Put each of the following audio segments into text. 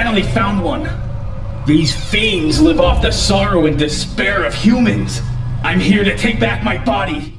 finally found one. These fiends live off the sorrow and despair of humans. I'm here to take back my body.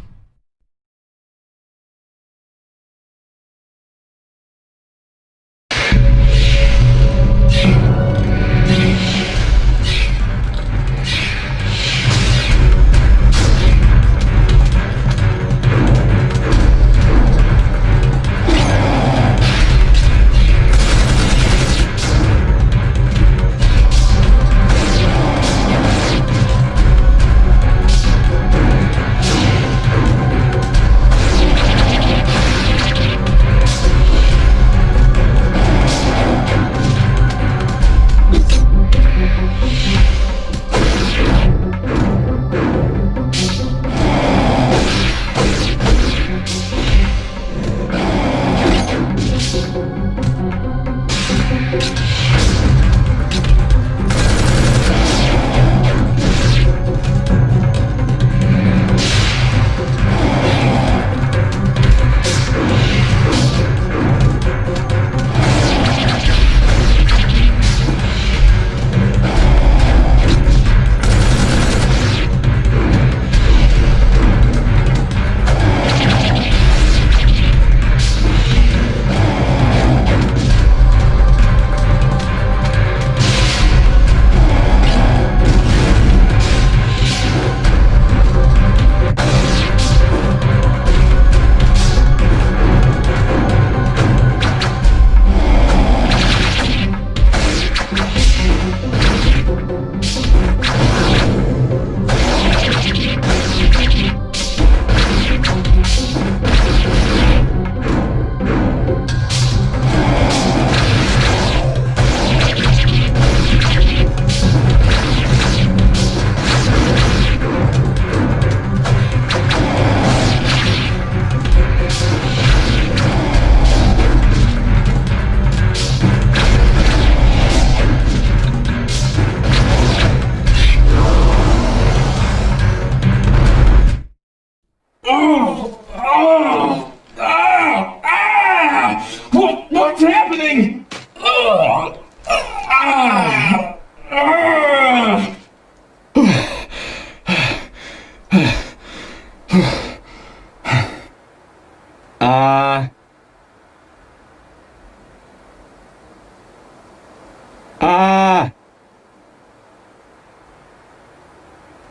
What's happening?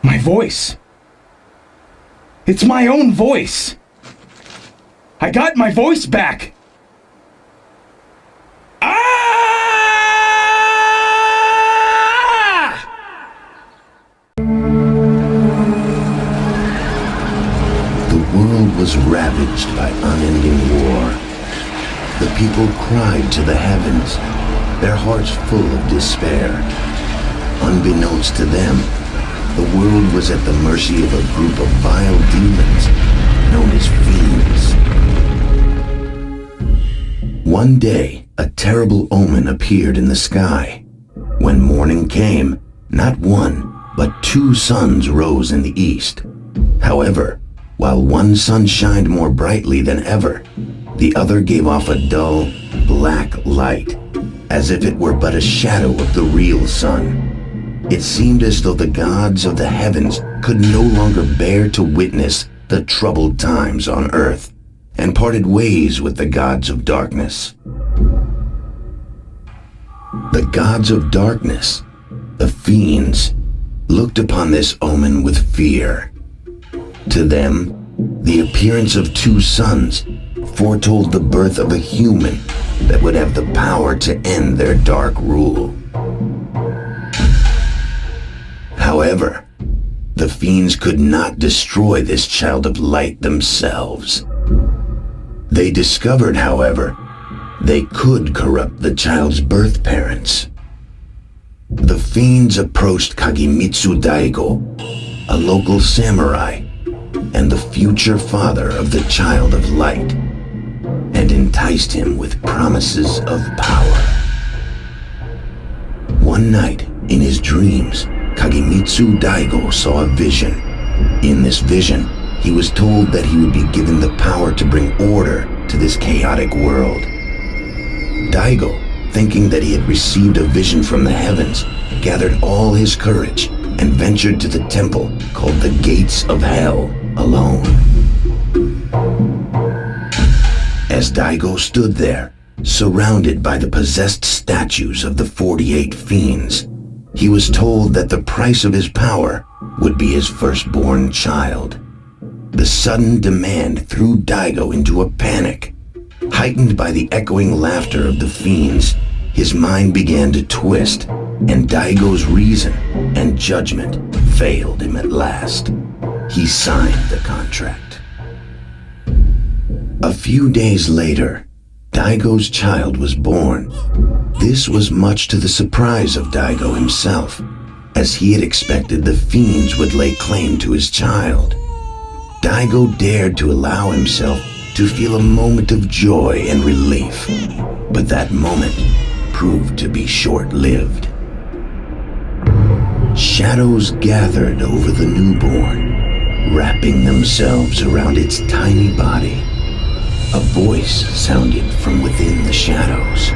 My voice. It's my own voice. I got my voice back. The world was ravaged by unending war. The people cried to the heavens, their hearts full of despair. Unbeknownst to them, the world was at the mercy of a group of vile demons known as fiends. One day, a terrible omen appeared in the sky. When morning came, not one, but two suns rose in the east. However, while one sun shined more brightly than ever, the other gave off a dull, black light, as if it were but a shadow of the real sun. It seemed as though the gods of the heavens could no longer bear to witness the troubled times on earth, and parted ways with the gods of darkness. The gods of darkness, the fiends, looked upon this omen with fear. To them, the appearance of two suns foretold the birth of a human that would have the power to end their dark rule. However, the fiends could not destroy this child of light themselves. They discovered, however, they could corrupt the child's birth parents. The fiends approached Kagemitsu Daigo, a local samurai, and the future father of the child of light, and enticed him with promises of power. One night, in his dreams, Kagemitsu Daigo saw a vision. In this vision, he was told that he would be given the power to bring order to this chaotic world. Daigo, thinking that he had received a vision from the heavens, gathered all his courage and ventured to the temple called the Gates of Hell alone. As Daigo stood there, surrounded by the possessed statues of the 48 fiends, he was told that the price of his power would be his firstborn child. The sudden demand threw Daigo into a panic. Heightened by the echoing laughter of the fiends, his mind began to twist, and Daigo's reason and judgment failed him at last. He signed the contract. A few days later, Daigo's child was born. This was much to the surprise of Daigo himself, as he had expected the fiends would lay claim to his child. Daigo dared to allow himself to feel a moment of joy and relief, but that moment proved to be short-lived. Shadows gathered over the newborn, wrapping themselves around its tiny body. A voice sounded from within the shadows.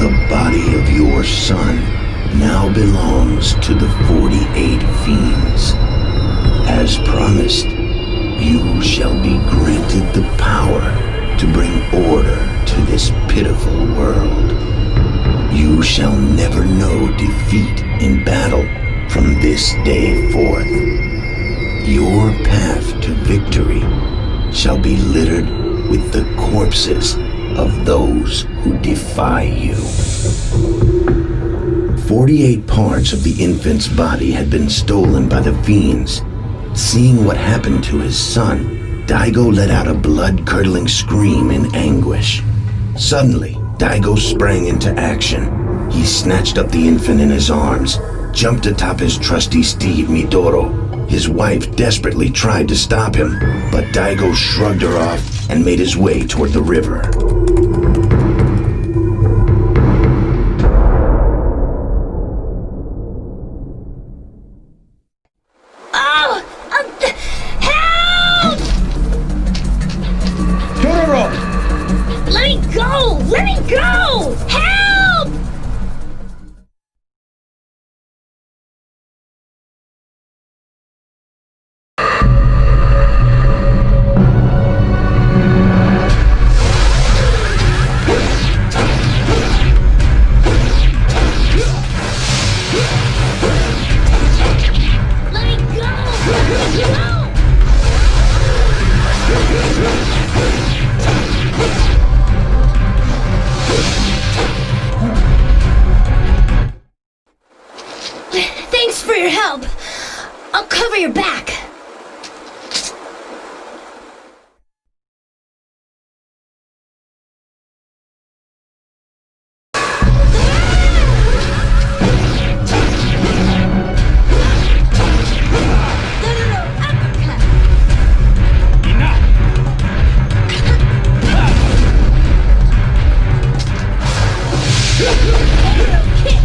The body of your son now belongs to the 48 fiends. As promised, you shall be granted the power to bring order to this pitiful world. You shall never know defeat in battle from this day forth. Your path to victory shall be littered with the corpses of those who defy you. 48 parts of the infant's body had been stolen by the fiends. Seeing what happened to his son, Daigo let out a blood-curdling scream in anguish. Suddenly, Daigo sprang into action. He snatched up the infant in his arms, jumped atop his trusty steed Midoro. His wife desperately tried to stop him, but Daigo shrugged her off and made his way toward the river. Help! Dororo! Let me go! Let me go! Help! Let me go! Let me go! Thanks for your help. I'll cover your back. Dororo, uppercut. Enough! Dororo, kick.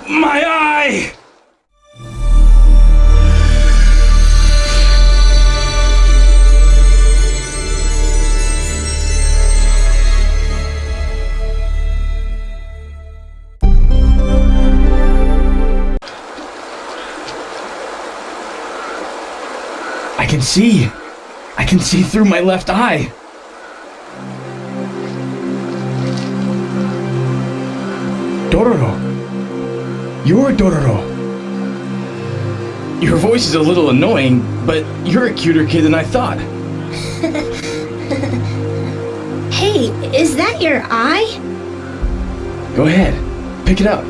My eye! I can see through my left eye. Dororo. You're Dororo. Your voice is a little annoying, but you're a cuter kid than I thought. Hey, is that your eye? Go ahead, pick it up.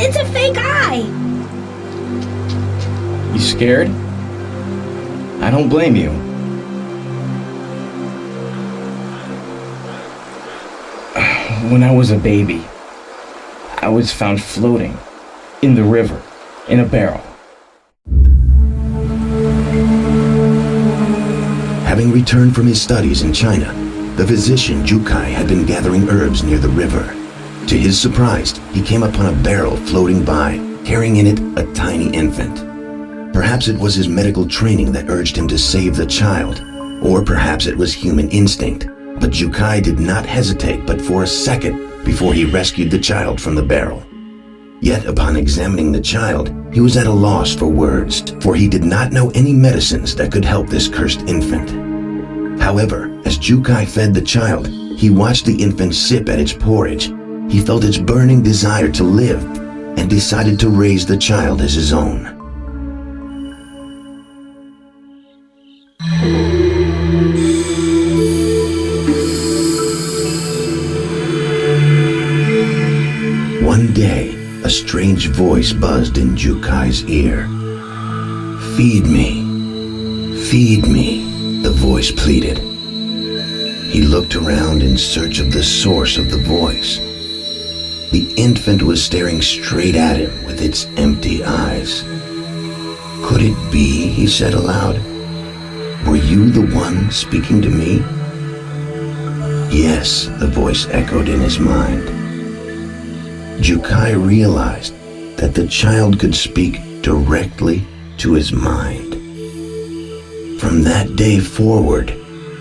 It's a fake eye. Scared? I don't blame you. When I was a baby, I was found floating in the river in a barrel. Having returned from his studies in China, the physician Jukai had been gathering herbs near the river. To his surprise, he came upon a barrel floating by, carrying in it a tiny infant. Perhaps it was his medical training that urged him to save the child, or perhaps it was human instinct, but Jukai did not hesitate but for a second before he rescued the child from the barrel. Yet upon examining the child, he was at a loss for words, for he did not know any medicines that could help this cursed infant. However, as Jukai fed the child, he watched the infant sip at its porridge. He felt its burning desire to live and decided to raise the child as his own. One day, a strange voice buzzed in Jukai's ear. "Feed me, feed me," the voice pleaded. He looked around in search of the source of the voice. The infant was staring straight at him with its empty eyes. "Could it be?" he said aloud. "Were you the one speaking to me?" "Yes," the voice echoed in his mind. Jukai realized that the child could speak directly to his mind. From that day forward,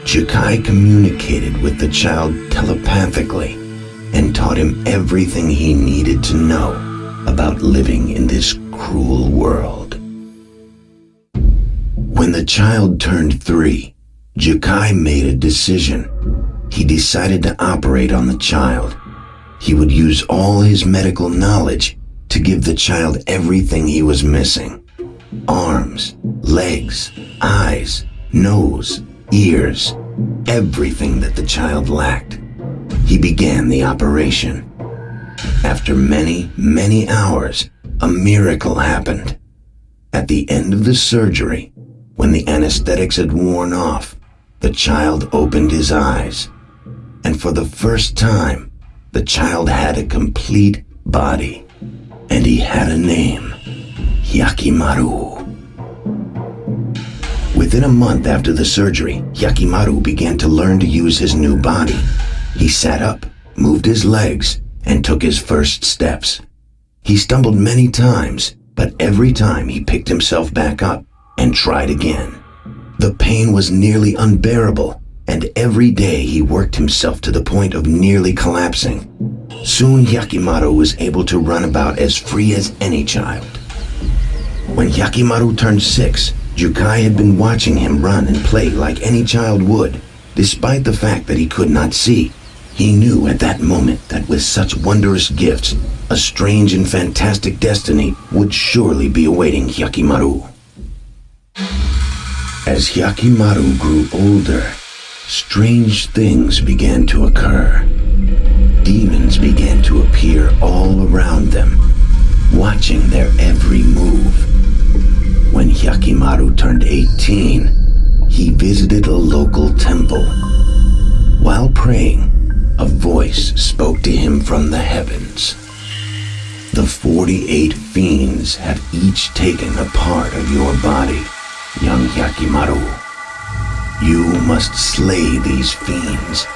Jukai communicated with the child telepathically and taught him everything he needed to know about living in this cruel world. When the child turned 3, Jukai made a decision. He decided to operate on the child. He would use all his medical knowledge to give the child everything he was missing. Arms, legs, eyes, nose, ears, everything that the child lacked. He began the operation. After many, many hours, a miracle happened. At the end of the surgery, when the anesthetics had worn off, the child opened his eyes. And for the first time, the child had a complete body. And he had a name, Hyakimaru. Within a month after the surgery, Hyakimaru began to learn to use his new body. He sat up, moved his legs, and took his first steps. He stumbled many times, but every time he picked himself back up and tried again. The pain was nearly unbearable, and every day he worked himself to the point of nearly collapsing. Soon Hyakimaru was able to run about as free as any child. When Hyakimaru turned 6, Jukai had been watching him run and play like any child would. Despite the fact that he could not see, he knew at that moment that with such wondrous gifts, a strange and fantastic destiny would surely be awaiting Hyakimaru. As Hyakimaru grew older, strange things began to occur. Demons began to appear all around them, watching their every move. When Hyakimaru turned 18, he visited a local temple. While praying, a voice spoke to him from the heavens. The 48 fiends have each taken a part of your body, young Hyakimaru. You must slay these fiends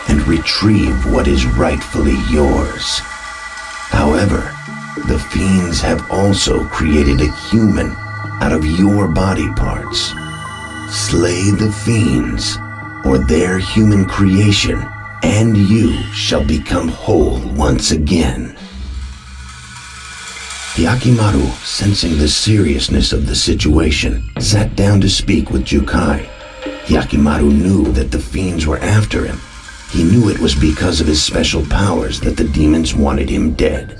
and retrieve what is rightfully yours. However, the fiends have also created a human out of your body parts. Slay the fiends, or their human creation, and you shall become whole once again. Hyakimaru, sensing the seriousness of the situation, sat down to speak with Jukai. Hyakimaru knew that the fiends were after him. He knew it was because of his special powers that the demons wanted him dead.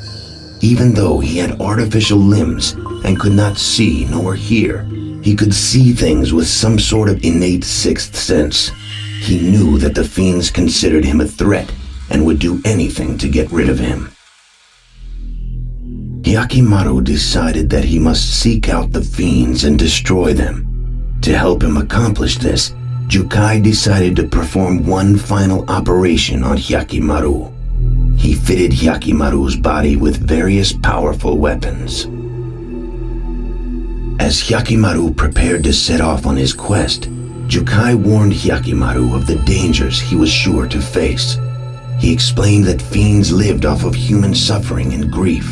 Even though he had artificial limbs and could not see nor hear, he could see things with some sort of innate sixth sense. He knew that the fiends considered him a threat and would do anything to get rid of him. Hyakimaru decided that he must seek out the fiends and destroy them. To help him accomplish this, Jukai decided to perform one final operation on Hyakimaru. He fitted Hyakimaru's body with various powerful weapons. As Hyakimaru prepared to set off on his quest, Jukai warned Hyakimaru of the dangers he was sure to face. He explained that fiends lived off of human suffering and grief.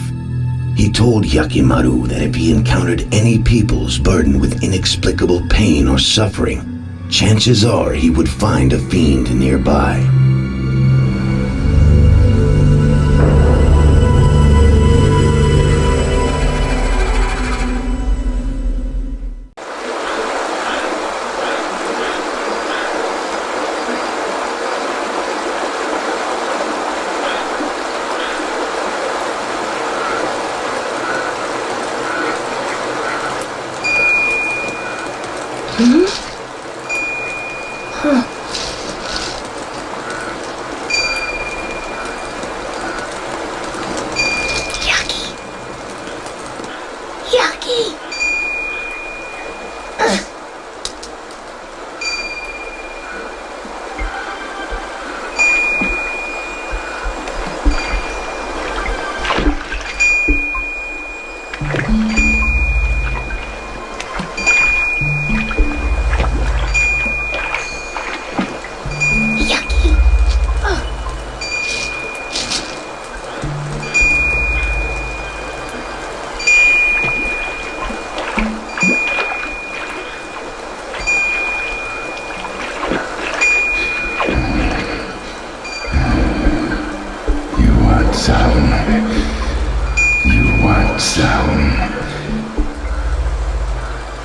He told Hyakimaru that if he encountered any peoples burdened with inexplicable pain or suffering, chances are he would find a fiend nearby.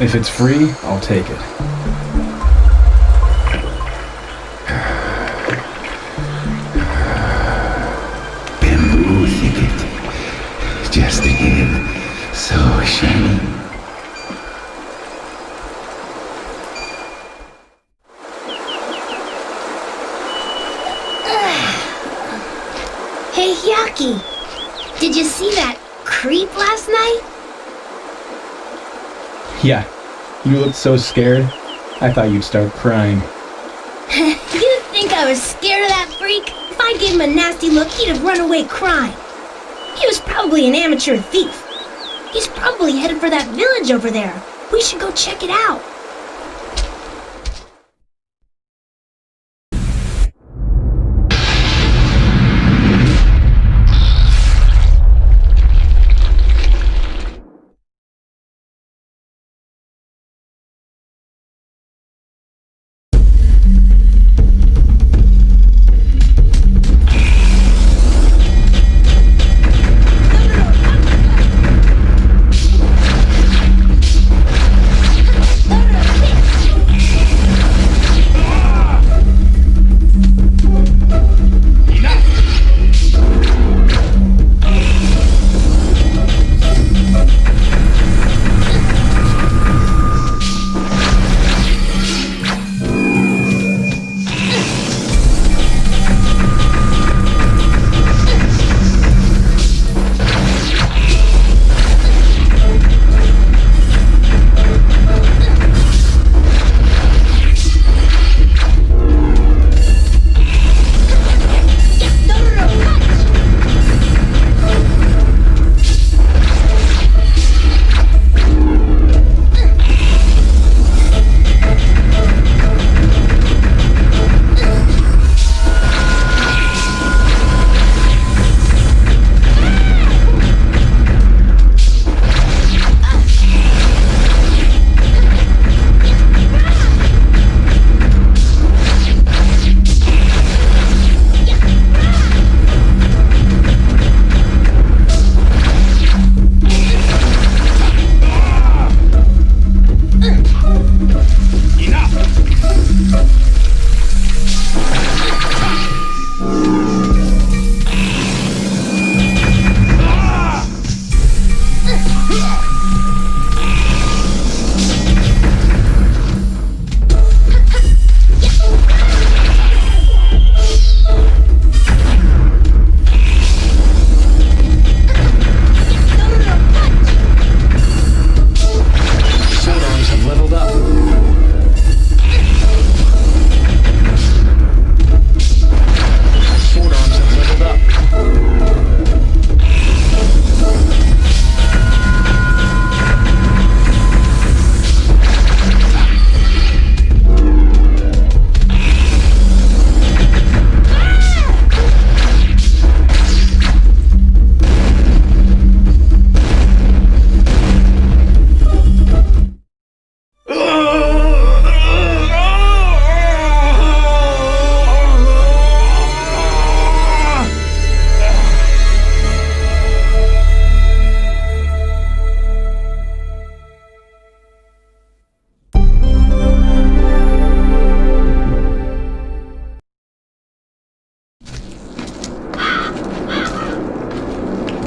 If it's free, I'll take it. Bamboo thicket. Just ahead. So shiny. Hey, Hyaki. Did you see that creep last night? Yeah, you looked so scared, I thought you'd start crying. You think I was scared of that freak? If I gave him a nasty look, he'd have run away crying. He was probably an amateur thief. He's probably headed for that village over there. We should go check it out.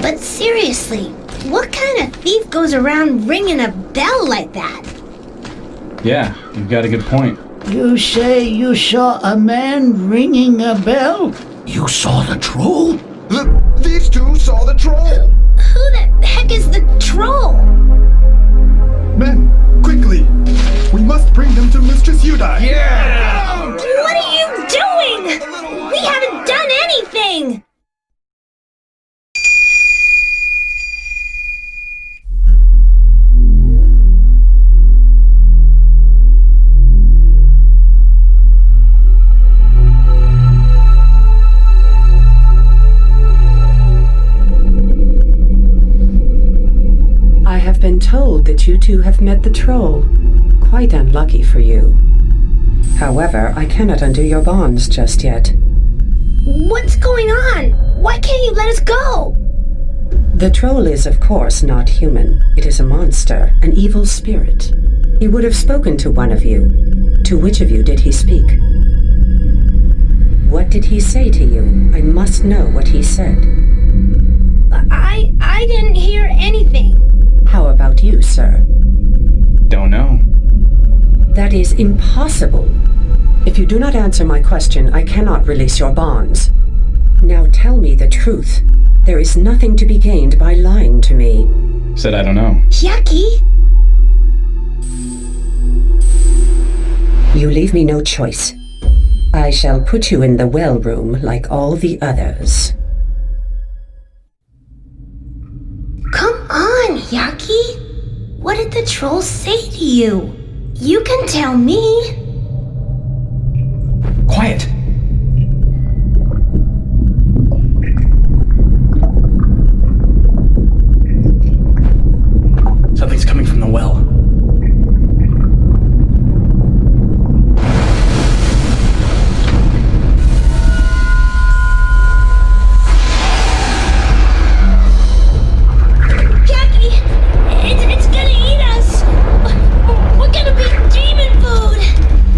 But seriously, what kind of thief goes around ringing a bell like that? Yeah, you've got a good point. You say you saw a man ringing a bell? You saw the troll? These two saw the troll! Who the heck is the troll? Men, quickly! We must bring them to Mistress Yudai! Yeah! What are you doing? We haven't done anything! I have been told that you two have met the troll. Quite unlucky for you. However, I cannot undo your bonds just yet. What's going on? Why can't you let us go? The troll is, of course, not human. It is a monster, an evil spirit. He would have spoken to one of you. To which of you did he speak? What did he say to you? I must know what he said. I didn't hear anything. How about you, sir? Don't know. That is impossible. If you do not answer my question, I cannot release your bonds. Now tell me the truth. There is nothing to be gained by lying to me. Said I don't know. Yaki? You leave me no choice. I shall put you in the well room like all the others. Come on, Yaki. What did the troll say to you? You can tell me. Quiet! Something's coming from the well.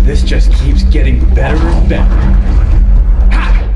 This just keeps getting better and better. Ha!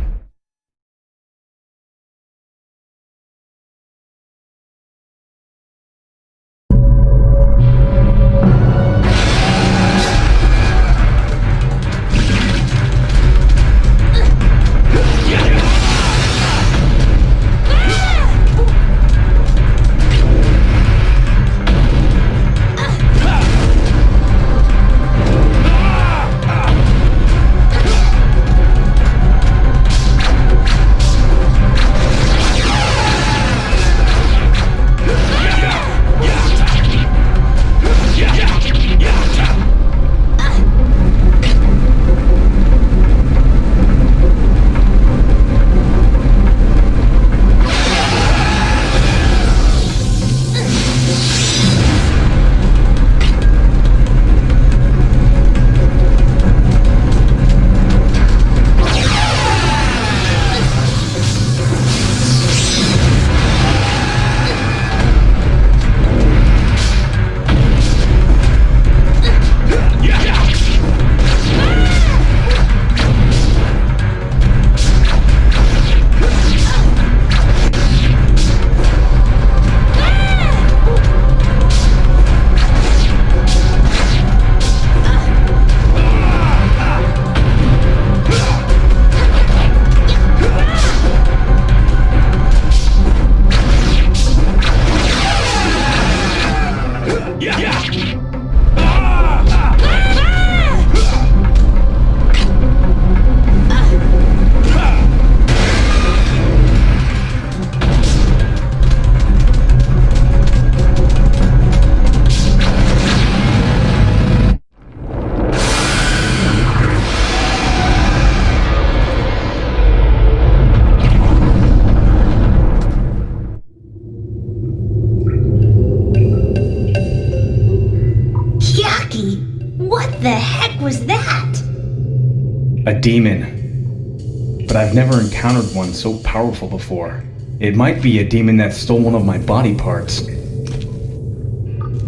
A demon. But I've never encountered one so powerful before. It might be a demon that stole one of my body parts.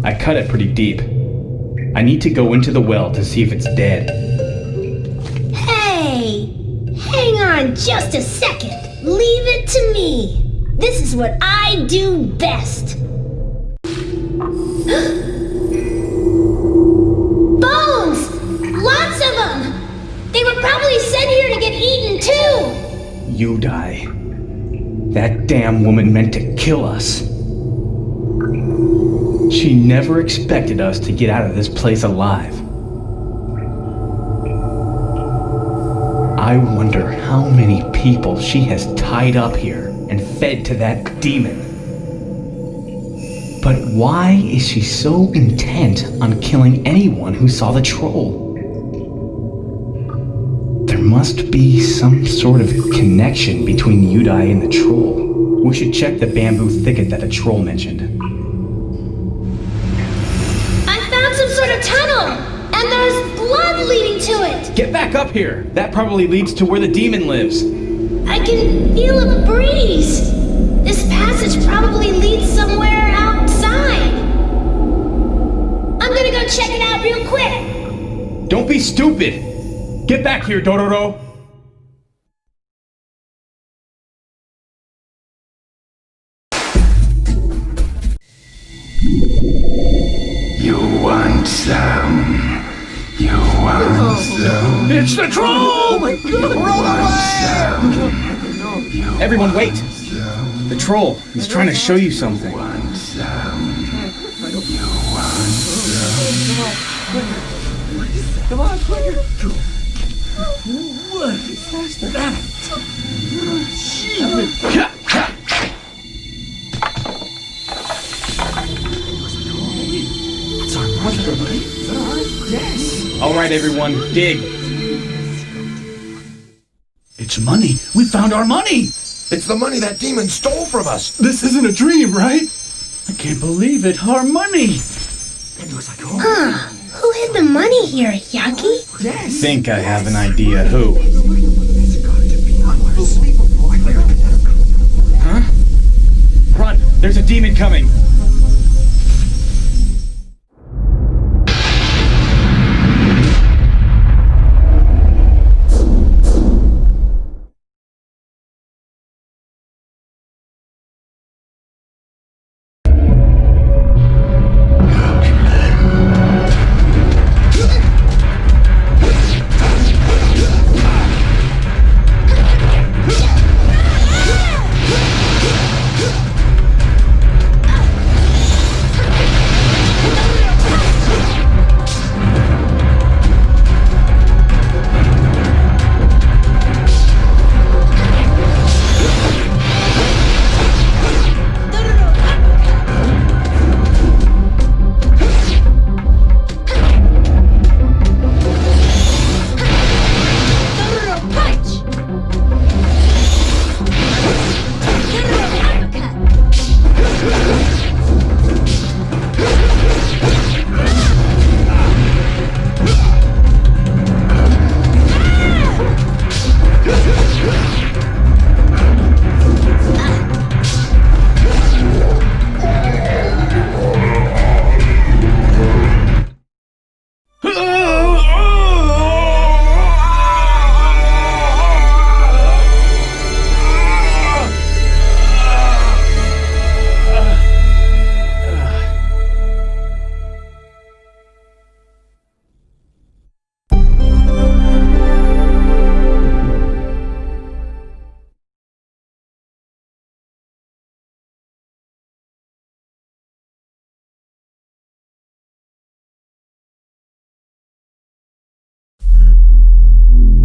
I cut it pretty deep. I need to go into the well to see if it's dead. Hey! Hang on just a second. Leave it to me. This is what I do best. Bones! Lots of them! They were probably sent here to get eaten too! Yudai. That damn woman meant to kill us. She never expected us to get out of this place alive. I wonder how many people she has tied up here and fed to that demon. But why is she so intent on killing anyone who saw the troll? There must be some sort of connection between Yudai and the troll. We should check the bamboo thicket that the troll mentioned. I found some sort of tunnel, and there's blood leading to it. Get back up here! That probably leads to where the demon lives. I can feel a breeze. This passage probably leads somewhere outside. I'm gonna go check it out real quick. Don't be stupid! Get back here, Dororo! You want some? You want some? It's the troll! Oh my god! Run away! Everyone wait! The troll, he's trying to show you something. Want some? You want some? Come on, quicker! All right, everyone, dig. It's money. We found our money. It's the money that demon stole from us. This isn't a dream, right? I can't believe it. Our money. Huh. Who hid the money here, Yaki? Think I have an idea who. Huh? Run! There's a demon coming!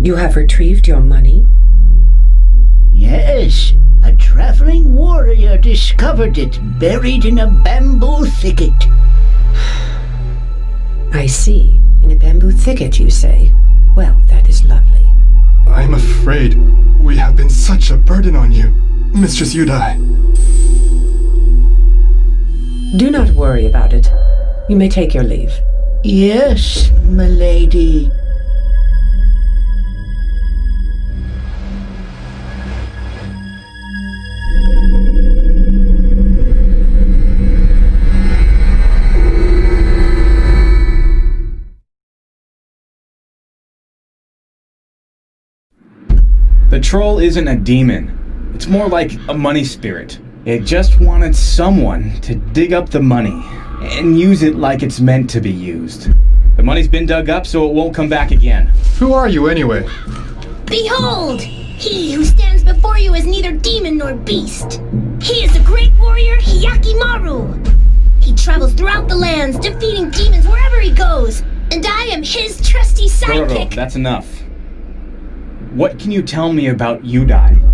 You have retrieved your money? Yes, a traveling warrior discovered it buried in a bamboo thicket. I see. In a bamboo thicket, you say? Well, that is lovely. I'm afraid we have been such a burden on you, Mistress Yudai. Do not worry about it. You may take your leave. Yes, milady. The troll isn't a demon. It's more like a money spirit. It just wanted someone to dig up the money and use it like it's meant to be used. The money's been dug up, so it won't come back again. Who are you anyway? Behold! He who stands before you is neither demon nor beast. He is the great warrior Hyakimaru. He travels throughout the lands, defeating demons wherever he goes. And I am his trusty Dororo, sidekick. that's enough. What can you tell me about Yudai?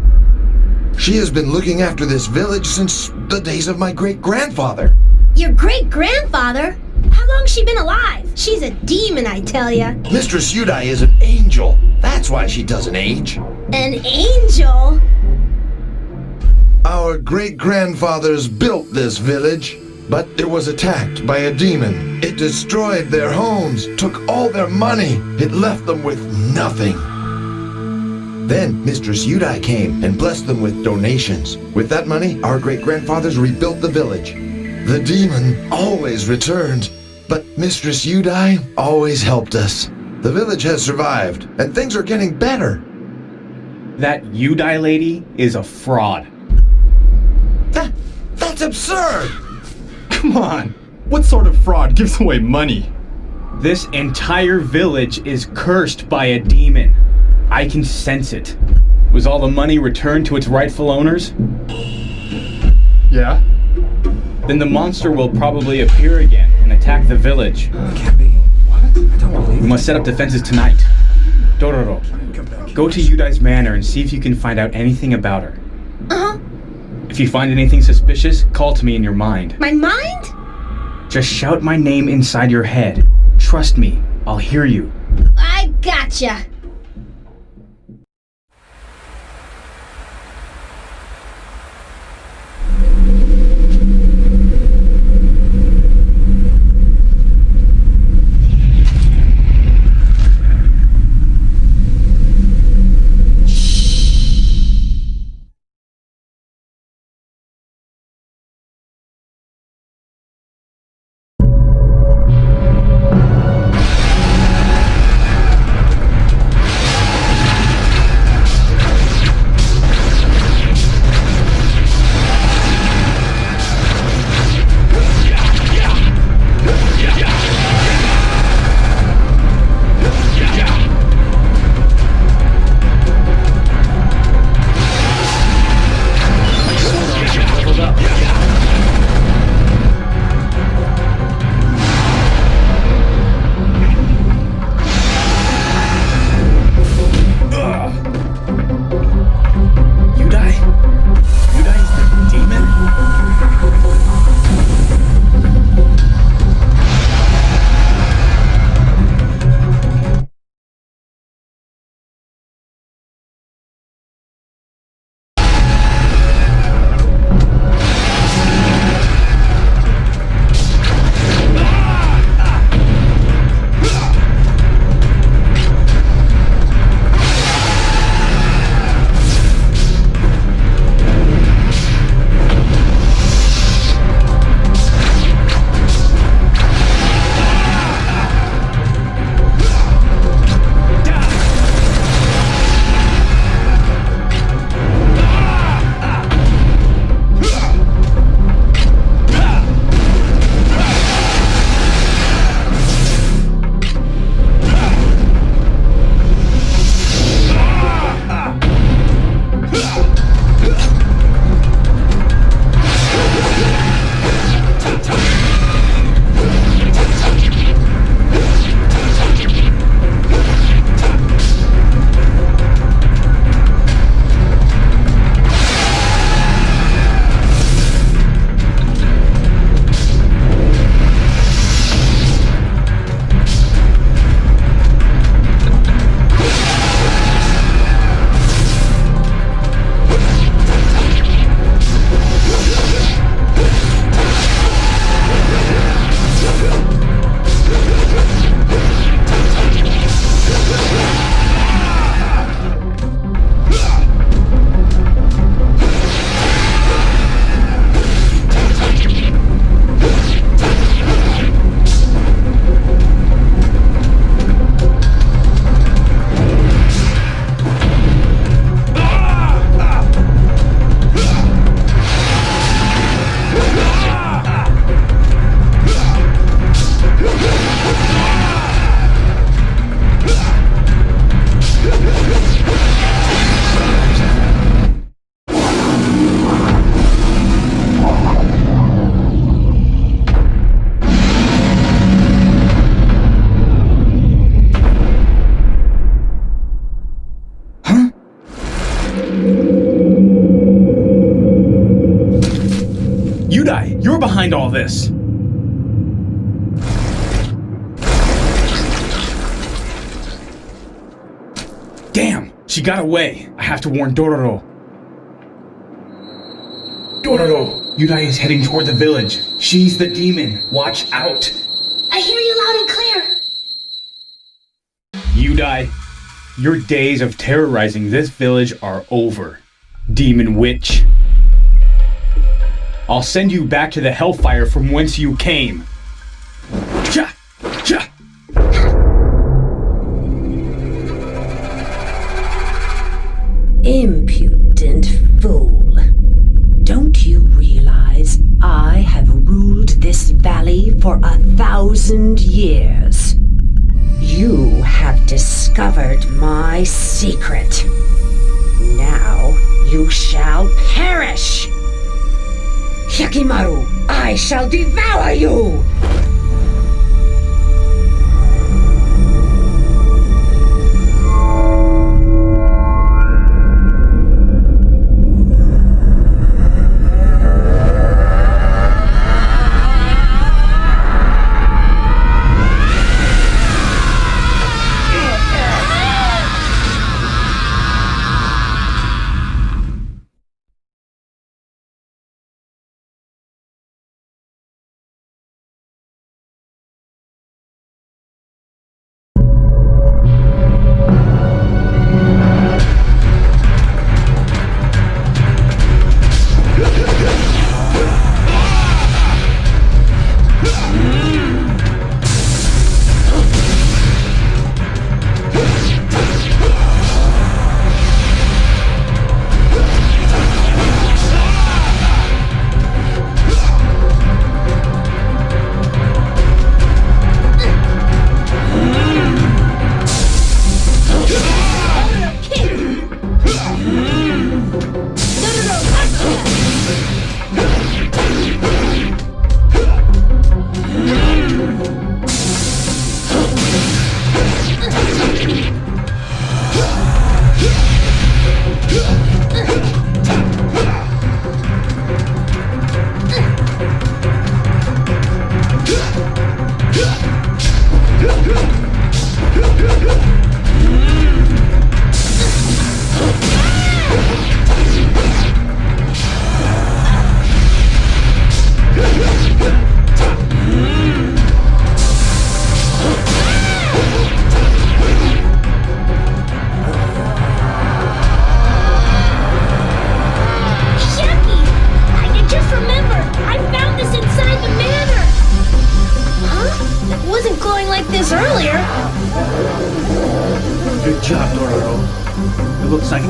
She has been looking after this village since the days of my great-grandfather. Your great-grandfather? How long's she been alive? She's a demon, I tell ya. Mistress Yudai is an angel. That's why she doesn't age. An angel? Our great-grandfathers built this village, but it was attacked by a demon. It destroyed their homes, took all their money. It left them with nothing. Then Mistress Yudai came and blessed them with donations. With that money, our great-grandfathers rebuilt the village. The demon always returned, but Mistress Yudai always helped us. The village has survived, and things are getting better. That Yudai lady is a fraud. That's absurd! Come on! What sort of fraud gives away money? This entire village is cursed by a demon. I can sense it. Was all the money returned to its rightful owners? Yeah? Then the monster will probably appear again and attack the village. Can't be. What? I don't believe We must set up defenses tonight. Dororo, go to Yudai's manor and see if you can find out anything about her. Uh-huh. If you find anything suspicious, call to me in your mind. My mind? Just shout my name inside your head. Trust me, I'll hear you. I gotcha. You're behind all this! Damn! She got away! I have to warn Dororo. Dororo! Yudai is heading toward the village. She's the demon. Watch out! I hear you loud and clear. Yudai, your days of terrorizing this village are over. Demon witch. I'll send you back to the hellfire from whence you came. Cha! Cha! Impudent fool. Don't you realize I have ruled this valley for 1,000 years? You have discovered my secret. Now you shall perish! Hyakimaru, I shall devour you!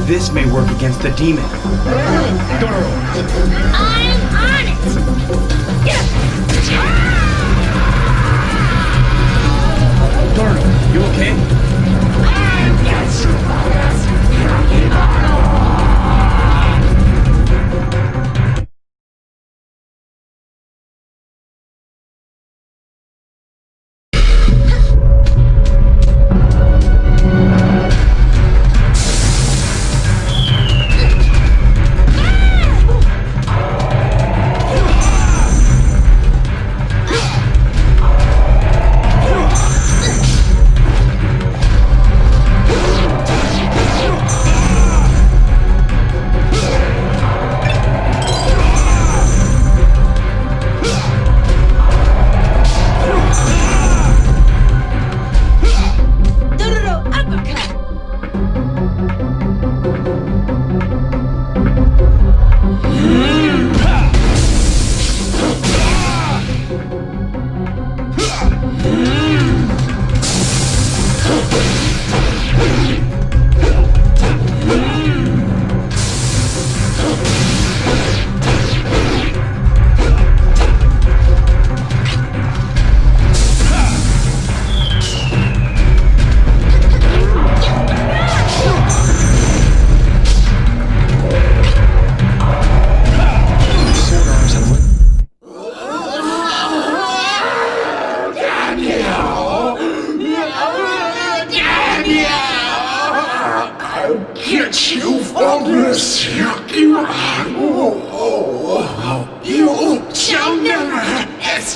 This may work against the demon. Dororo! I'm on it! Dororo, you okay?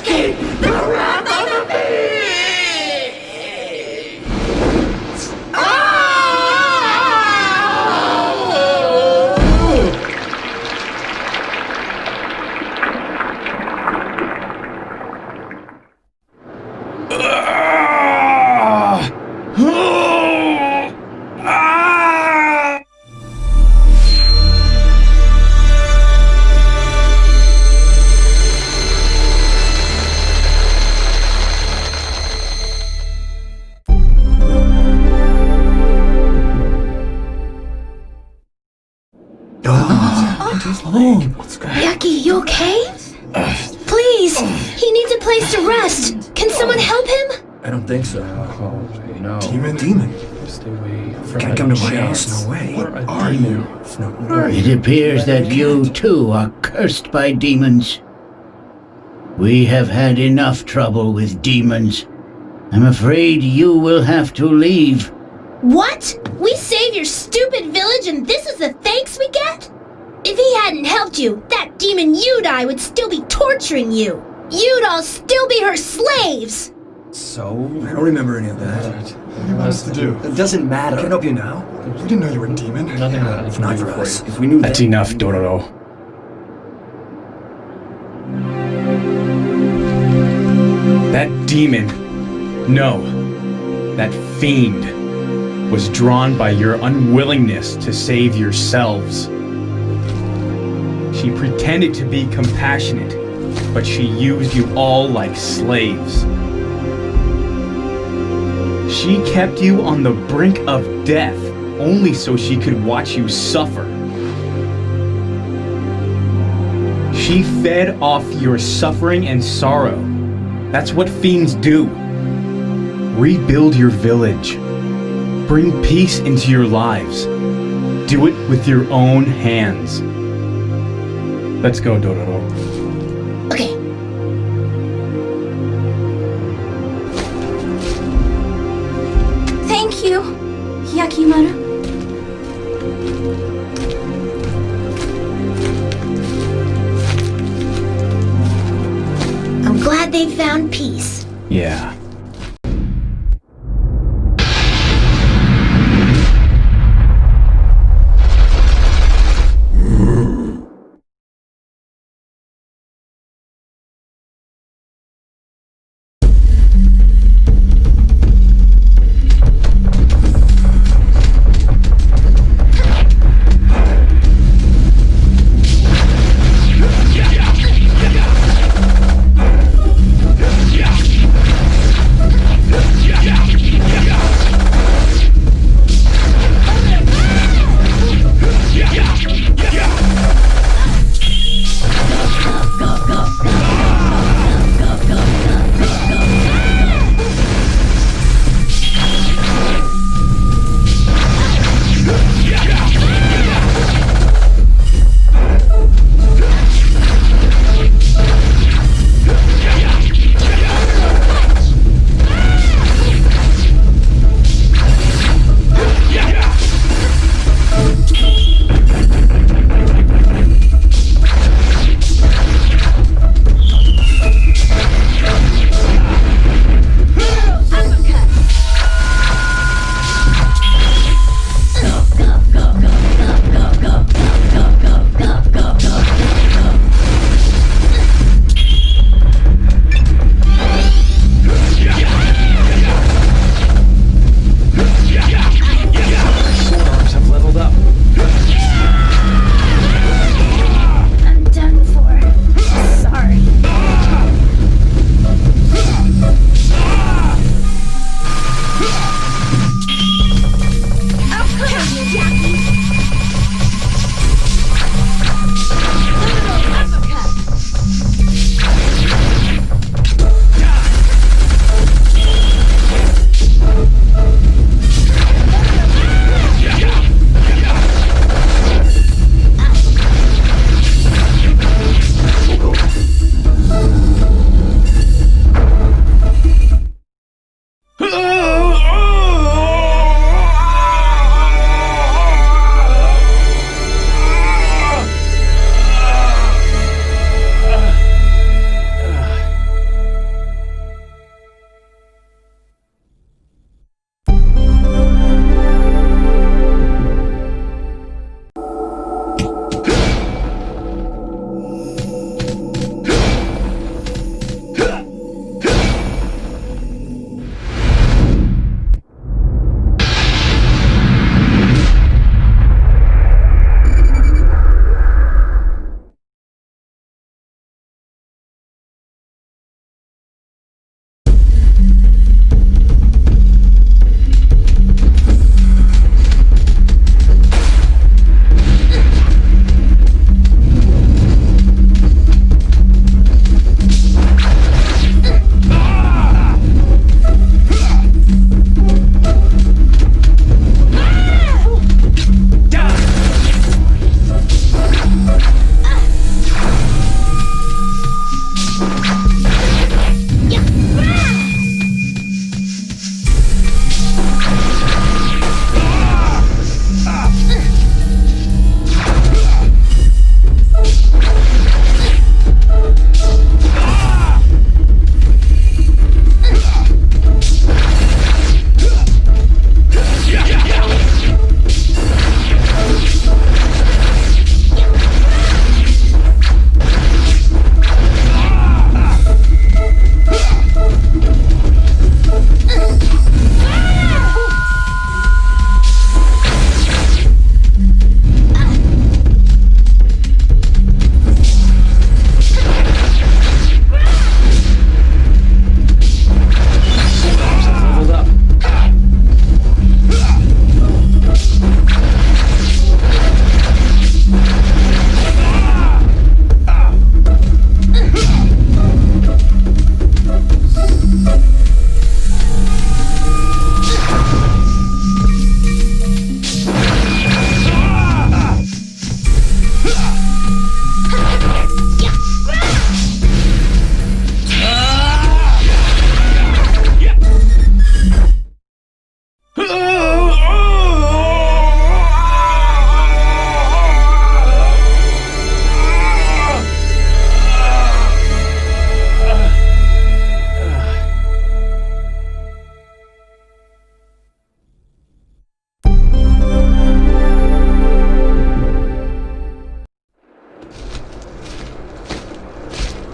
escape the wrath of the beast! Yaki, you okay? Please, he needs a place to rest. Can someone help him? I don't think so. No. Demon? Stay away from Can't come to my house, no way. What are you? It appears that you too are cursed by demons. We have had enough trouble with demons. I'm afraid you will have to leave. What? We saved your stupid village and this is the thanks we get? If he hadn't helped you, that demon Yudai would still be torturing you. You'd all still be her slaves. So? I don't remember any of that. What do you want us to do? It doesn't matter. I can help you now. We didn't know you were a demon. Nothing that If not for us. If we knew That's that. enough, Dororo. That demon, no, that fiend, was drawn by your unwillingness to save yourselves. She pretended to be compassionate, but she used you all like slaves. She kept you on the brink of death only so she could watch you suffer. She fed off your suffering and sorrow. That's what fiends do. Rebuild your village. Bring peace into your lives. Do it with your own hands. Let's go, Dororo. Okay. Thank you, Yakimaru. I'm glad they found peace. Yeah.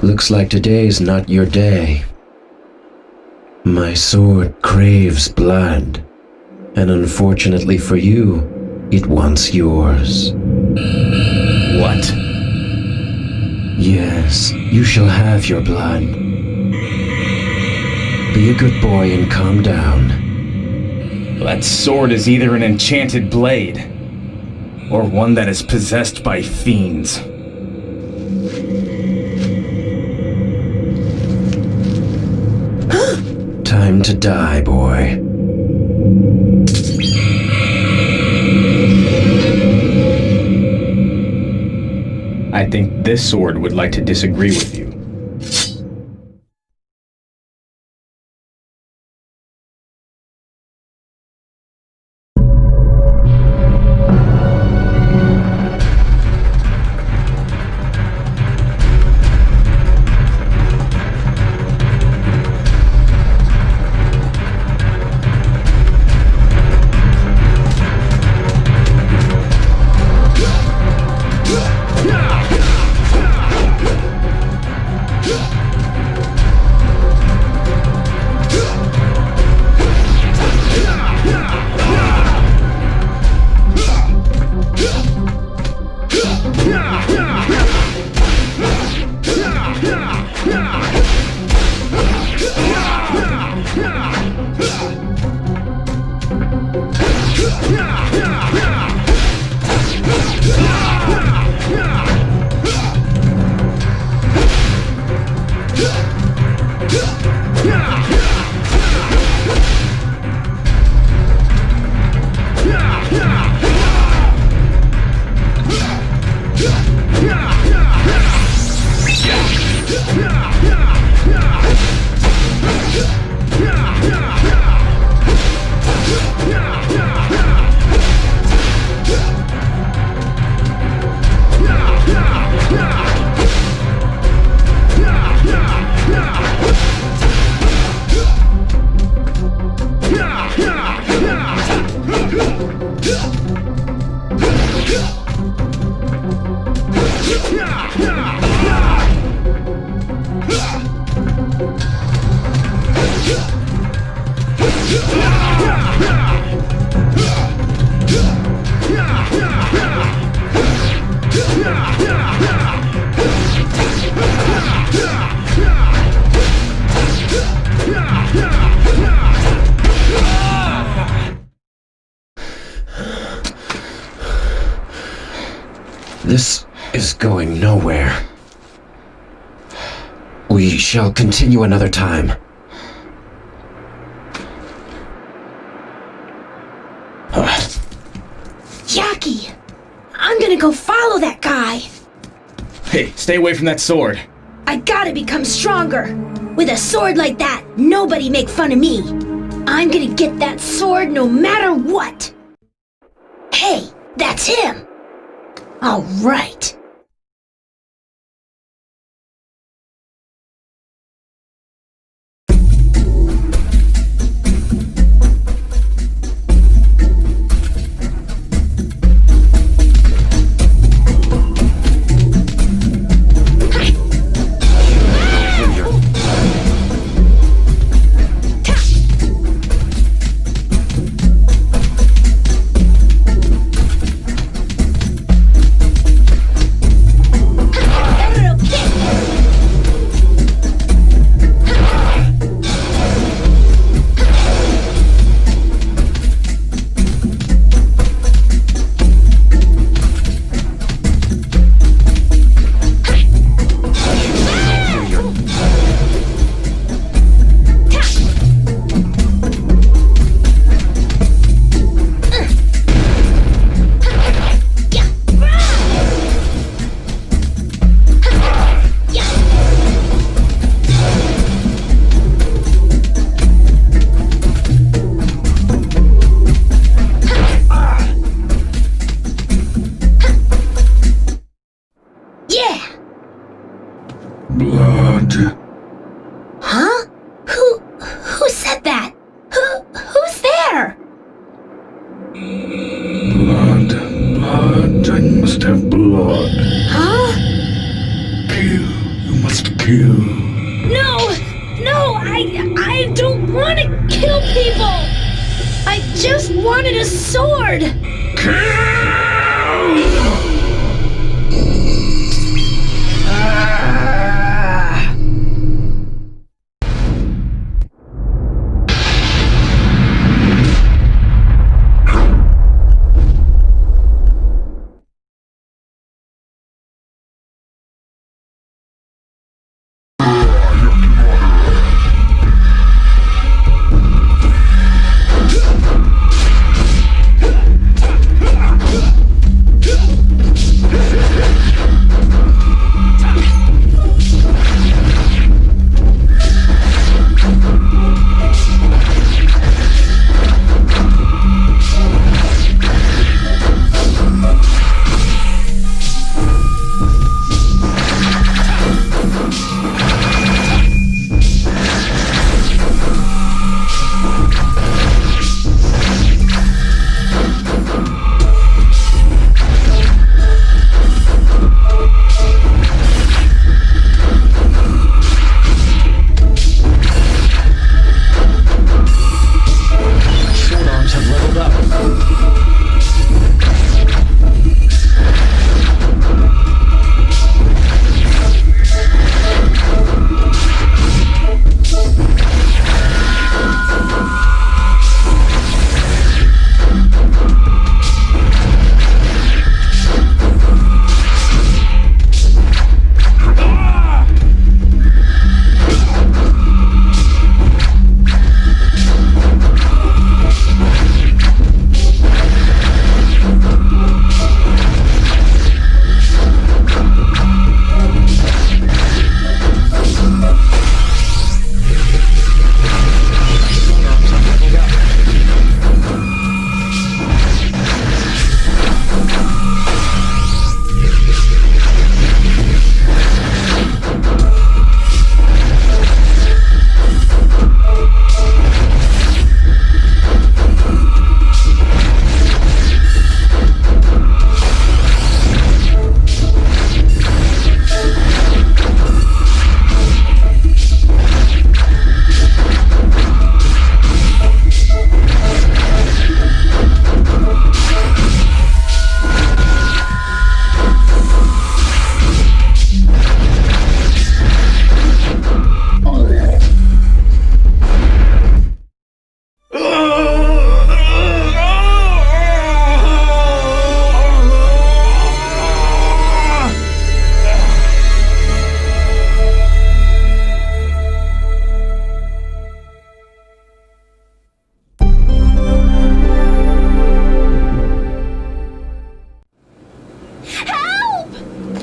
Looks like today's not your day. My sword craves blood, and unfortunately for you, it wants yours. What? Yes, you shall have your blood. Be a good boy and calm down. That sword is either an enchanted blade, or one that is possessed by fiends. Time to die, boy. I think this sword would like to disagree with you. This is going nowhere. We shall continue another time. Jackie! I'm gonna go follow that guy! Hey, stay away from that sword. I gotta become stronger! With a sword like that, nobody make fun of me! I'm gonna get that sword no matter what! Hey, that's him! Alright! Blood. Huh? Who said that? Who's there? Blood. I must have blood. Huh? Kill. You must kill. kill. No, I don't want to kill people. I just wanted a sword.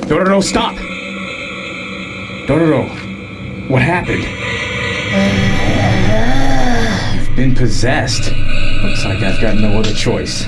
Dororo, stop! Dororo, what happened? You've been possessed. Looks like I've got no other choice.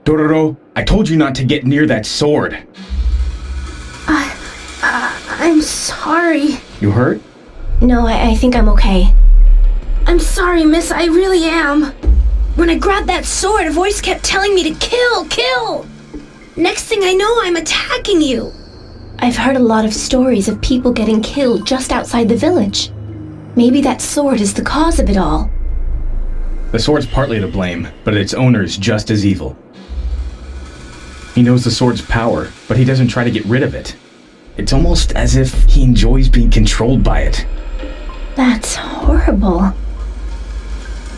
Dororo, I told you not to get near that sword. I'm sorry. You hurt? No, I think I'm okay. I'm sorry, miss, I really am. When I grabbed that sword, a voice kept telling me to kill! Next thing I know, I'm attacking you. I've heard a lot of stories of people getting killed just outside the village. Maybe that sword is the cause of it all. The sword's partly to blame, but its owner's just as evil. He knows the sword's power, but he doesn't try to get rid of it. It's almost as if he enjoys being controlled by it. That's horrible.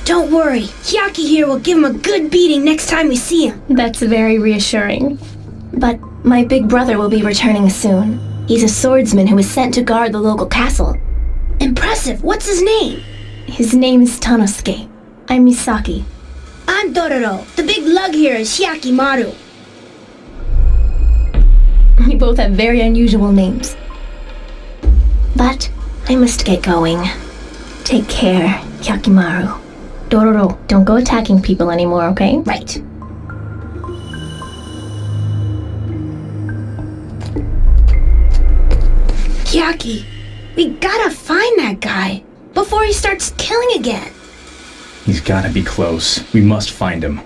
Don't worry, Hyaki here will give him a good beating next time we see him. That's very reassuring. But my big brother will be returning soon. He's a swordsman who was sent to guard the local castle. Impressive, what's his name? His name is Tanosuke. I'm Misaki. I'm Dororo. The big lug here is Hyakimaru. We both have very unusual names. But I must get going. Take care, Hyakimaru. Dororo, don't go attacking people anymore, okay? Right. Hyaki, we gotta find that guy before he starts killing again. He's gotta be close. We must find him.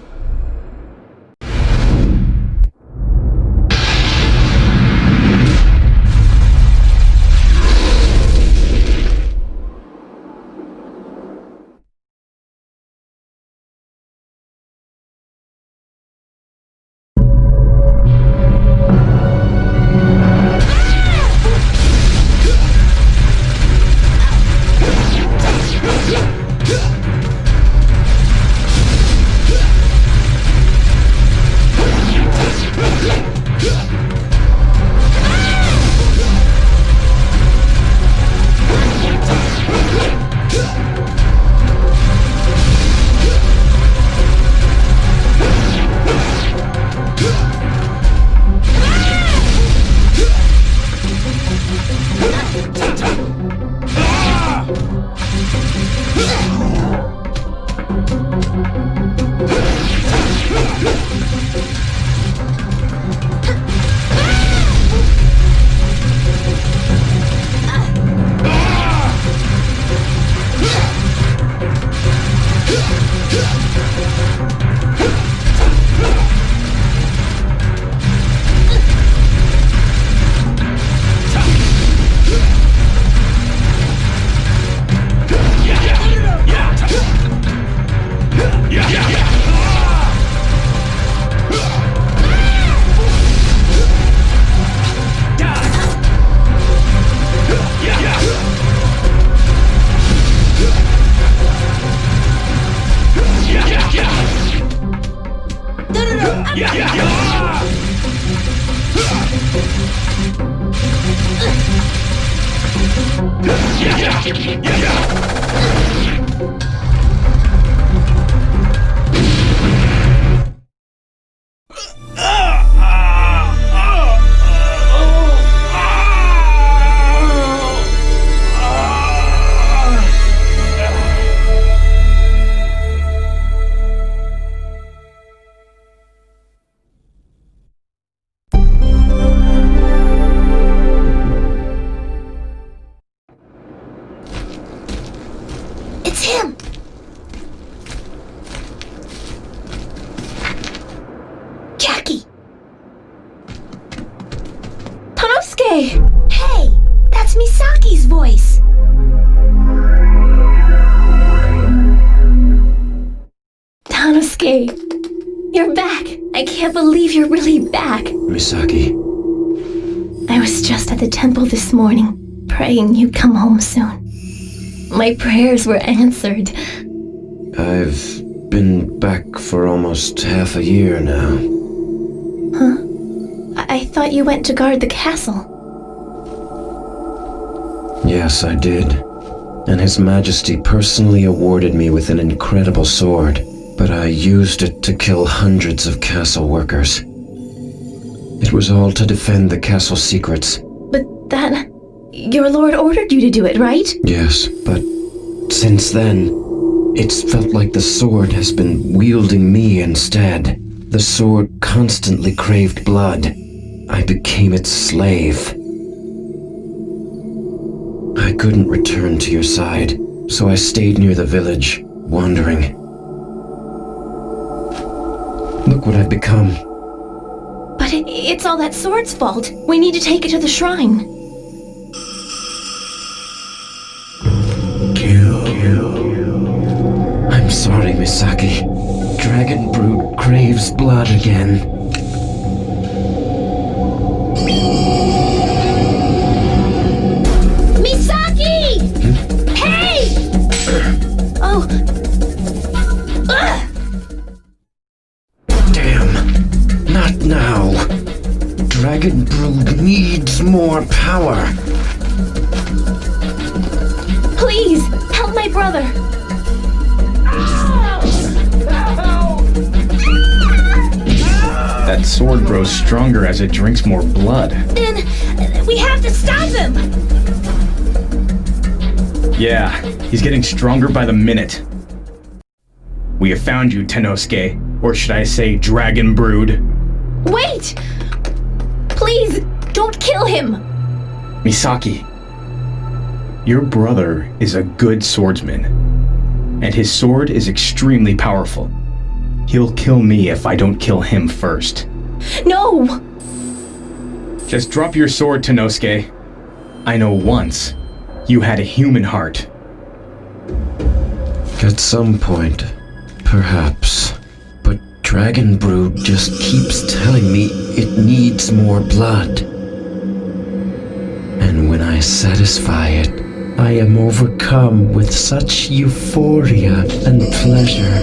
Hey, that's Misaki's voice. Tanosuke, you're back. I can't believe you're really back. Misaki. I was just at the temple this morning, praying you'd come home soon. My prayers were answered. I've been back for almost half a year now. Huh? I thought you went to guard the castle. Yes, I did. And His Majesty personally awarded me with an incredible sword, but I used it to kill hundreds of castle workers. It was all to defend the castle secrets. But Your lord ordered you to do it, right? Yes, but since then, it's felt like the sword has been wielding me instead. The sword constantly craved blood. I became its slave. I couldn't return to your side, so I stayed near the village, wandering. Look what I've become. But it's all that sword's fault. We need to take it to the shrine. I'm sorry, Misaki. Dragon Brood craves blood again. Misaki! Hey! Oh. Ugh! Damn. Not now. Dragon Brood needs more power. Please, help my brother. That sword grows stronger as it drinks more blood. Then we have to stop him. Yeah, he's getting stronger by the minute. We have found you, Tenosuke. Or should I say, Dragon Brood. Wait! Please, don't kill him. Misaki, your brother is a good swordsman, and his sword is extremely powerful. He'll kill me if I don't kill him first. No! Just drop your sword, Tenosuke. I know once you had a human heart. At some point, perhaps. But Dragon Brood just keeps telling me it needs more blood. And when I satisfy it, I am overcome with such euphoria and pleasure.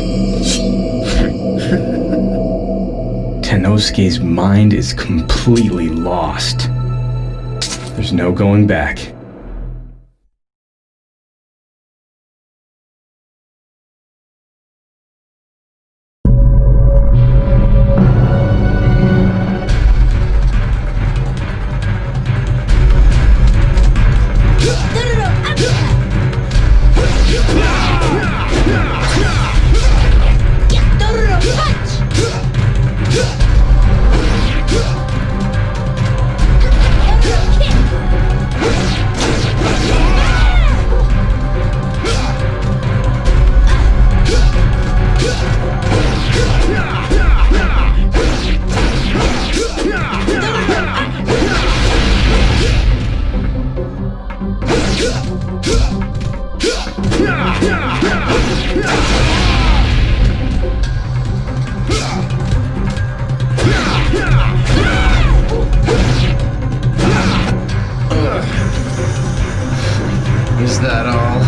Tenosuke's mind is completely lost. There's no going back. Is that all?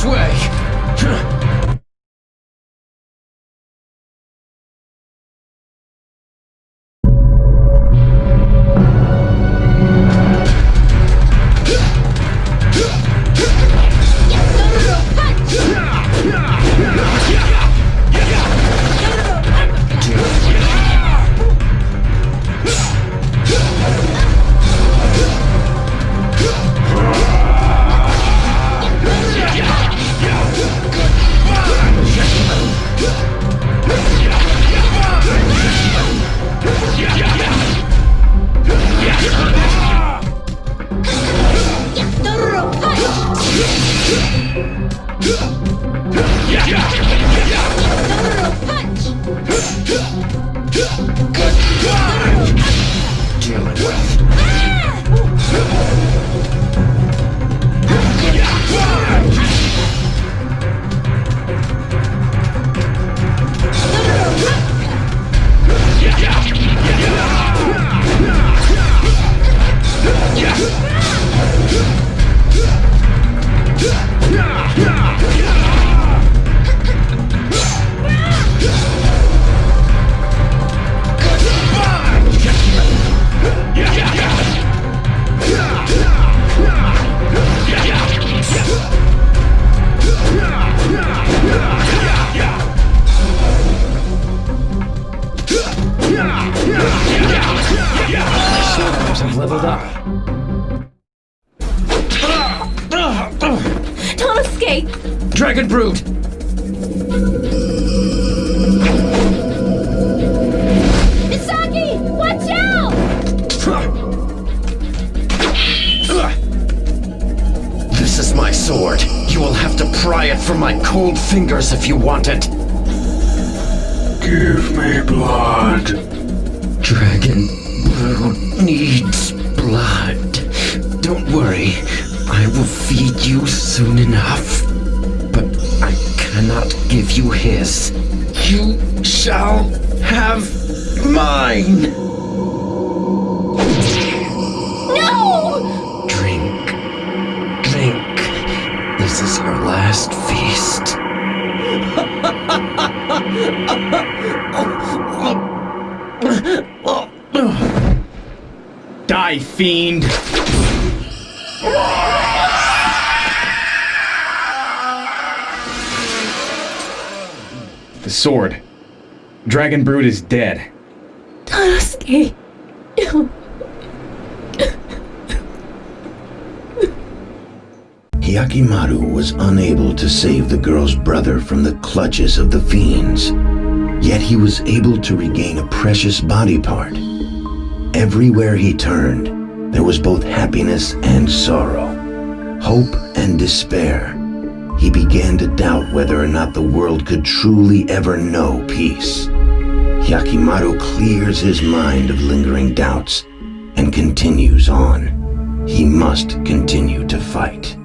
way! Don't escape! Dragon Brood! Misaki! Watch out! This is my sword. You will have to pry it from my cold fingers if you want it. Give me blood. Dragon Brood needs blood. Don't worry, I will feed you soon enough. But I cannot give you his. You shall have mine. No! Drink. Drink. This is your last feast. Die, fiend! The sword. Dragon Brood is dead. Don't escape. Hyakimaru was unable to save the girl's brother from the clutches of the fiends. Yet he was able to regain a precious body part. Everywhere he turned, there was both happiness and sorrow, hope and despair. He began to doubt whether or not the world could truly ever know peace. Hyakimaru clears his mind of lingering doubts and continues on. He must continue to fight.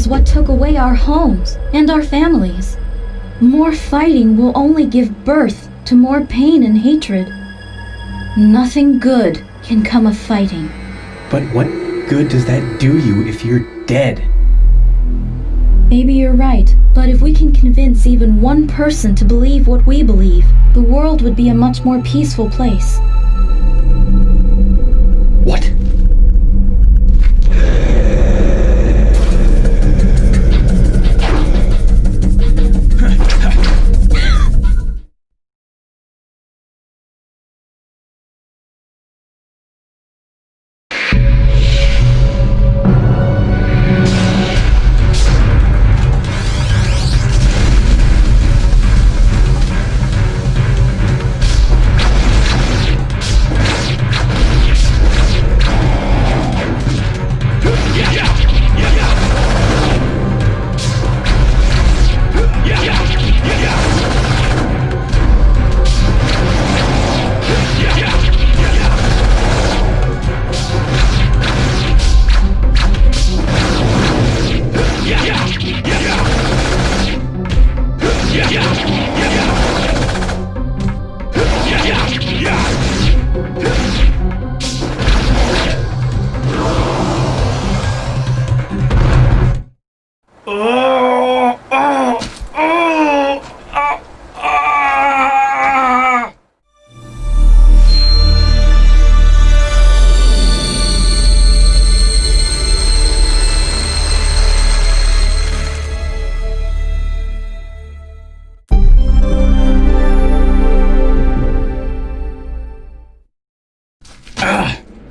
is what took away our homes and our families. More fighting will only give birth to more pain and hatred. Nothing good can come of fighting. But what good does that do you if you're dead? Maybe you're right, but if we can convince even one person to believe what we believe, the world would be a much more peaceful place. What?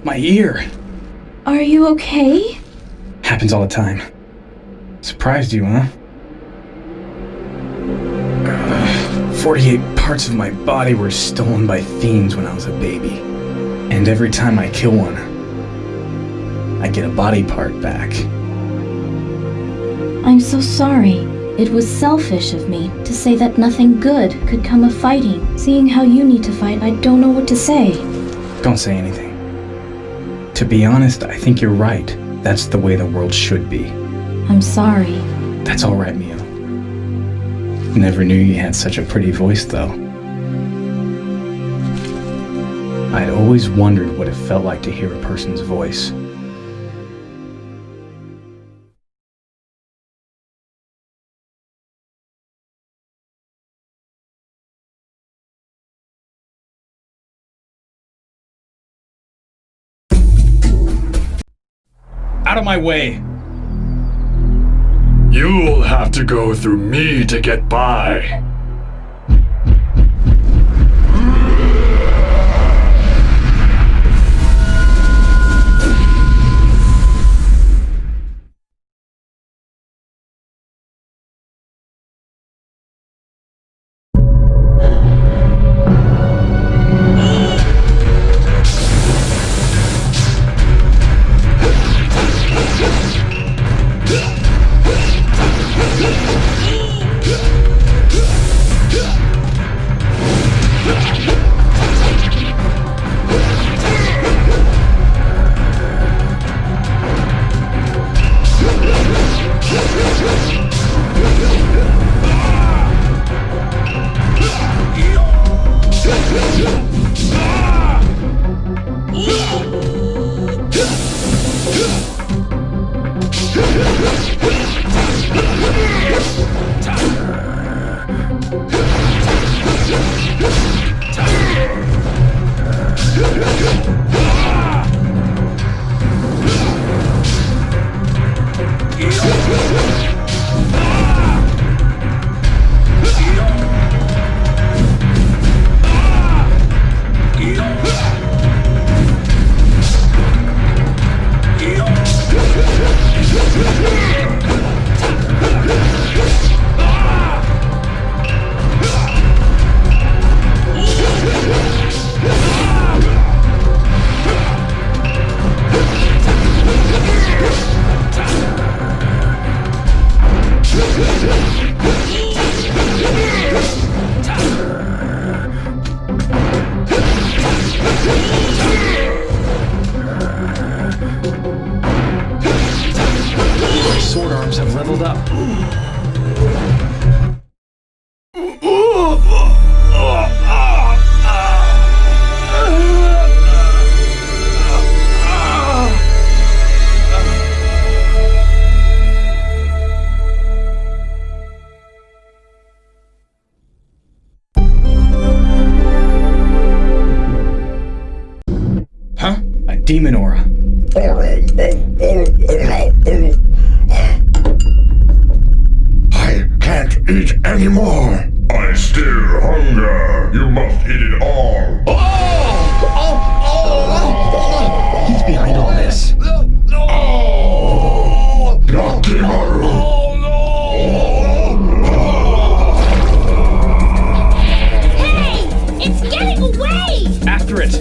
My ear. Are you okay? Happens all the time. Surprised you, huh? 48 parts of my body were stolen by fiends when I was a baby. And every time I kill one, I get a body part back. I'm so sorry. It was selfish of me to say that nothing good could come of fighting. Seeing how you need to fight, I don't know what to say. Don't say anything. To be honest, I think you're right. That's the way the world should be. I'm sorry. That's all right, Mio. Never knew you had such a pretty voice, though. I'd always wondered what it felt like to hear a person's voice. Out of my way! You'll have to go through me to get by. sword arms have leveled up. Huh? A demon aura. I can't eat anymore. I still hunger. You must eat it all. He's behind all this. Yakimaru. Hey! It's getting away! After it.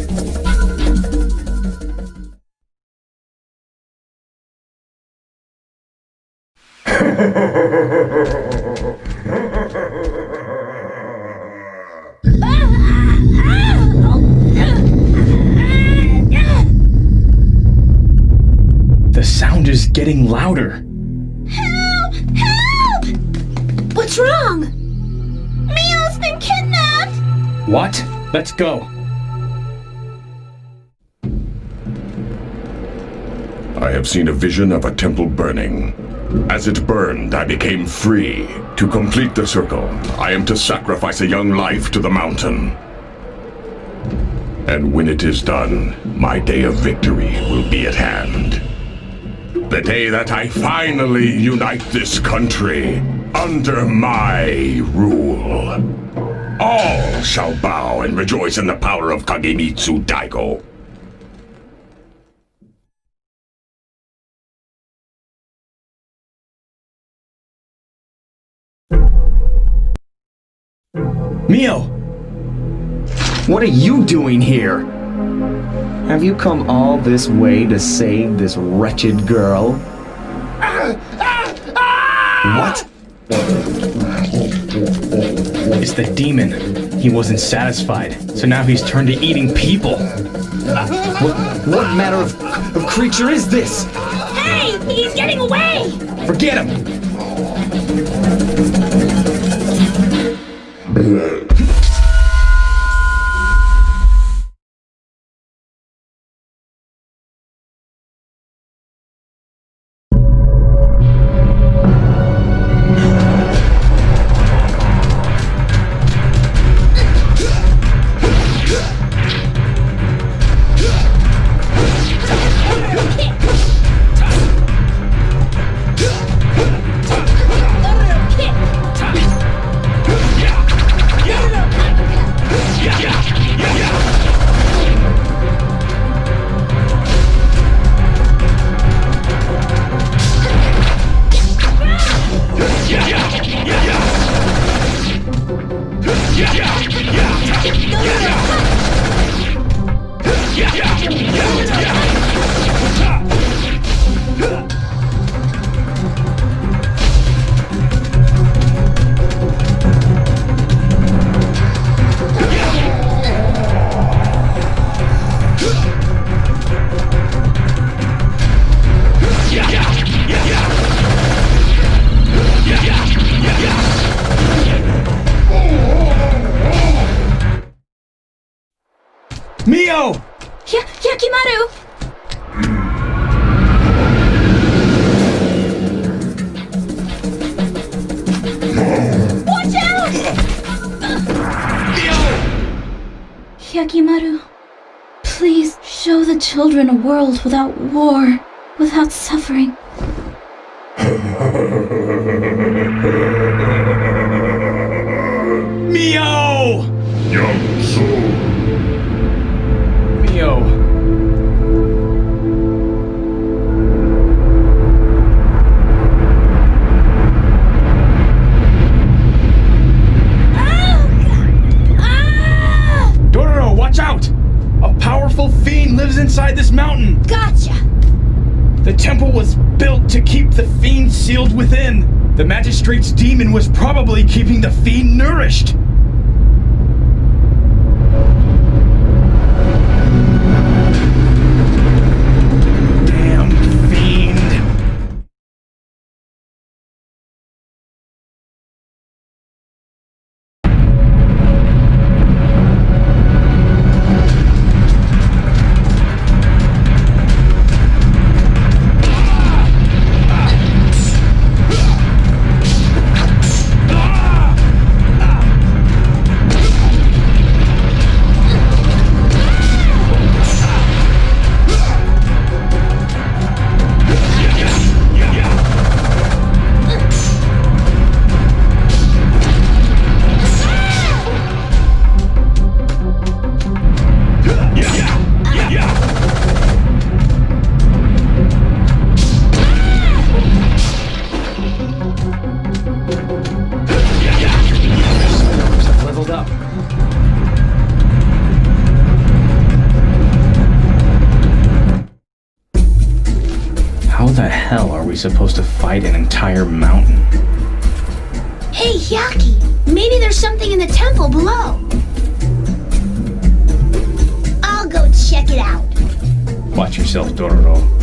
The sound is getting louder. Help! Help! What's wrong? Mio's been kidnapped! What? Let's go. I have seen a vision of a temple burning. As it burned, I became free. To complete the circle, I am to sacrifice a young life to the mountain. And when it is done, my day of victory will be at hand. The day that I finally unite this country under my rule. All shall bow and rejoice in the power of Kagemitsu Daigo. Mio! What are you doing here? Have you come all this way to save this wretched girl? What? It's the demon. He wasn't satisfied, so now he's turned to eating people. What manner of creature is this? Hey! He's getting away! Forget him! Mio! Yakimaru! Watch out! Yakimaru, please show the children a world without war, without suffering. Mio! Young soul. Mio. Dororo, watch out! A powerful fiend lives inside this mountain! Gotcha! The temple was built to keep the fiend sealed within. The magistrate's demon was probably keeping the fiend nourished. supposed to fight an entire mountain? Hey, Yaki, maybe there's something in the temple below. I'll go check it out. Watch yourself, Dororo.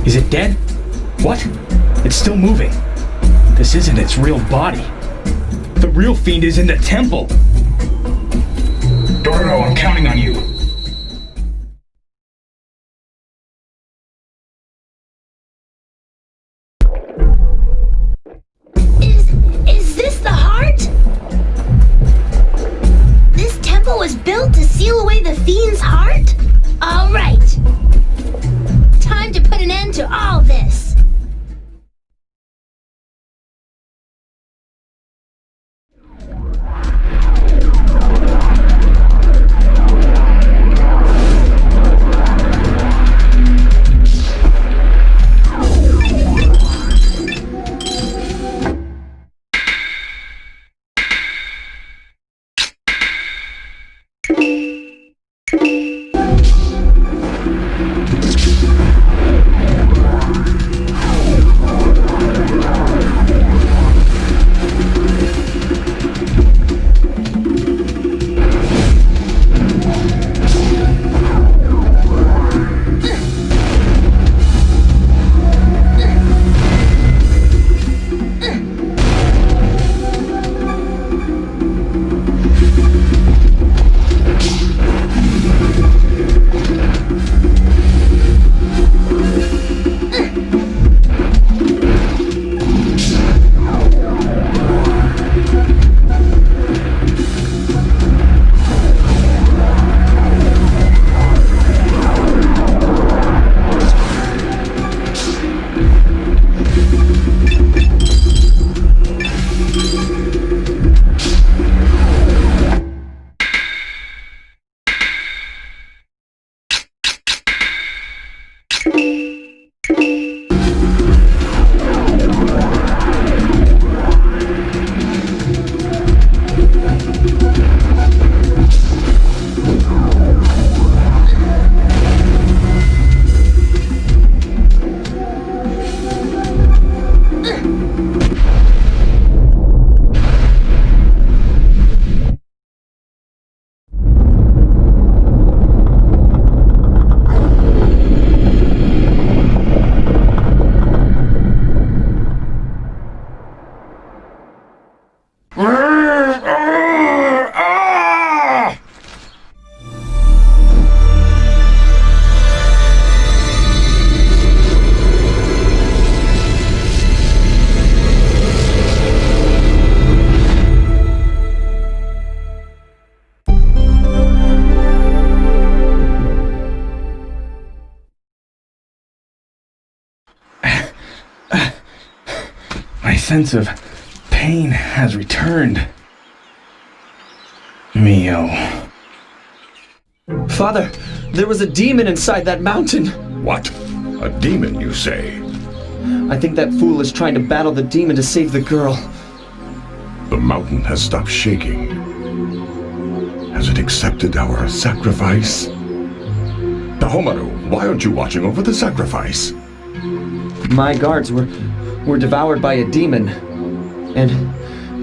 Is it dead? What? It's still moving. This isn't its real body. The real fiend is in the temple. Dororo, I'm counting on you. Is this the heart? This temple was built to seal away the fiend's heart? All right. Time to put an end to all this. My sense of pain has returned. Mio. Father, there was a demon inside that mountain. What? A demon, you say? I think that fool is trying to battle the demon to save the girl. The mountain has stopped shaking. Has it accepted our sacrifice? Tahoumaru, why aren't you watching over the sacrifice? My guards were devoured by a demon.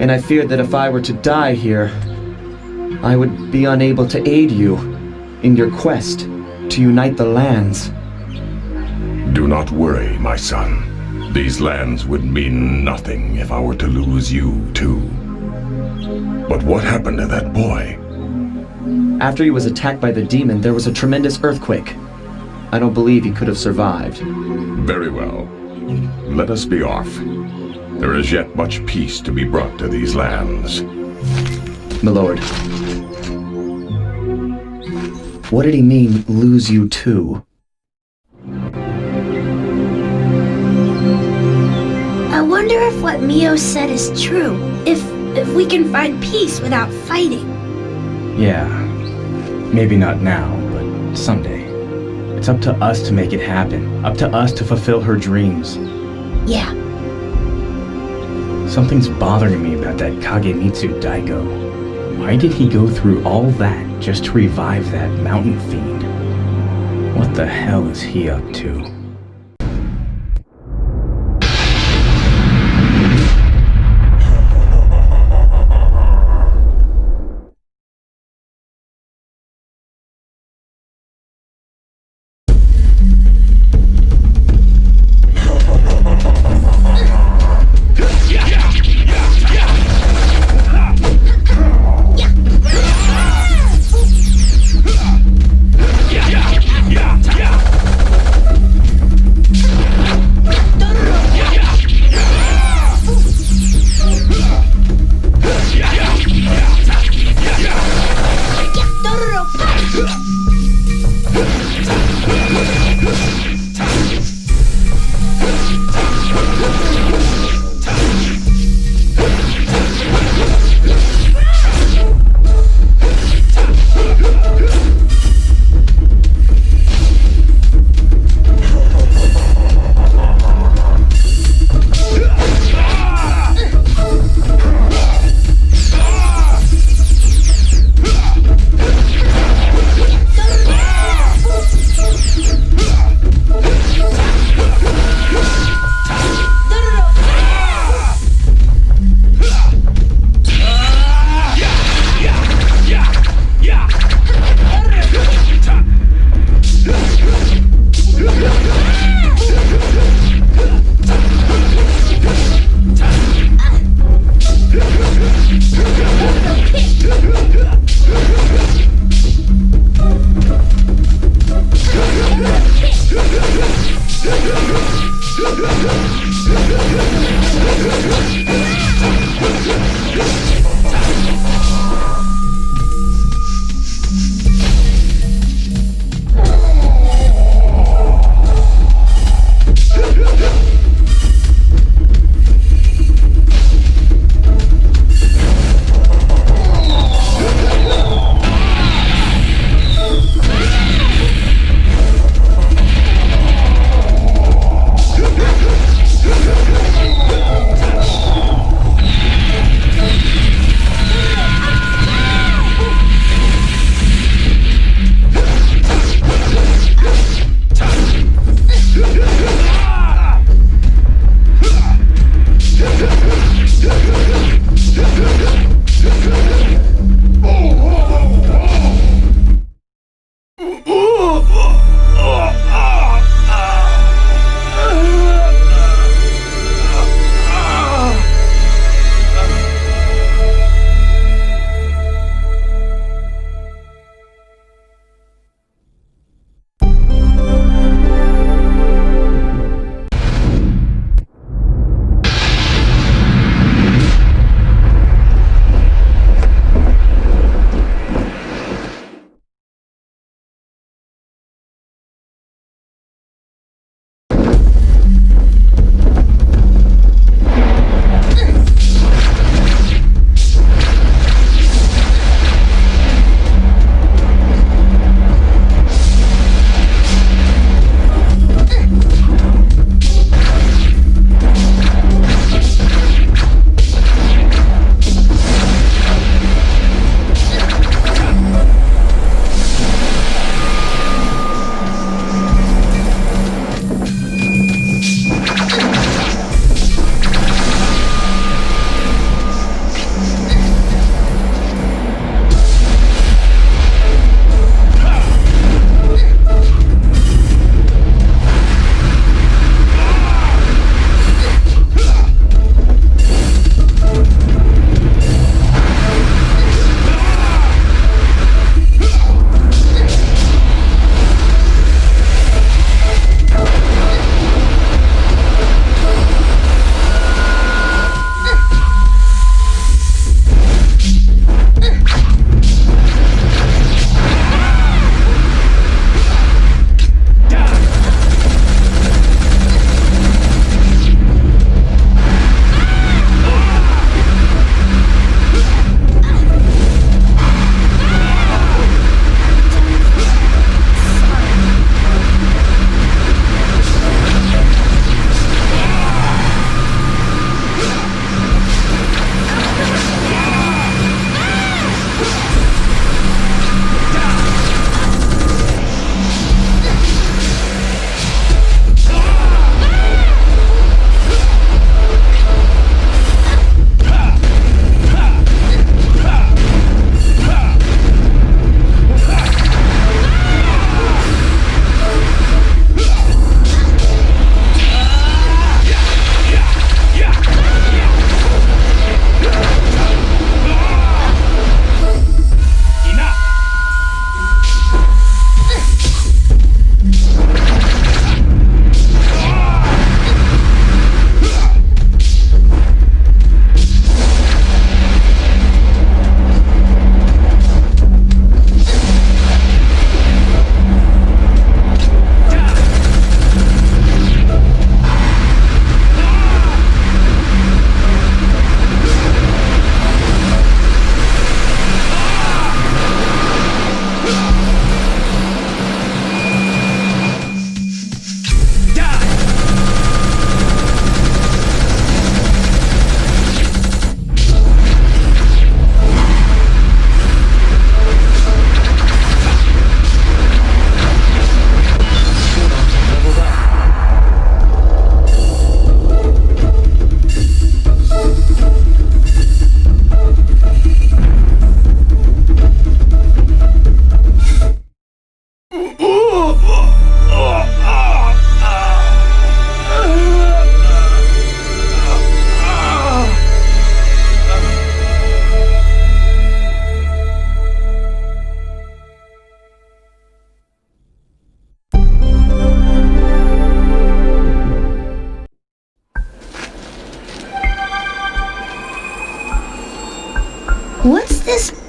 And I feared that if I were to die here, I would be unable to aid you in your quest to unite the lands. Do not worry, my son. These lands would mean nothing if I were to lose you, too. But what happened to that boy? After he was attacked by the demon, there was a tremendous earthquake. I don't believe he could have survived. Very well. Let us be off. There is yet much peace to be brought to these lands. My lord. What did he mean, lose you too? I wonder if what Mio said is true. If we can find peace without fighting. Yeah. Maybe not now, but someday. It's up to us to make it happen. Up to us to fulfill her dreams. Yeah. Something's bothering me about that Kagemitsu Daigo. Why did he go through all that just to revive that mountain fiend? What the hell is he up to?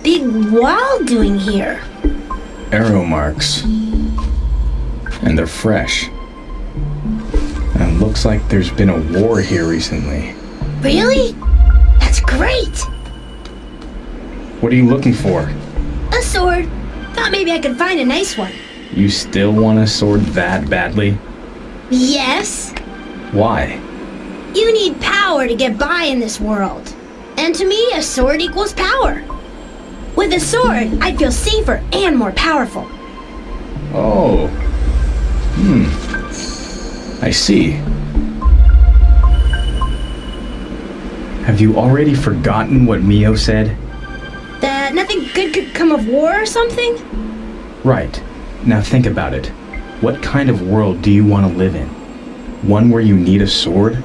big wall doing here? Arrow marks. And they're fresh. And it looks like there's been a war here recently. Really? That's great! What are you looking for? A sword. Thought maybe I could find a nice one. You still want a sword that badly? Yes. Why? You need power to get by in this world. And to me, a sword equals power. With a sword, I'd feel safer and more powerful. Oh. I see. Have you already forgotten what Mio said? That nothing good could come of war or something? Right. Now think about it. What kind of world do you want to live in? One where you need a sword?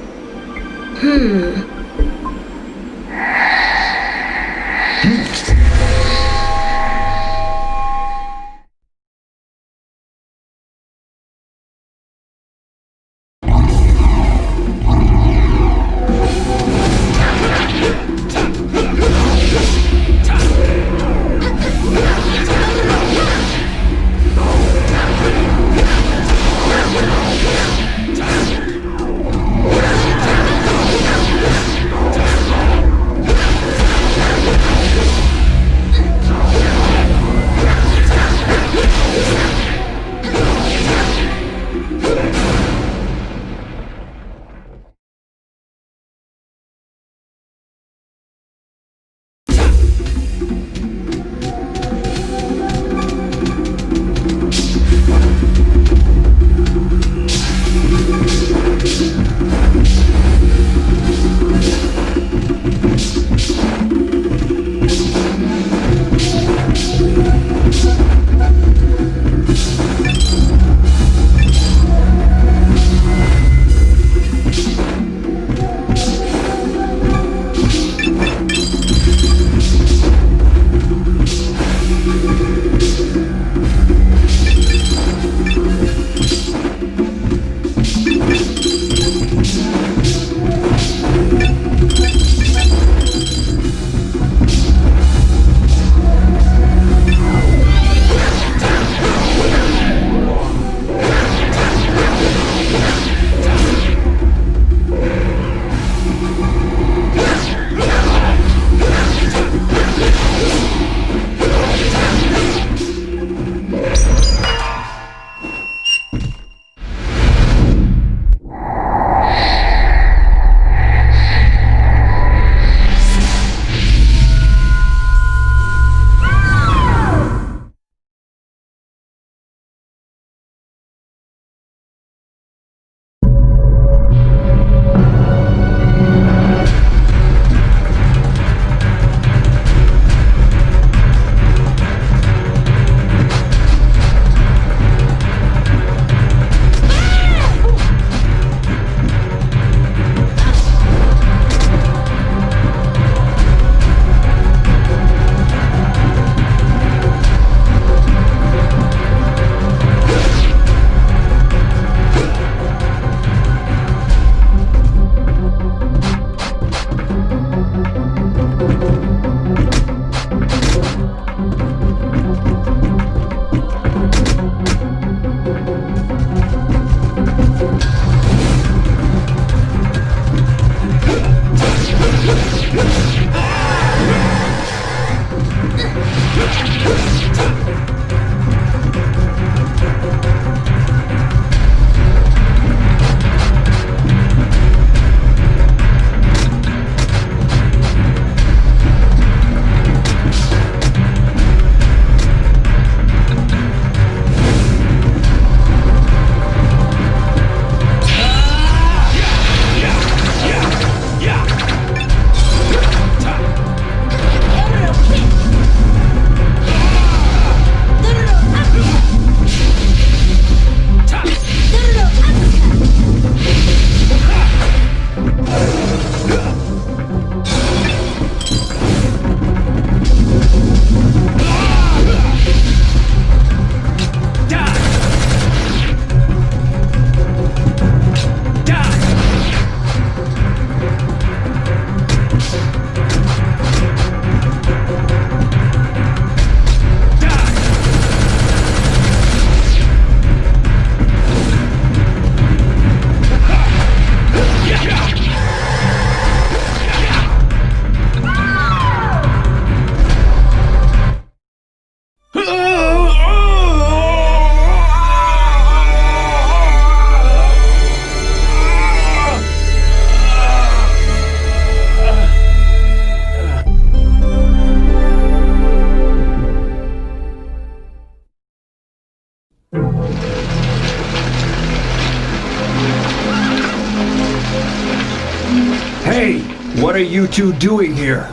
What are you two doing here?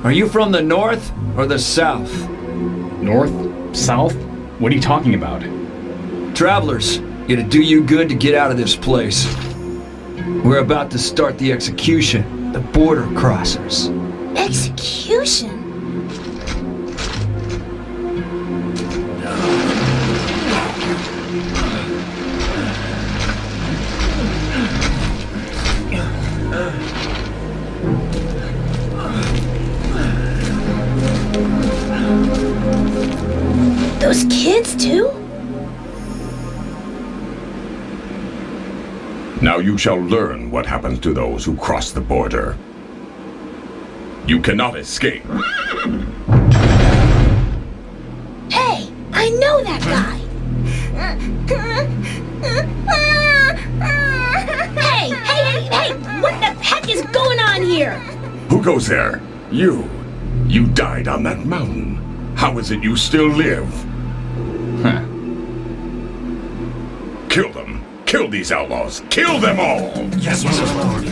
Are you from the north or the south? North? South? What are you talking about? Travelers, it'd do you good to get out of this place. We're about to start the execution, the border crossers. Execution? Those kids too? Now you shall learn what happens to those who cross the border. You cannot escape. Hey, I know that guy! Hey, what the heck is going on here? Who goes there? You. You died on that mountain. How is it you still live? Huh. Kill them. Kill these outlaws. Kill them all. Yes, my lord.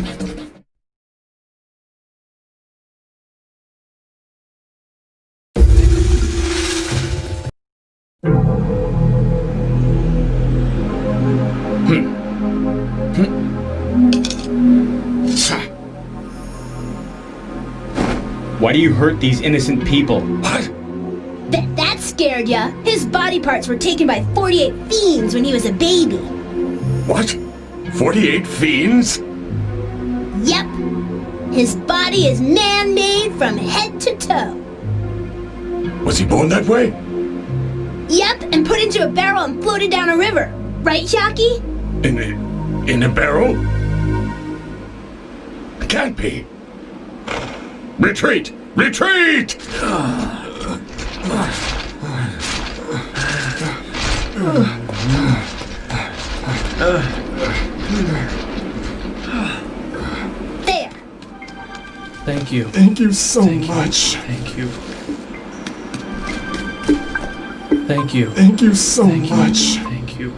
Why do you hurt these innocent people? What? That scared ya? His body parts were taken by 48 fiends when he was a baby. What? 48 fiends? Yep. His body is man-made from head to toe. Was he born that way? Yep, and put into a barrel and floated down a river. Right, Yaki? In a barrel? It can't be. Retreat! Retreat! There. Thank you. Thank you so much. Thank you. Thank you. Thank you so much. Thank you.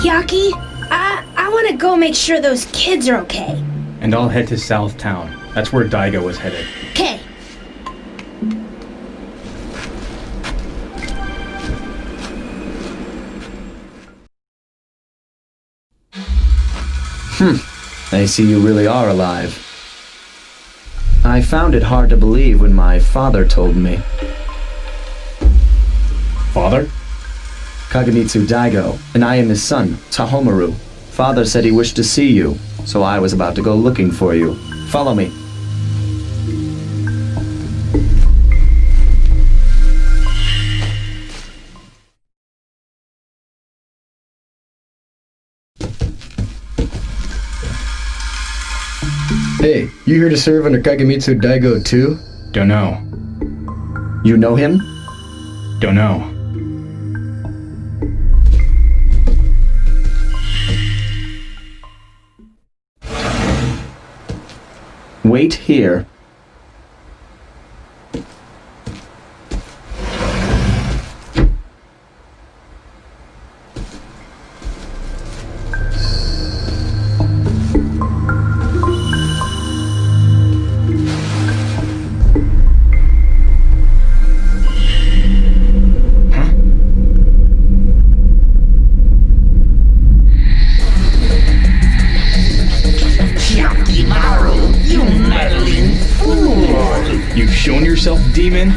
Yaki, I want to go make sure those kids are okay. And I'll head to South Town. That's where Daigo was headed. Okay. I see you really are alive. I found it hard to believe when my father told me. Father? Kagemitsu Daigo, and I am his son, Tahoumaru. Father said he wished to see you, so I was about to go looking for you. Follow me. Hey, you here to serve under Kagemitsu Daigo too? Don't know. You know him? Don't know. Wait here. You've shown yourself, demon?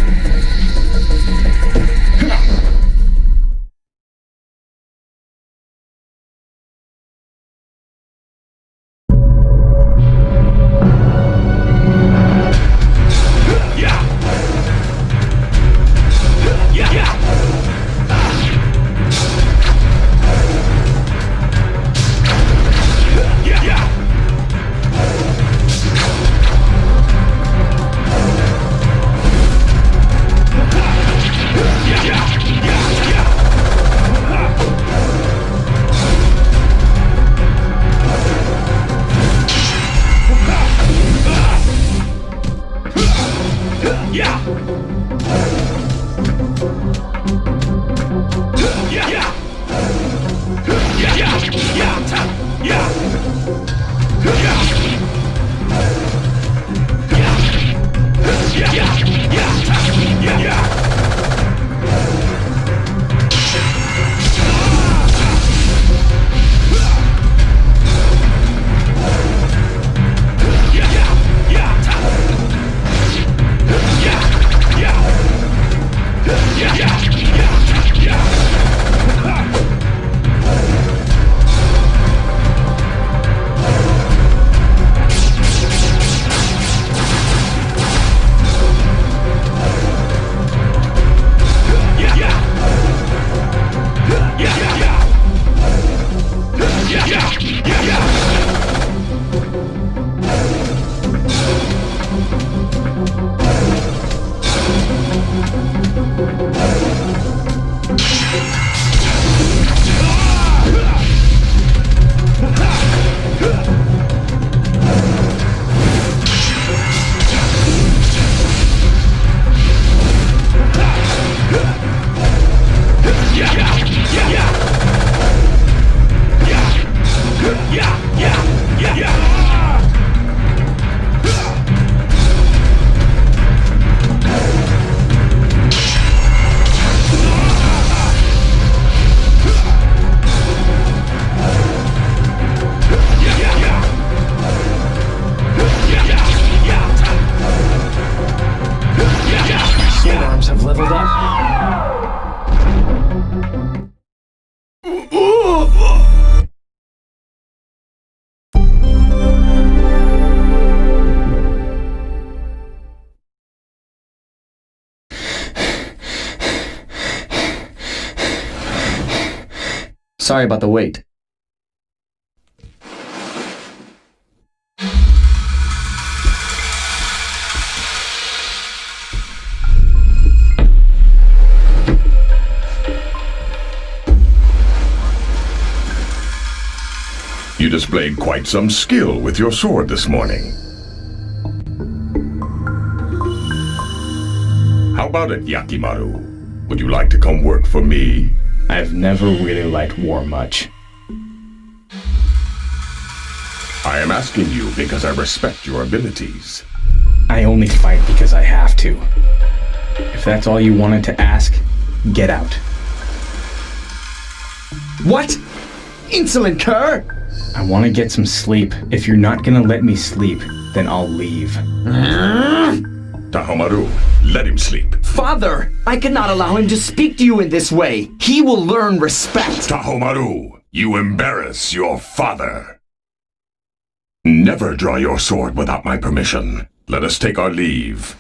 Sorry about the wait. You displayed quite some skill with your sword this morning. How about it, Yakimaru? Would you like to come work for me? I've never really liked war much. I am asking you because I respect your abilities. I only fight because I have to. If that's all you wanted to ask, get out. What? Insolent cur! I want to get some sleep. If you're not gonna let me sleep, then I'll leave. Tahoumaru, let him sleep. Father! I cannot allow him to speak to you in this way. He will learn respect. Tahoumaru, you embarrass your father. Never draw your sword without my permission. Let us take our leave.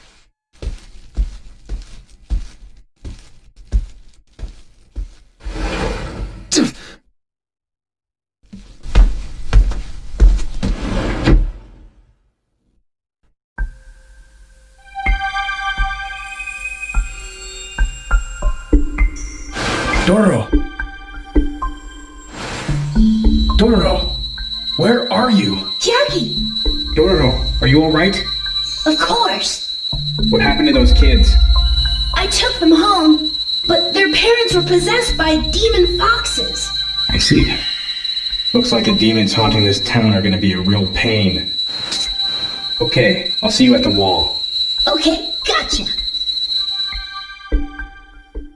Dororo! Dororo! Where are you? Jackie! Dororo, are you alright? Of course! What happened to those kids? I took them home, but their parents were possessed by demon foxes. I see. Looks like the demons haunting this town are gonna be a real pain. Okay, I'll see you at the wall. Okay, gotcha!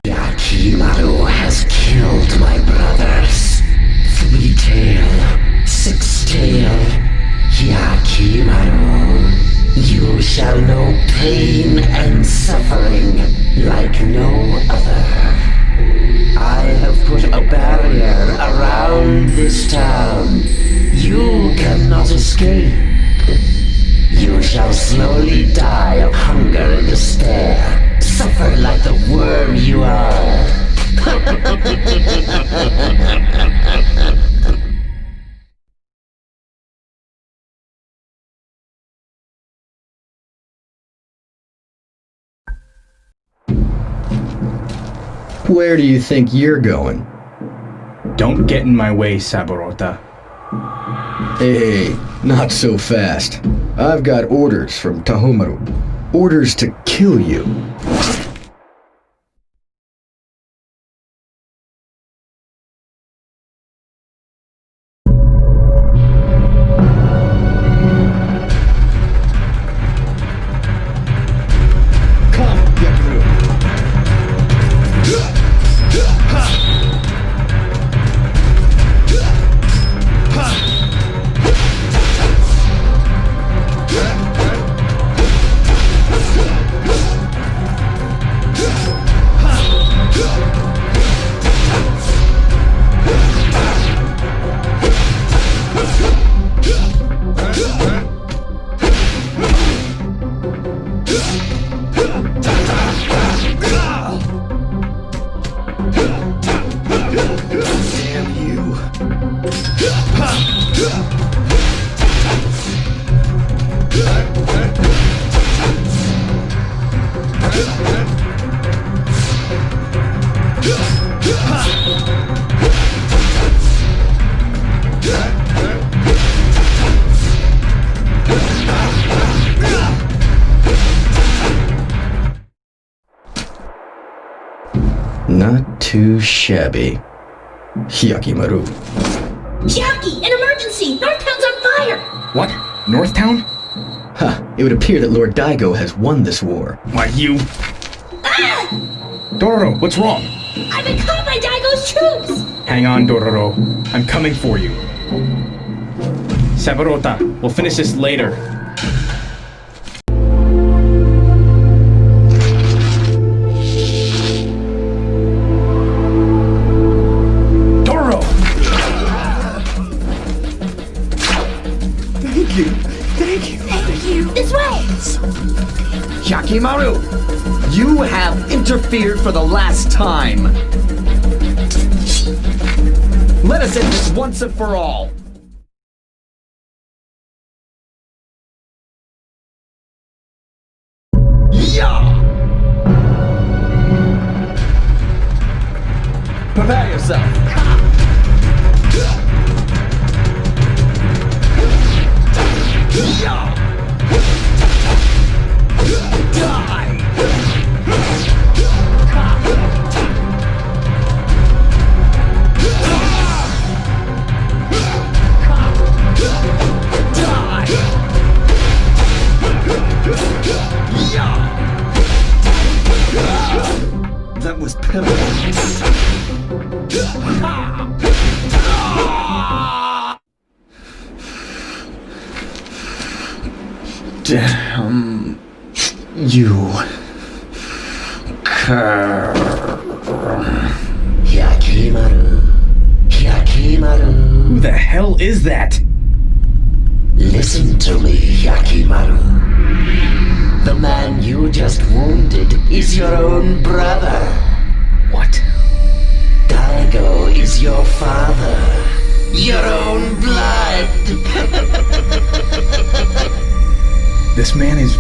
Yakimaru has killed my brothers. 3-tail, 6-tail. Yakimaru, you shall know pain and suffering like no other. I have put a barrier around this town. You cannot escape. You shall slowly die of hunger and despair. Suffer like the worm you are. Where do you think you're going? Don't get in my way, Saburota. Hey, not so fast. I've got orders from Tahoumaru. Orders to kill you. Not too shabby. Yakimaru. Jackie, an emergency! Northtown's on fire! What? Northtown? Ha, it would appear that Lord Daigo has won this war. Why, you... Ah! Dororo, what's wrong? I've been caught by Daigo's troops! Hang on, Dororo. I'm coming for you. Saburota, we'll finish this later. Dororo! Thank you. This way! Yakimaru, you have interfered for the last time. Let us end this once and for all! Yeah! Prepare yourself! Yeah! Die! That was pivotal. Damn you. Hyakimaru. Hyakimaru. Who the hell is that? Listen to me, Hyakimaru. The man you just wounded is your own brother. What? Daigo is your father. Your own blood. This man is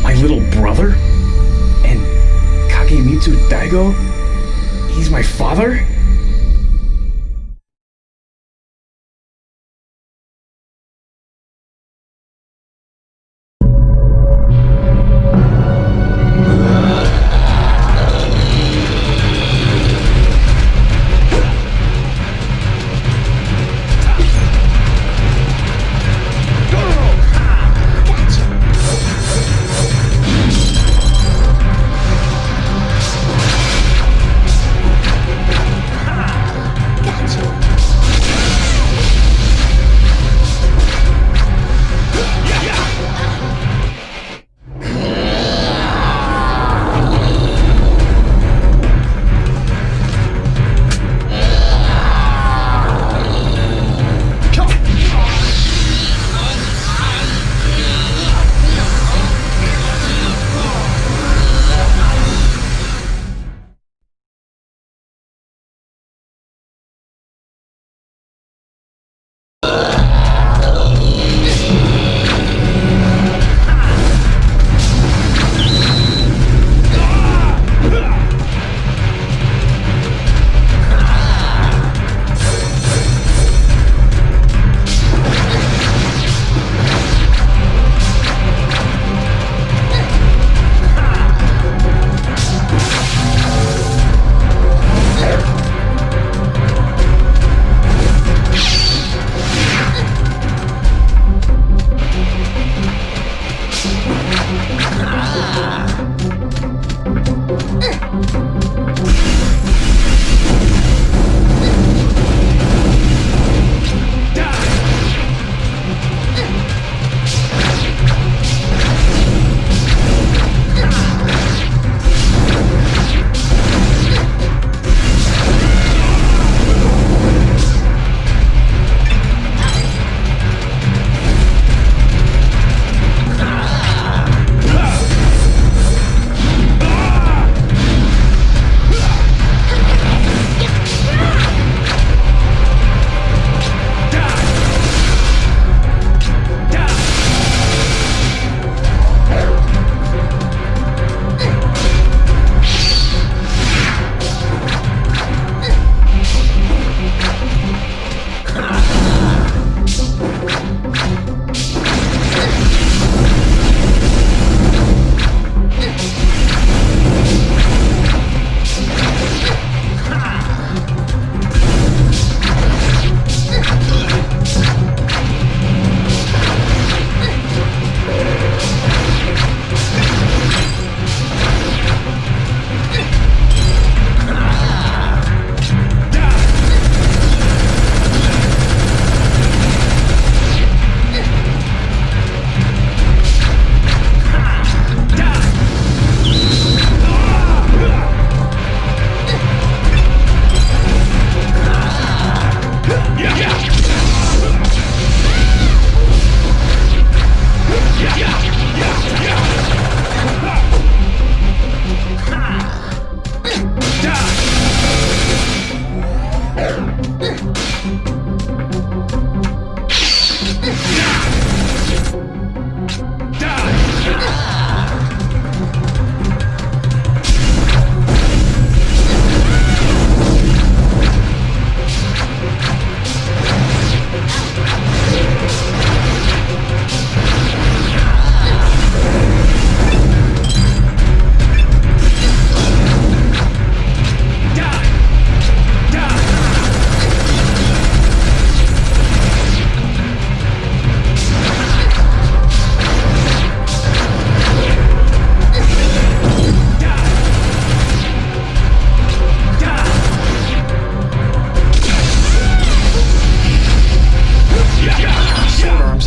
my little brother? And Kagemitsu Daigo? He's my father?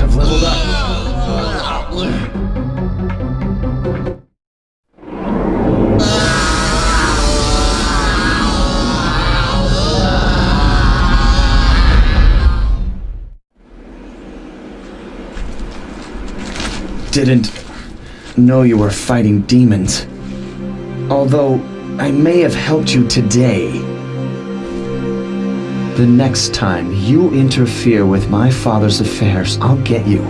powers have leveled up. Didn't know you were fighting demons. Although I may have helped you today. The next time you interfere with my father's affairs, I'll get you.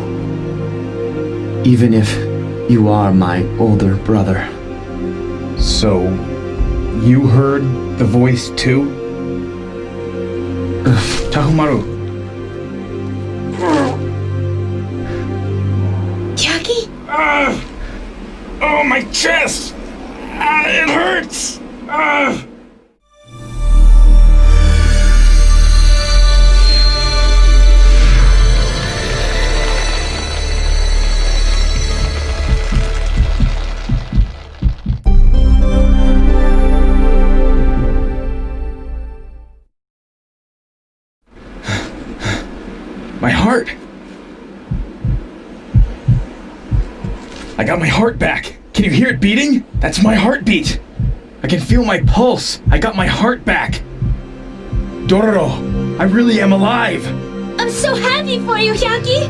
Even if you are my older brother. So, you heard the voice too? Tahoumaru. Jackie? Oh, my chest! It hurts! My heart! I got my heart back! Can you hear it beating? That's my heartbeat! I can feel my pulse! I got my heart back! Dororo, I really am alive! I'm so happy for you, Jackie!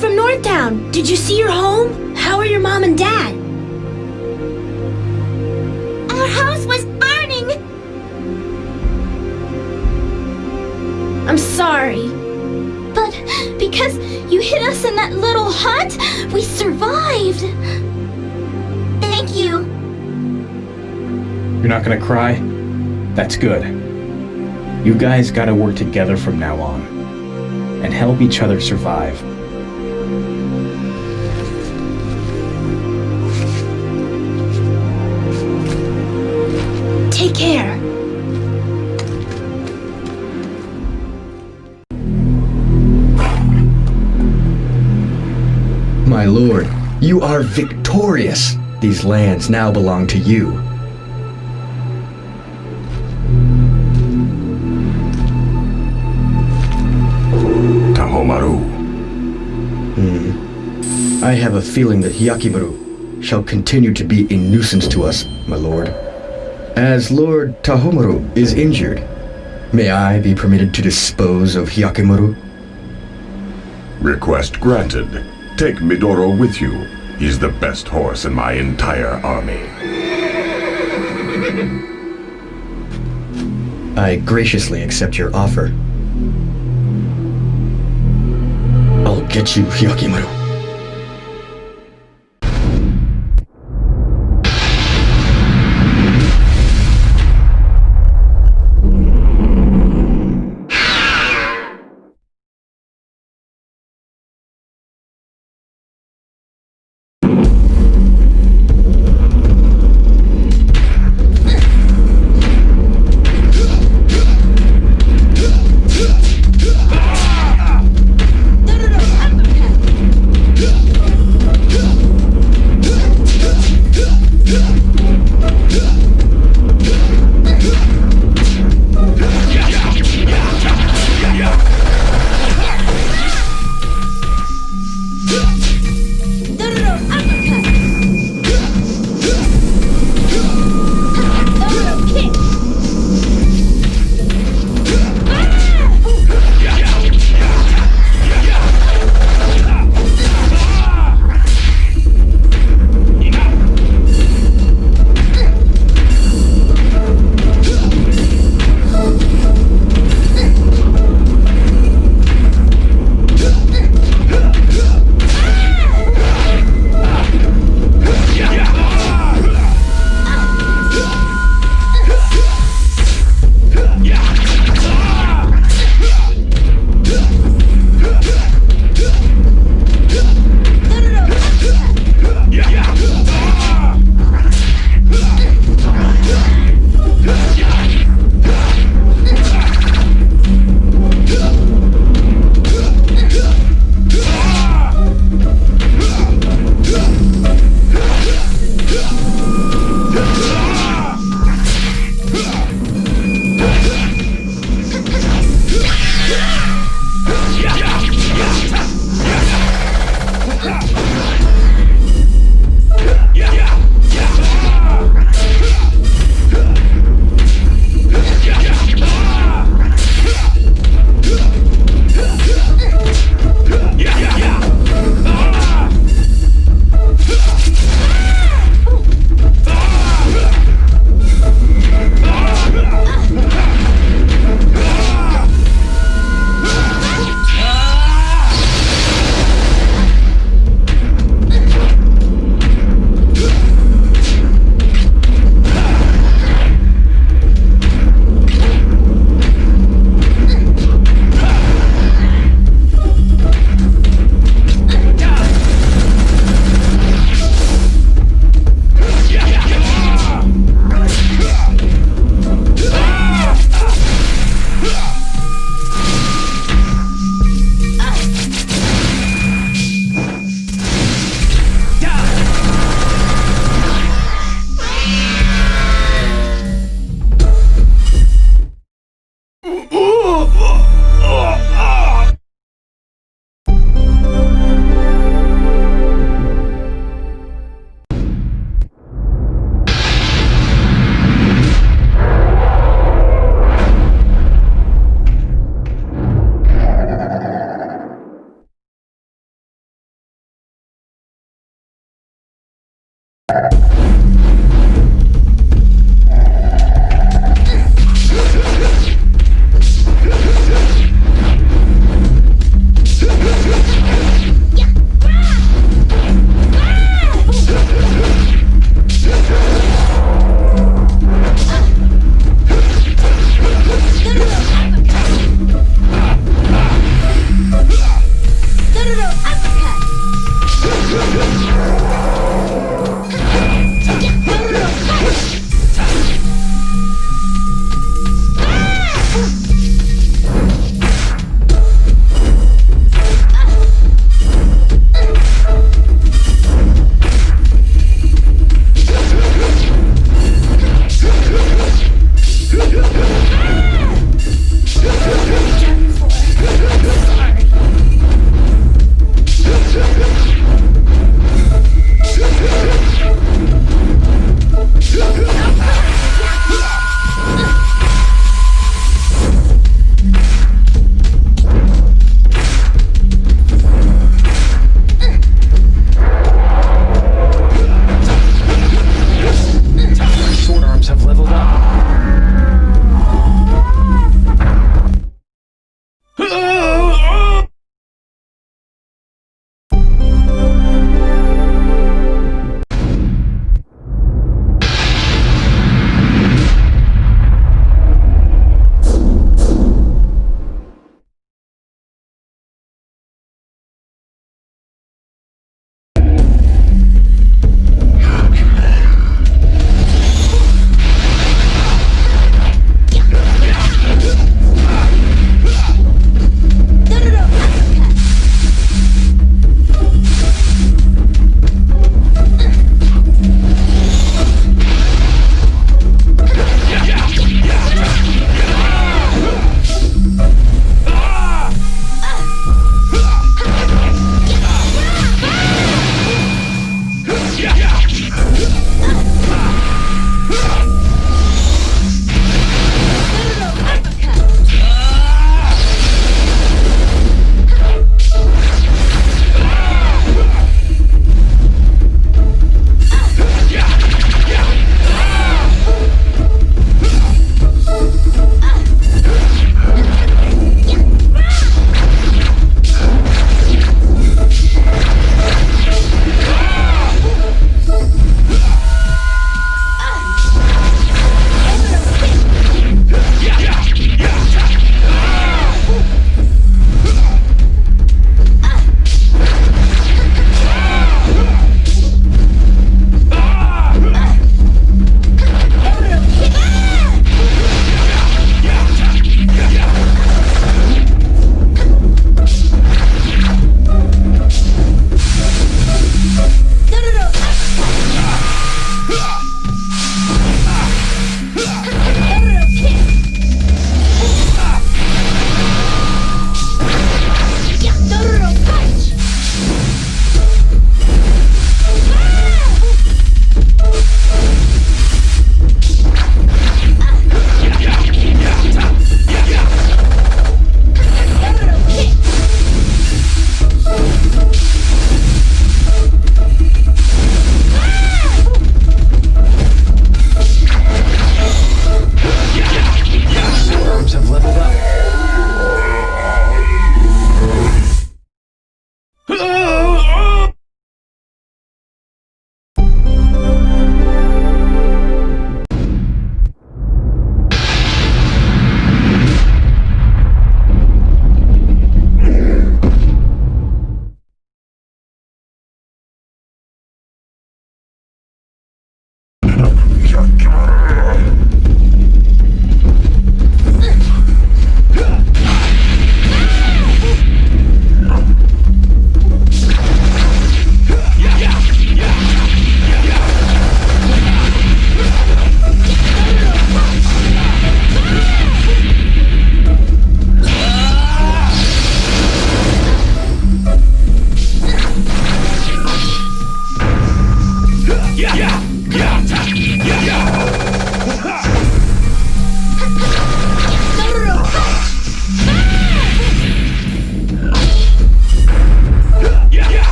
From Northtown. Did you see your home? How are your mom and dad? Our house was burning! I'm sorry. But because you hid us in that little hut, we survived. Thank you. You're not gonna cry? That's good. You guys gotta work together from now on. And help each other survive. Take care. My lord, you are victorious. These lands now belong to you. Tahoumaru. I have a feeling that Hyakimaru shall continue to be a nuisance to us, my lord. As Lord Tahoumaru is injured, may I be permitted to dispose of Hyakimaru? Request granted. Take Midoro with you. He's the best horse in my entire army. I graciously accept your offer. I'll get you, Hyakimaru.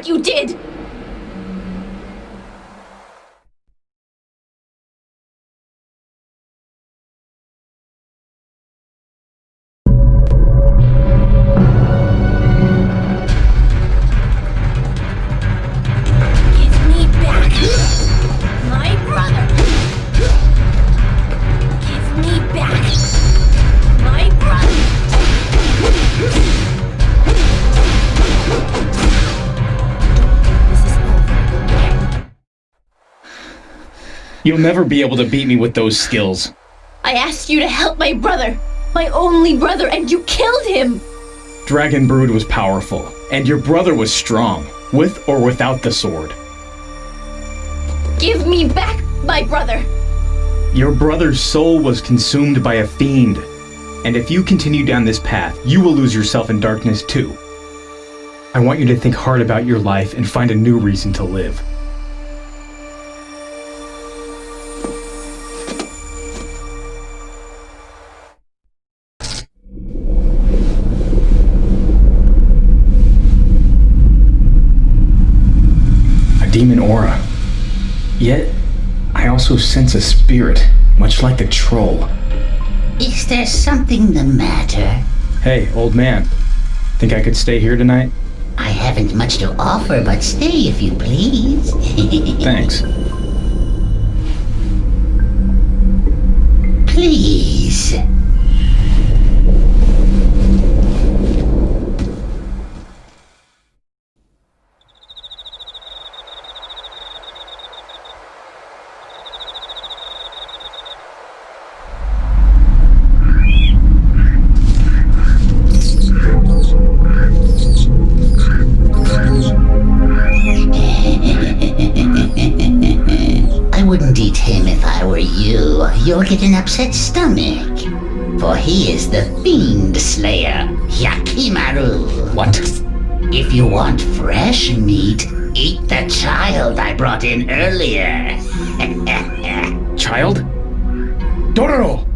what you did! You'll never be able to beat me with those skills. I asked you to help my brother, my only brother, and you killed him! Dragon Brood was powerful, and your brother was strong, with or without the sword. Give me back my brother! Your brother's soul was consumed by a fiend, and if you continue down this path, you will lose yourself in darkness too. I want you to think hard about your life and find a new reason to live. Demon aura. Yet, I also sense a spirit, much like a troll. Is there something the matter? Hey, old man. Think I could stay here tonight? I haven't much to offer, but stay if you please. Thanks. Please. You'll get an upset stomach. For he is the Fiend Slayer, Yakimaru. What? If you want fresh meat, eat the child I brought in earlier. Child? Dororo!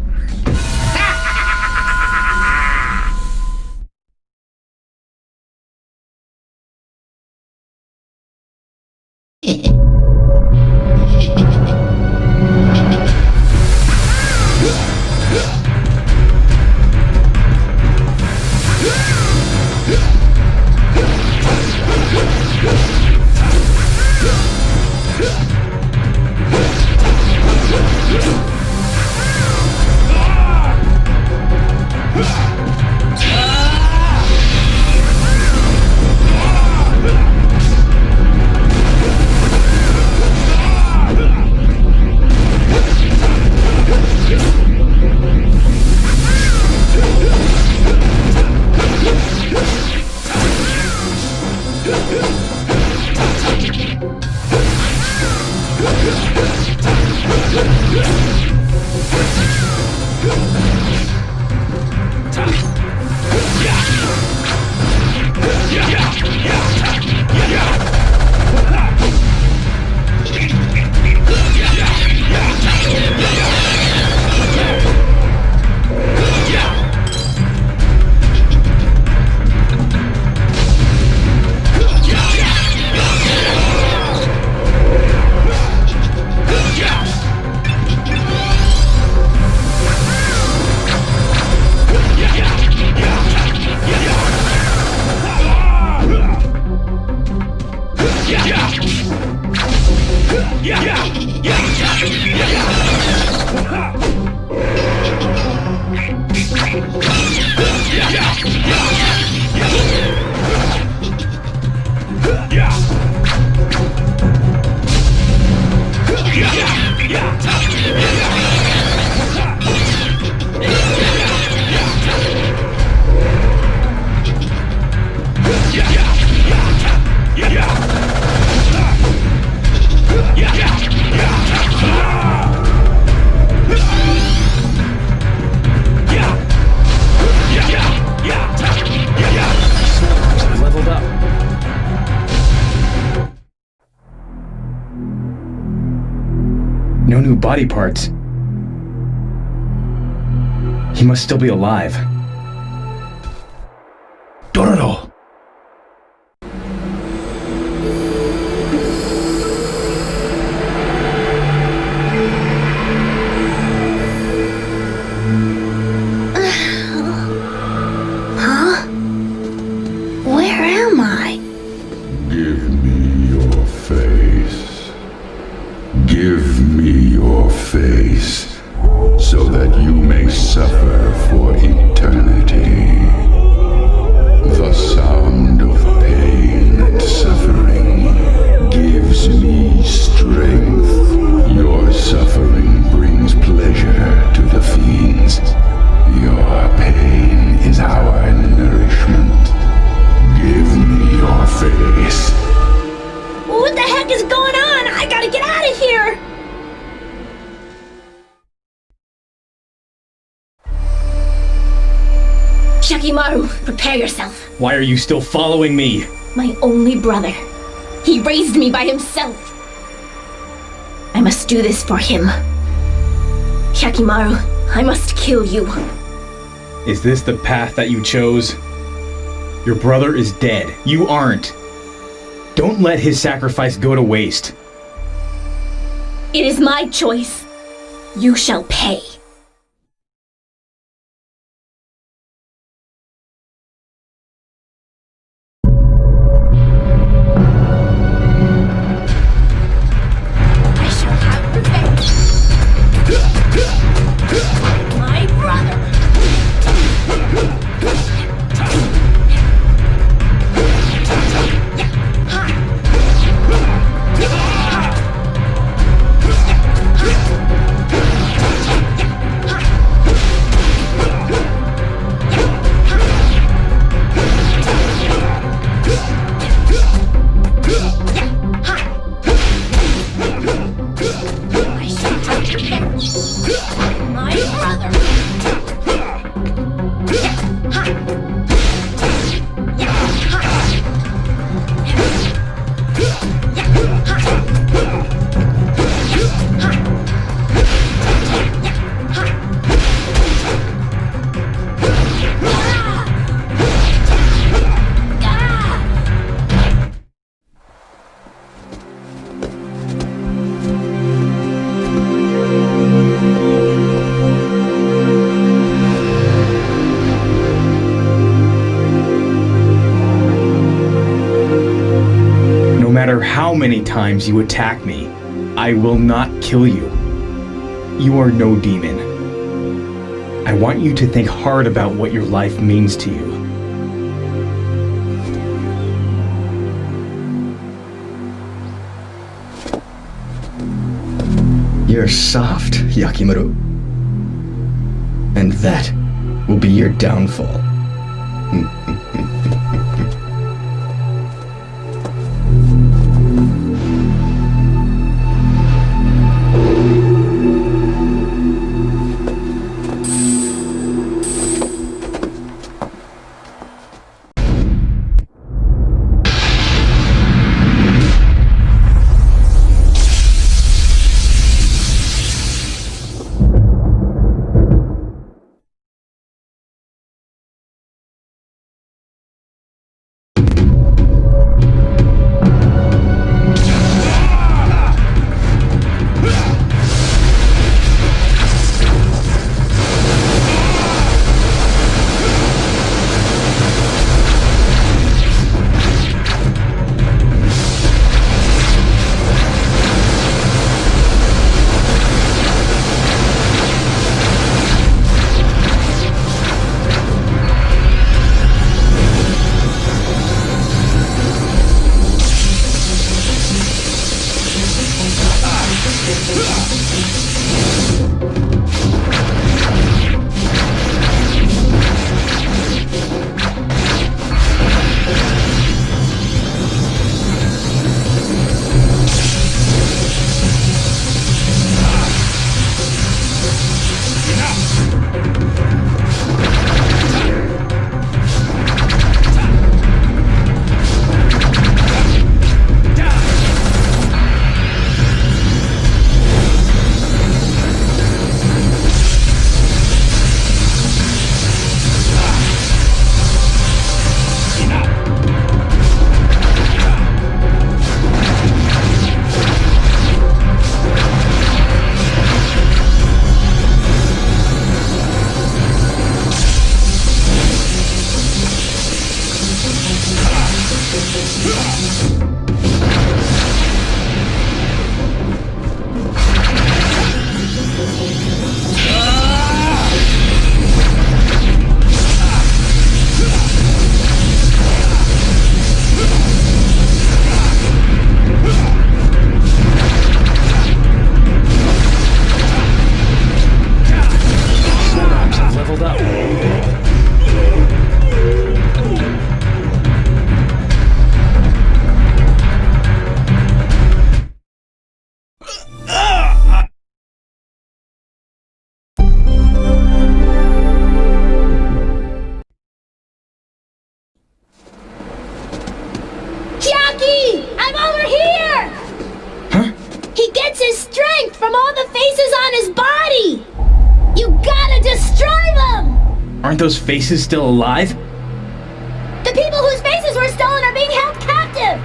No new body parts. He must still be alive. Dororo! you may suffer for eternity. The sound of pain and suffering gives me strength. Your suffering brings pleasure to the fiends. Your pain is our nourishment. Give me your face. What the heck is going on? I gotta get out of here! Shakimaru, prepare yourself. Why are you still following me? My only brother. He raised me by himself. I must do this for him. Shakimaru, I must kill you. Is this the path that you chose? Your brother is dead. You aren't. Don't let his sacrifice go to waste. It is my choice. You shall pay. I shall have revenge. My brother. No matter how many times you attack me, I will not kill you. You are no demon. I want you to think hard about what your life means to you. You're soft, Yakimaru. And that will be your downfall. leveled up. Hyaki! I'm over here! Huh? He gets his strength from all the faces on his body! You gotta destroy them! Aren't those faces still alive? The people whose faces were stolen are being held captive!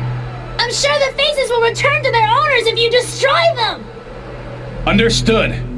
I'm sure the faces will return to their owners if you destroy them! Understood.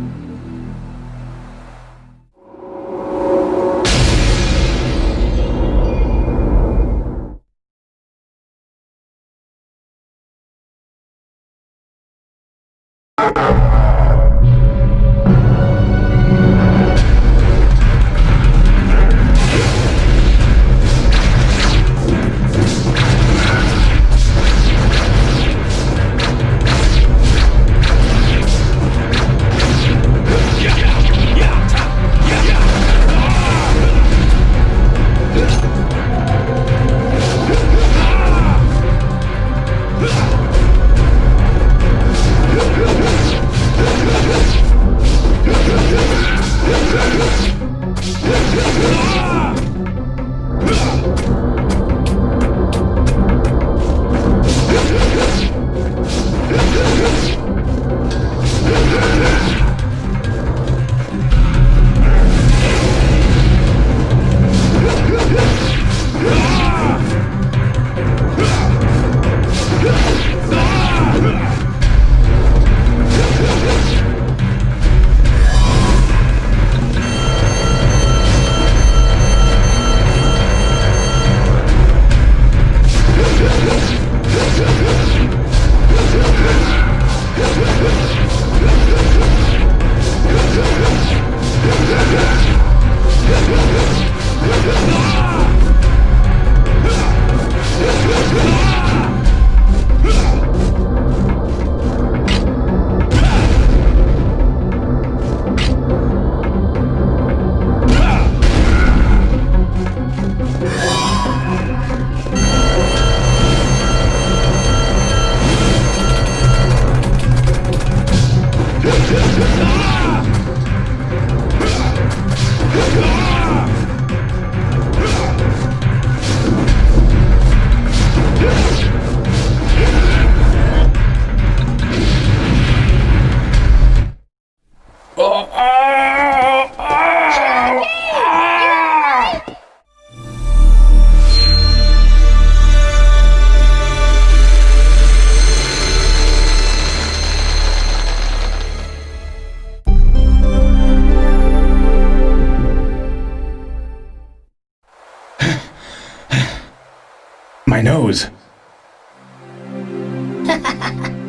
My nose.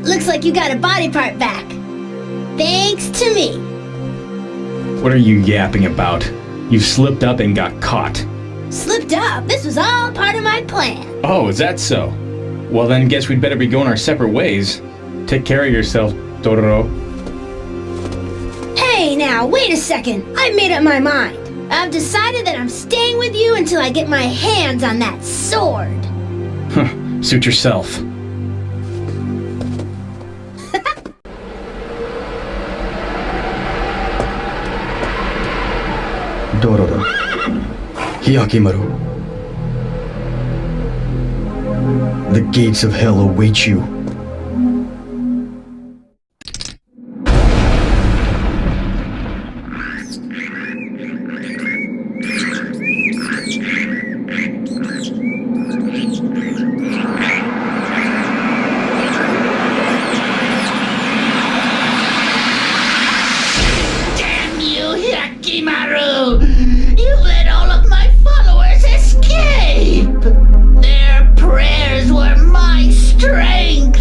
Looks like you got a body part back. Thanks to me. What are you yapping about? You slipped up and got caught. Slipped up? This was all part of my plan. Oh, is that so? Well then, guess we'd better be going our separate ways. Take care of yourself, Dororo. Hey now, wait a second. I've made up my mind. I've decided that I'm staying with you until I get my hands on that sword. Huh, suit yourself. Dororo. Hyakimaru. The gates of hell await you. You let all of my followers escape! Their prayers were my strength!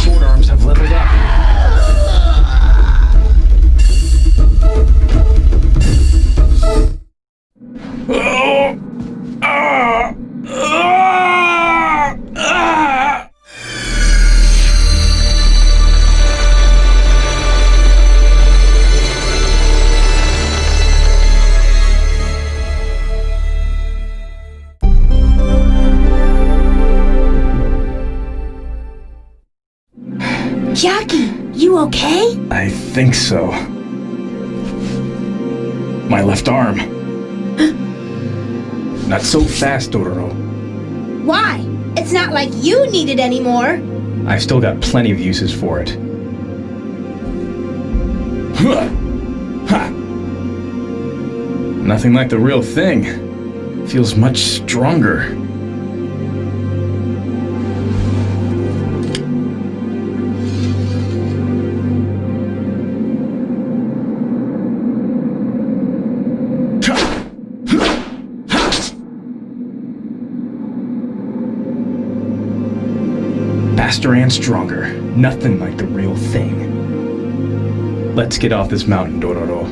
Sword arms have leveled up. Jackie, you okay? I think so. My left arm. Not so fast, Dororo. Why? It's not like you need it anymore. I've still got plenty of uses for it. Ha! Nothing like the real thing. Feels much stronger. Faster and stronger. Nothing like the real thing. Let's get off this mountain, Dororo.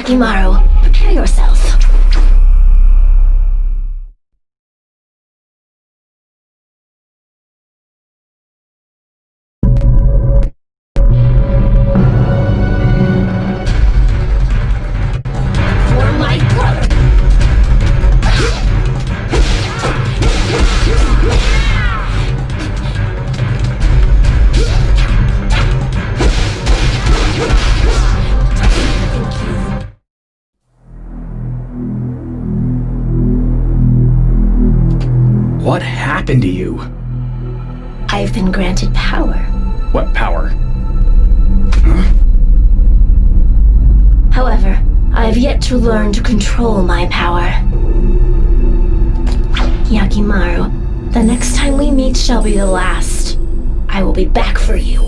Yakimaru, prepare yourself. For my brother! What happened to you? I've been granted power. What power? However, I have yet to learn to control my power. Yakimaru, the next time we meet shall be the last. I will be back for you.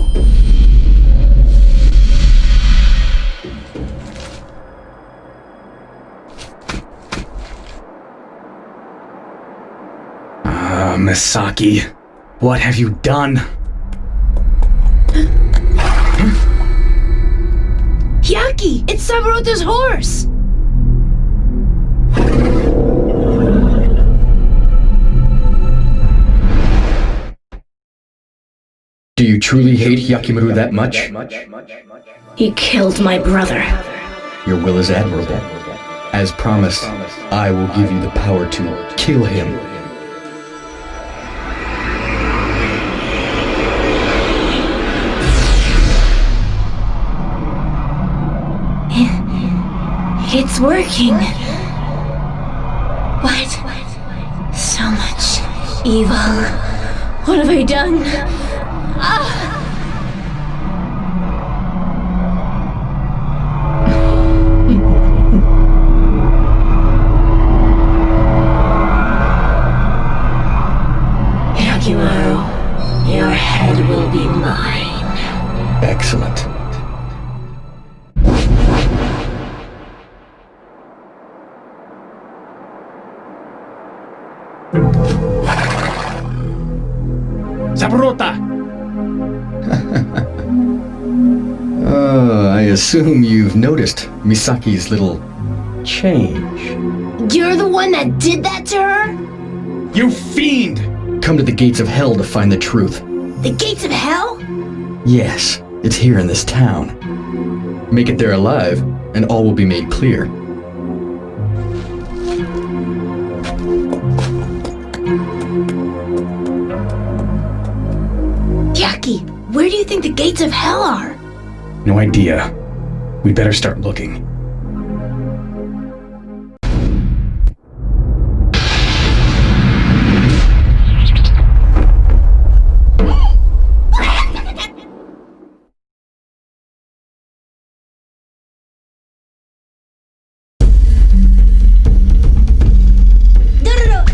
Misaki, what have you done? Yaki, it's Saburota's horse! Do you truly hate Yakimaru that much? He killed my brother. Your will is admirable. As promised, I will give you the power to kill him. It's working. What? So much evil. What have I done? Yakimaru, your head will be mine. Excellent. Saburota! I assume you've noticed Misaki's little change. You're the one that did that to her? You fiend! Come to the gates of hell to find the truth. The gates of hell? Yes, it's here in this town. Make it there alive, and all will be made clear. Yaki, where do you think the gates of hell are? No idea. We better start looking. Dororo,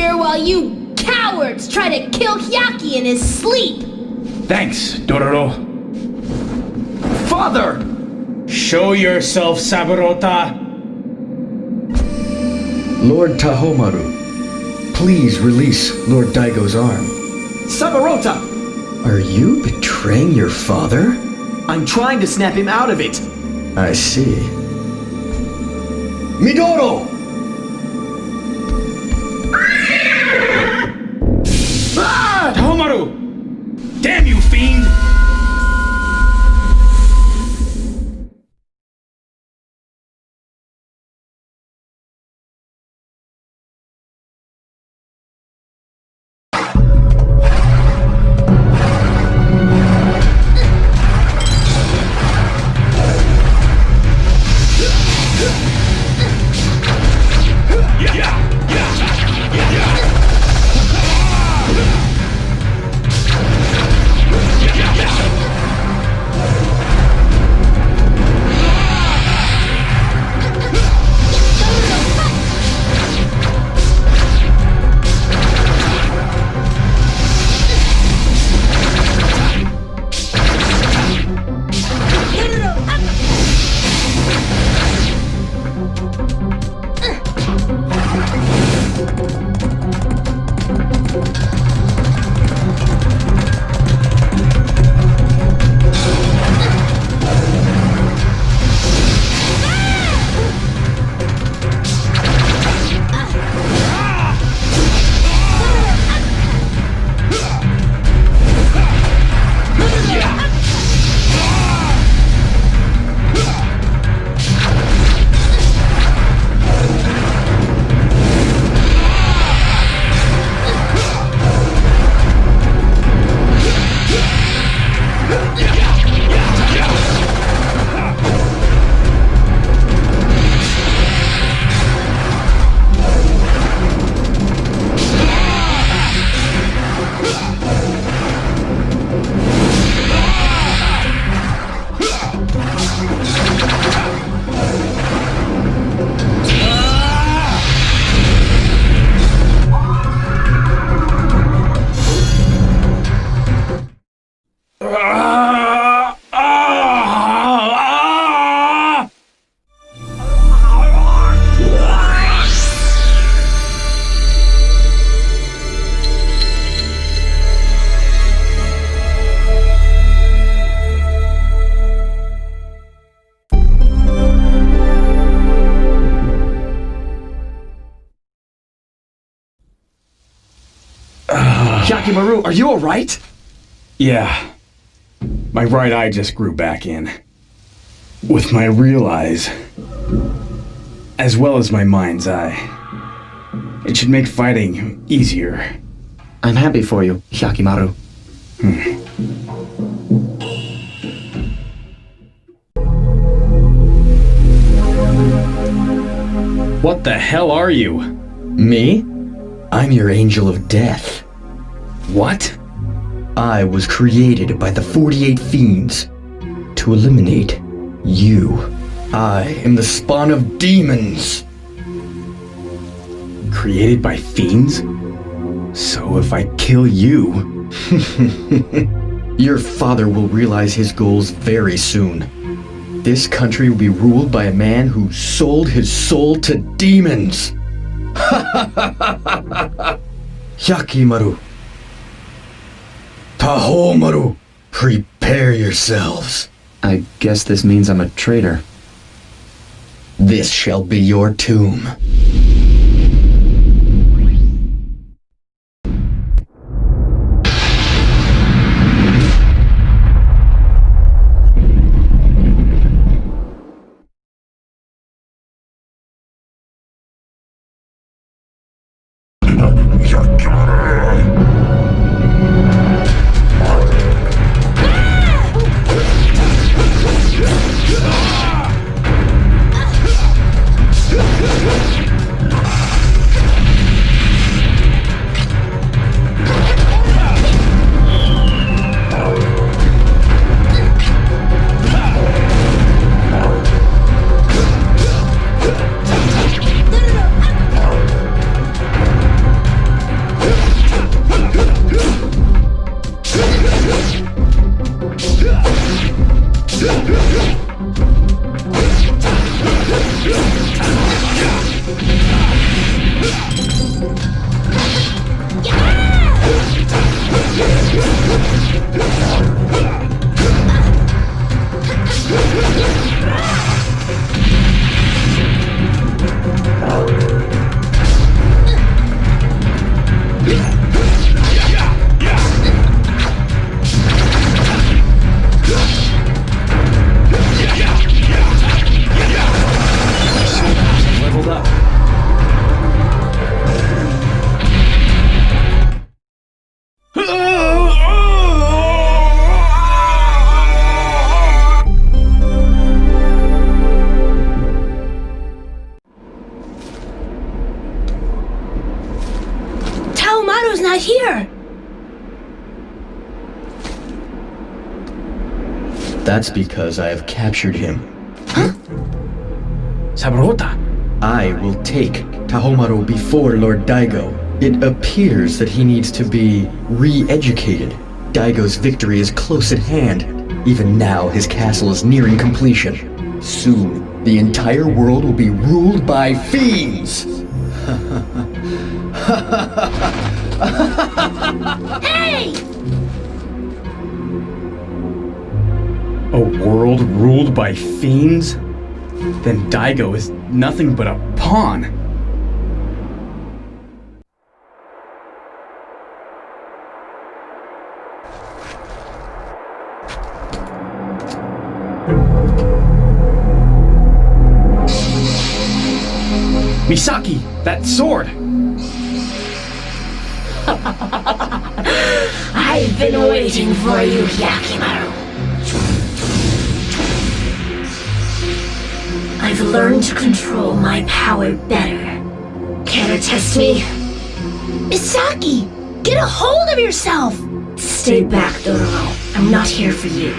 here while you cowards try to kill Hyaki in his sleep! Thanks, Dororo. Father! Show yourself, Saburota! Lord Tahoumaru, please release Lord Daigo's arm. Saburota! Are you betraying your father? I'm trying to snap him out of it! I see. Midoro! Tahoumaru! Damn you, fiend! Hyakimaru, are you alright? Yeah. My right eye just grew back in. With my real eyes. As well as my mind's eye. It should make fighting easier. I'm happy for you, Hyakimaru. What the hell are you? Me? I'm your angel of death. What? I was created by the 48 fiends to eliminate you. I am the spawn of demons. Created by fiends? So if I kill you... Your father will realize his goals very soon. This country will be ruled by a man who sold his soul to demons. Hyakimaru. Tahoumaru. Prepare yourselves. I guess this means I'm a traitor. This shall be your tomb. Tahoumaru's not here! That's because I have captured him. Huh? Saburota! I will take Tahoumaru before Lord Daigo. It appears that he needs to be re-educated. Daigo's victory is close at hand. Even now, his castle is nearing completion. Soon, the entire world will be ruled by fiends! Hey! A world ruled by fiends? Then Daigo is nothing but a pawn. Misaki, that sword! I've been waiting for you, Yakimaru. I've learned to control my power better. Care to test me? Misaki, get a hold of yourself! Stay back, Dororo. I'm not here for you.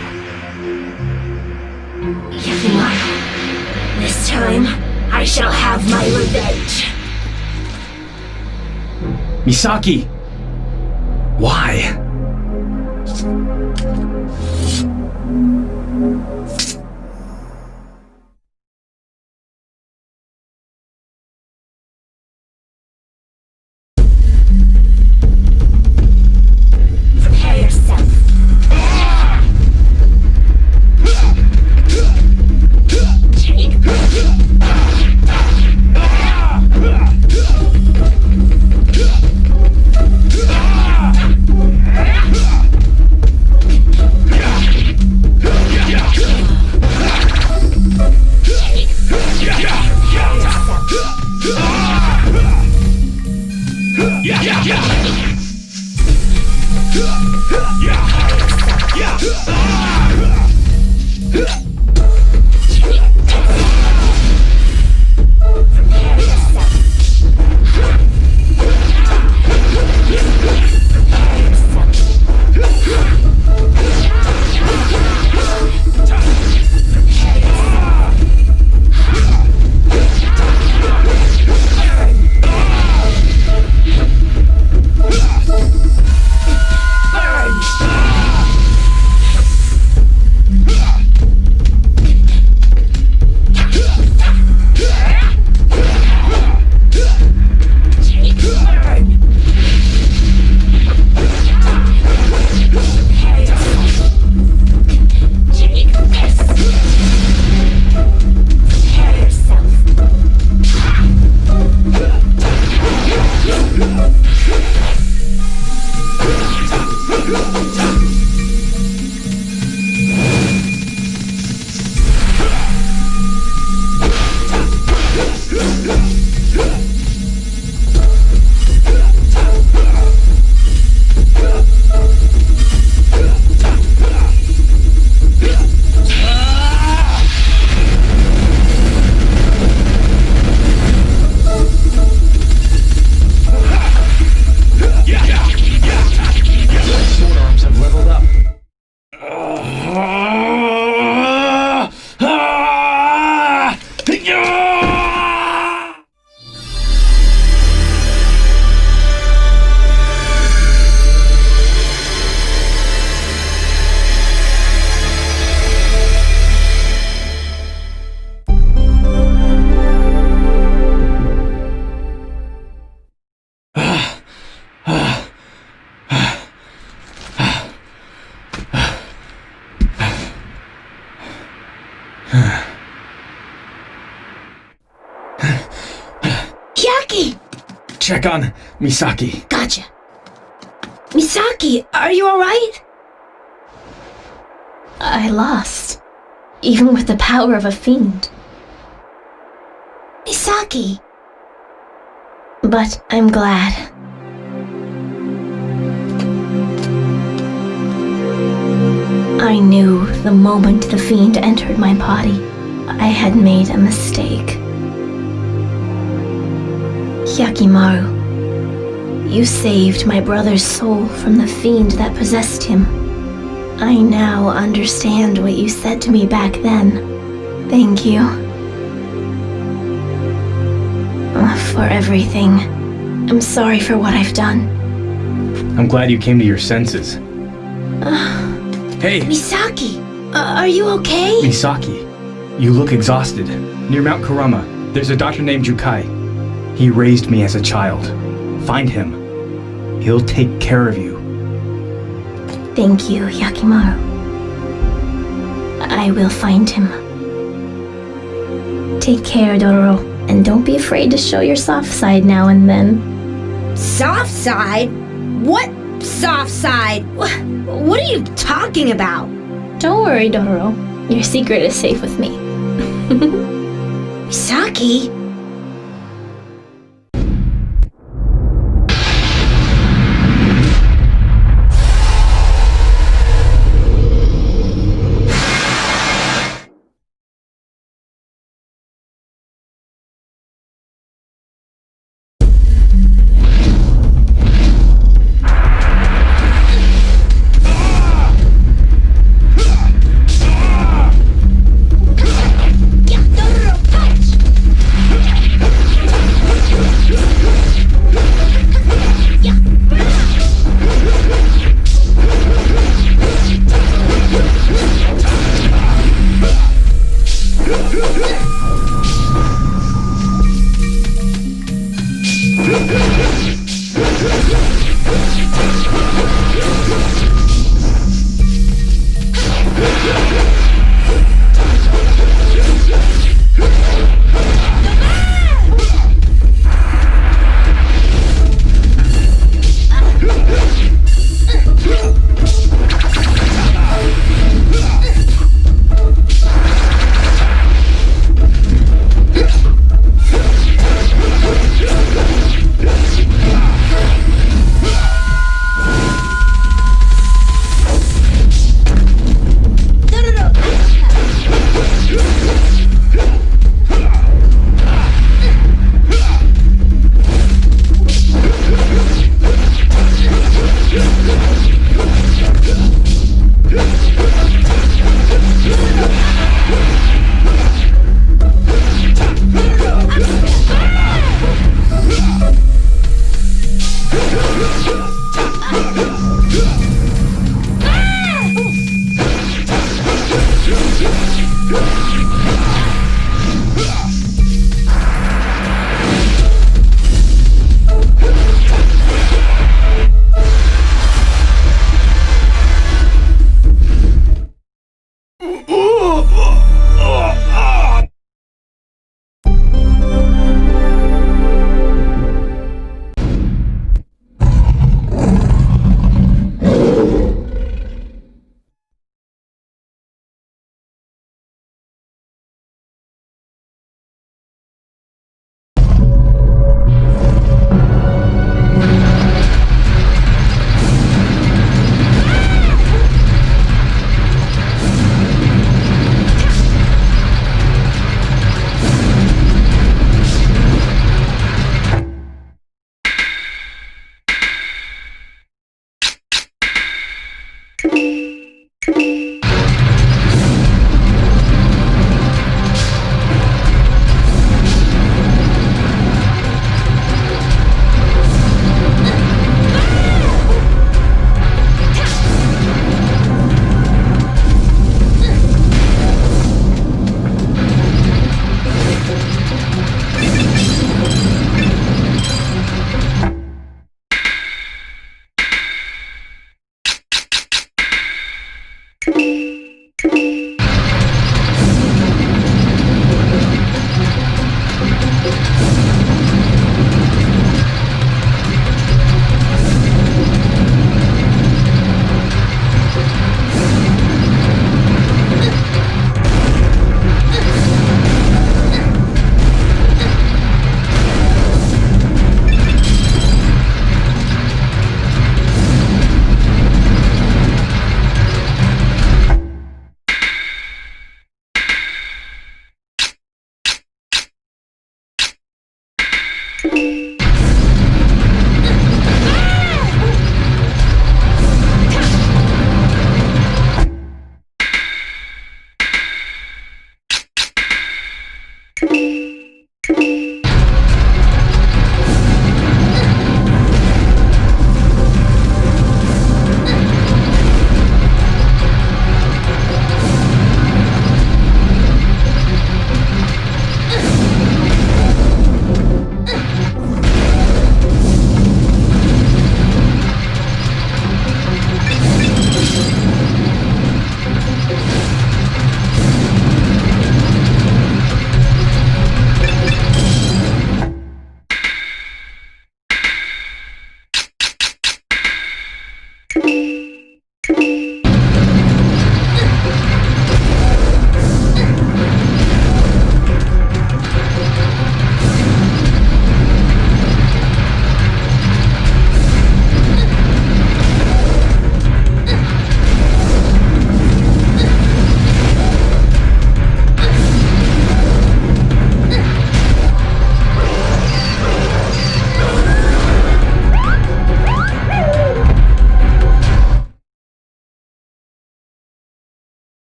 Yakimaru, this time, I shall have my revenge. Misaki! Why? Prepare yourself. Check on Misaki. Gotcha. Misaki, are you alright? I lost, even with the power of a fiend. Misaki. But I'm glad. I knew the moment the fiend entered my body, I had made a mistake. Yakimaru, You saved my brother's soul from the fiend that possessed him. I now understand what you said to me back then. Thank you. For everything. I'm sorry for what I've done. I'm glad you came to your senses. Hey! Misaki! Are you okay? Misaki, you look exhausted. Near Mount Kurama, there's a doctor named Jukai. He raised me as a child. Find him. He'll take care of you. Thank you, Yakimaru. I will find him. Take care, Dororo, and don't be afraid to show your soft side now and then. Soft side? What soft side? What are you talking about? Don't worry, Dororo. Your secret is safe with me. Misaki?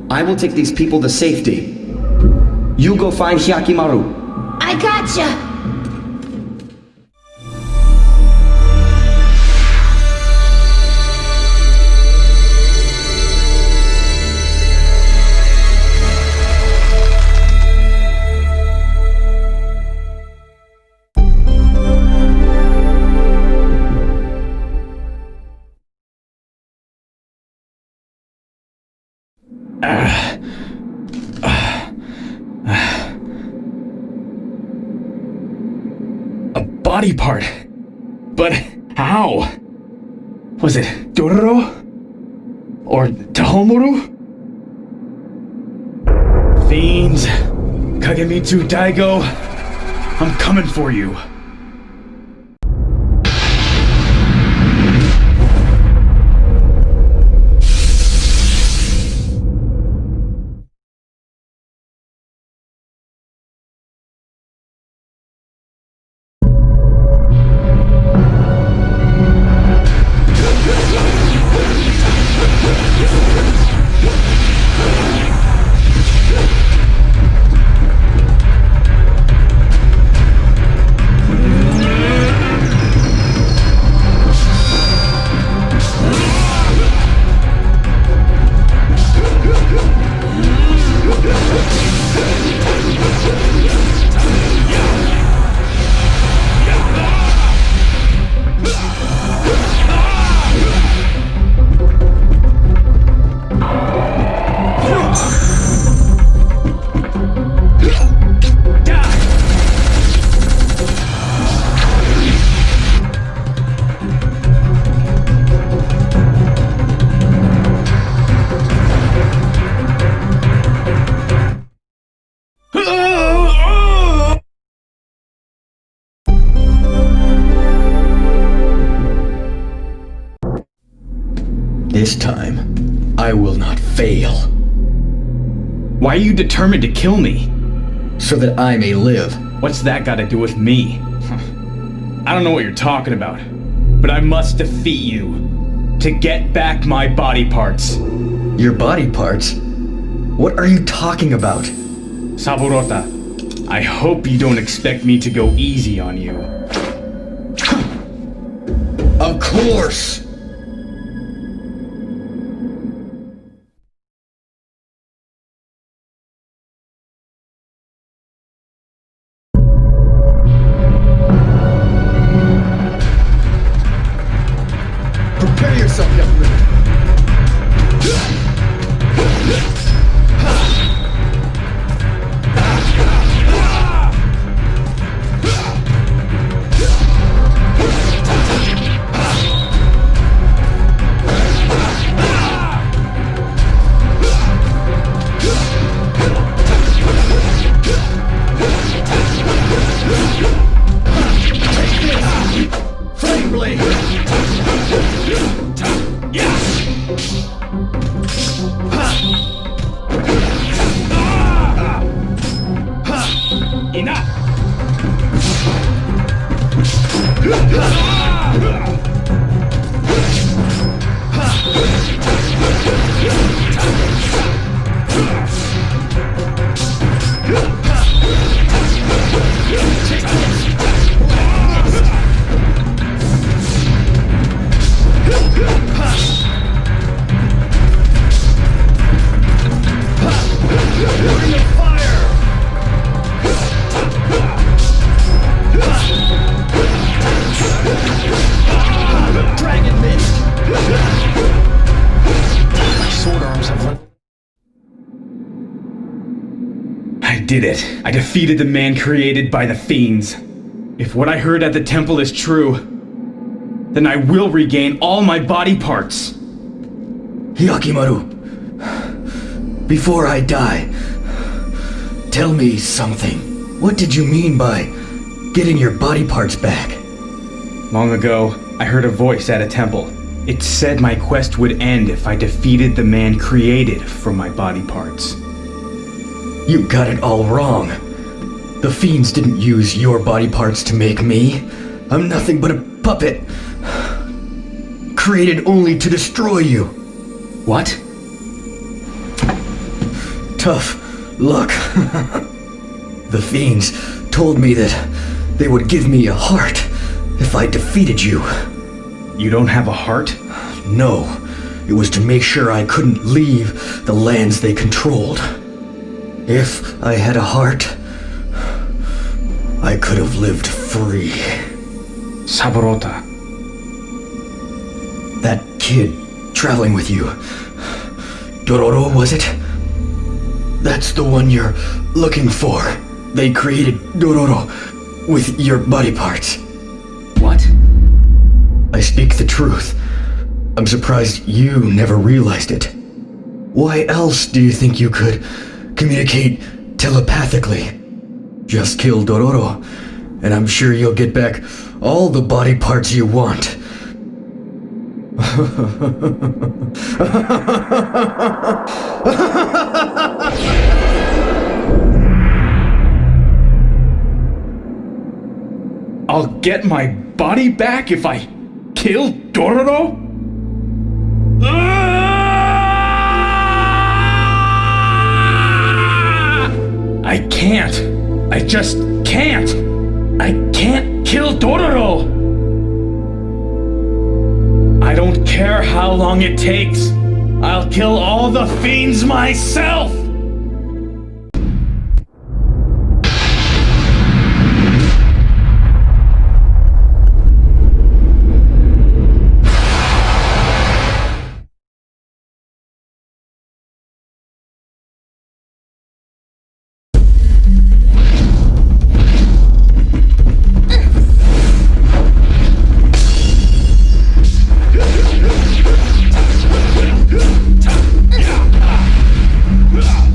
I will take these people to safety. You go find Hyakimaru. I gotcha! A body part? But how? Was it Dororo? Or Tahoumaru? Fiends! Kagemitsu Daigo! I'm coming for you! This time, I will not fail. Why are you determined to kill me? So that I may live. What's that got to do with me? I don't know what you're talking about, but I must defeat you to get back my body parts. Your body parts? What are you talking about? Saburota, I hope you don't expect me to go easy on you. Of course! Did it. I defeated the man created by the fiends. If what I heard at the temple is true, then I will regain all my body parts. Hyakimaru, before I die, tell me something. What did you mean by getting your body parts back? Long ago, I heard a voice at a temple. It said my quest would end if I defeated the man created for my body parts. You got it all wrong. The fiends didn't use your body parts to make me. I'm nothing but a puppet. Created only to destroy you. What? Tough luck. The fiends told me that they would give me a heart if I defeated you. You don't have a heart? No. It was to make sure I couldn't leave the lands they controlled. If I had a heart, I could have lived free. Saburota. That kid traveling with you. Dororo, was it? That's the one you're looking for. They created Dororo with your body parts. What? I speak the truth. I'm surprised you never realized it. Why else do you think you could communicate telepathically? Just kill Dororo, and I'm sure you'll get back all the body parts you want. I'll get my body back if I kill Dororo? I can't. I just can't. I can't kill Dororo. I don't care how long it takes. I'll kill all the fiends myself. Yeah.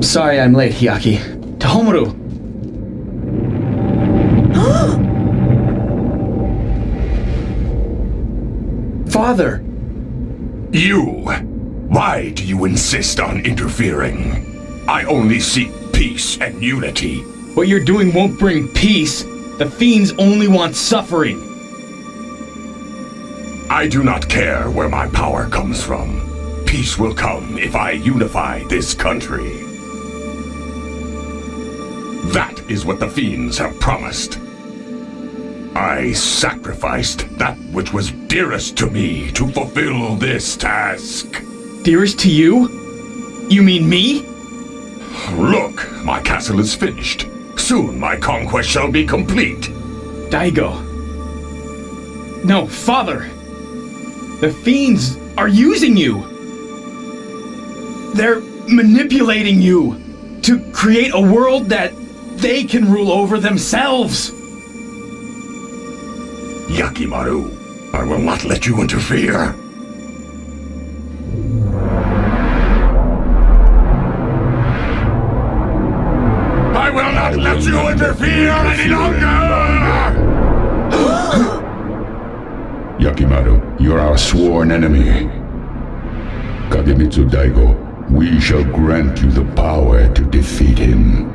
Sorry I'm late, Hyaki. Tahoumaru! Father! You! Why do you insist on interfering? I only seek peace and unity. What you're doing won't bring peace. The fiends only want suffering. I do not care where my power comes from. Peace will come if I unify this country. That is what the fiends have promised. I sacrificed that which was dearest to me to fulfill this task. Dearest to you? You mean me? Look, my castle is finished. Soon my conquest shall be complete. Daigo. No, Father. The fiends are using you. They're manipulating you to create a world that they can rule over themselves. Yakimaru, I will not let you interfere. I will not let you interfere any longer! Yakimaru, you're our sworn enemy. Kagemitsu Daigo, we shall grant you the power to defeat him.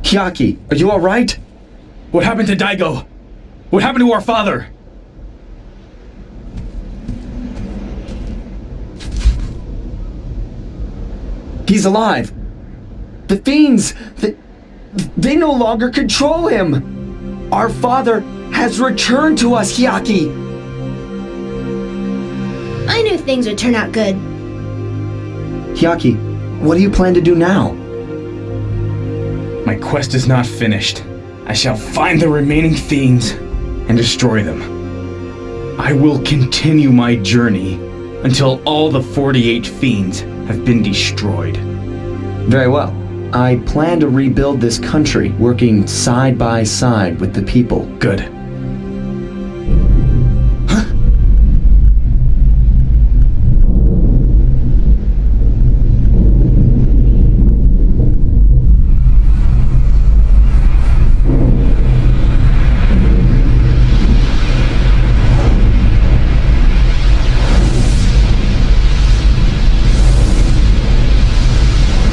Hyaki, are you alright? What happened to Daigo? What happened to our father? He's alive. The fiends, they no longer control him. Our father has returned to us, Hyaki. I knew things would turn out good. Hyaki, what do you plan to do now? My quest is not finished. I shall find the remaining fiends and destroy them. I will continue my journey until all the 48 fiends have been destroyed. Very well. I plan to rebuild this country, working side by side with the people. Good.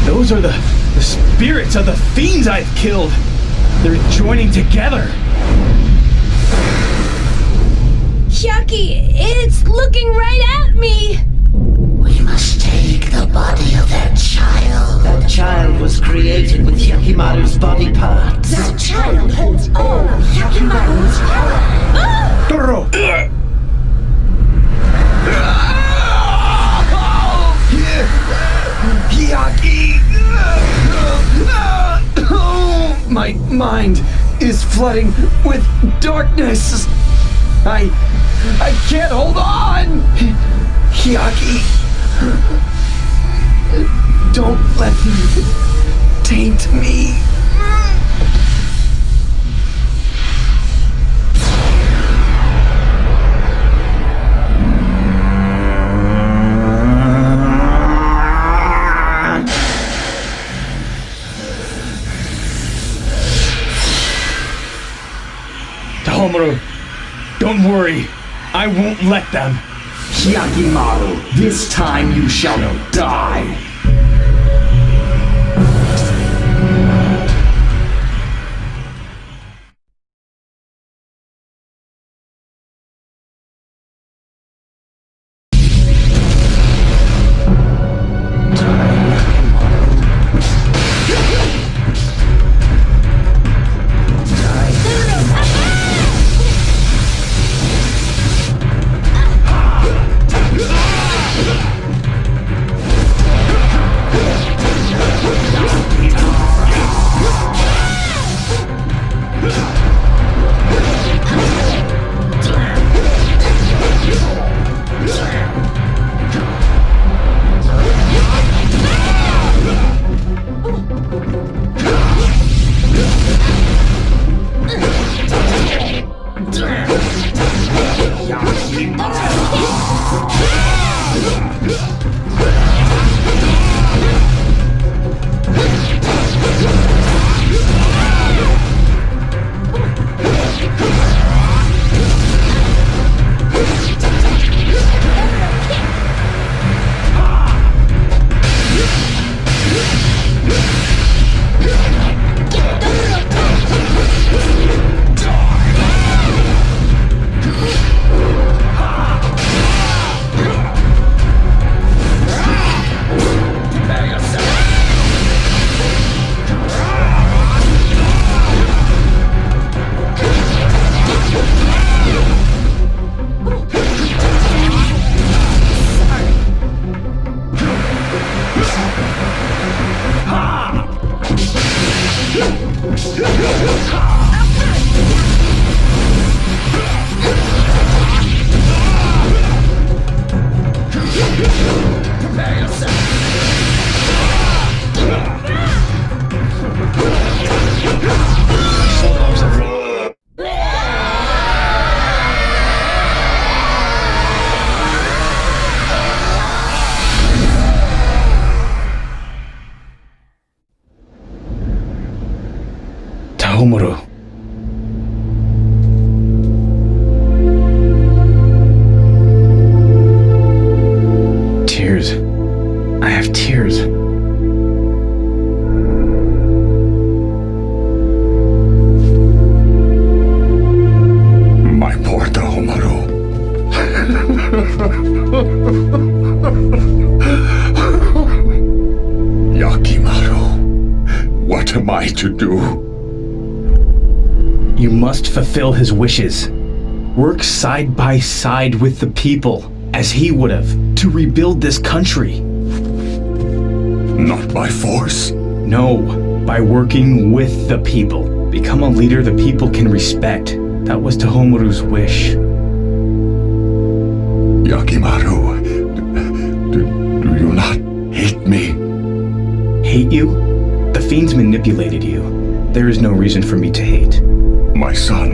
Those are the spirits of the fiends I've killed. They're joining together! Chucky, it's looking right at me! We must take the body of that child. That child was created with Hyakimaru's body parts. That child holds all of Hyakimaru's power. Dororo! Hyaki! My mind is flooding with darkness. I can't hold on! Hyaki! Don't let them taint me. Tahoumaru, don't worry. I won't let them. Hyakimaru, this time you shall die. Tahoumaru. Tears. I have tears. My poor Tahoumaru. Yakimaru, what am I to do? You must fulfill his wishes. Work side by side with the people, as he would have, to rebuild this country. Not by force? No, by working with the people. Become a leader the people can respect. That was Tahoumaru's wish. Yakimaru, do you not hate me? Hate you? The fiends manipulated you. There is no reason for me to hate. My son,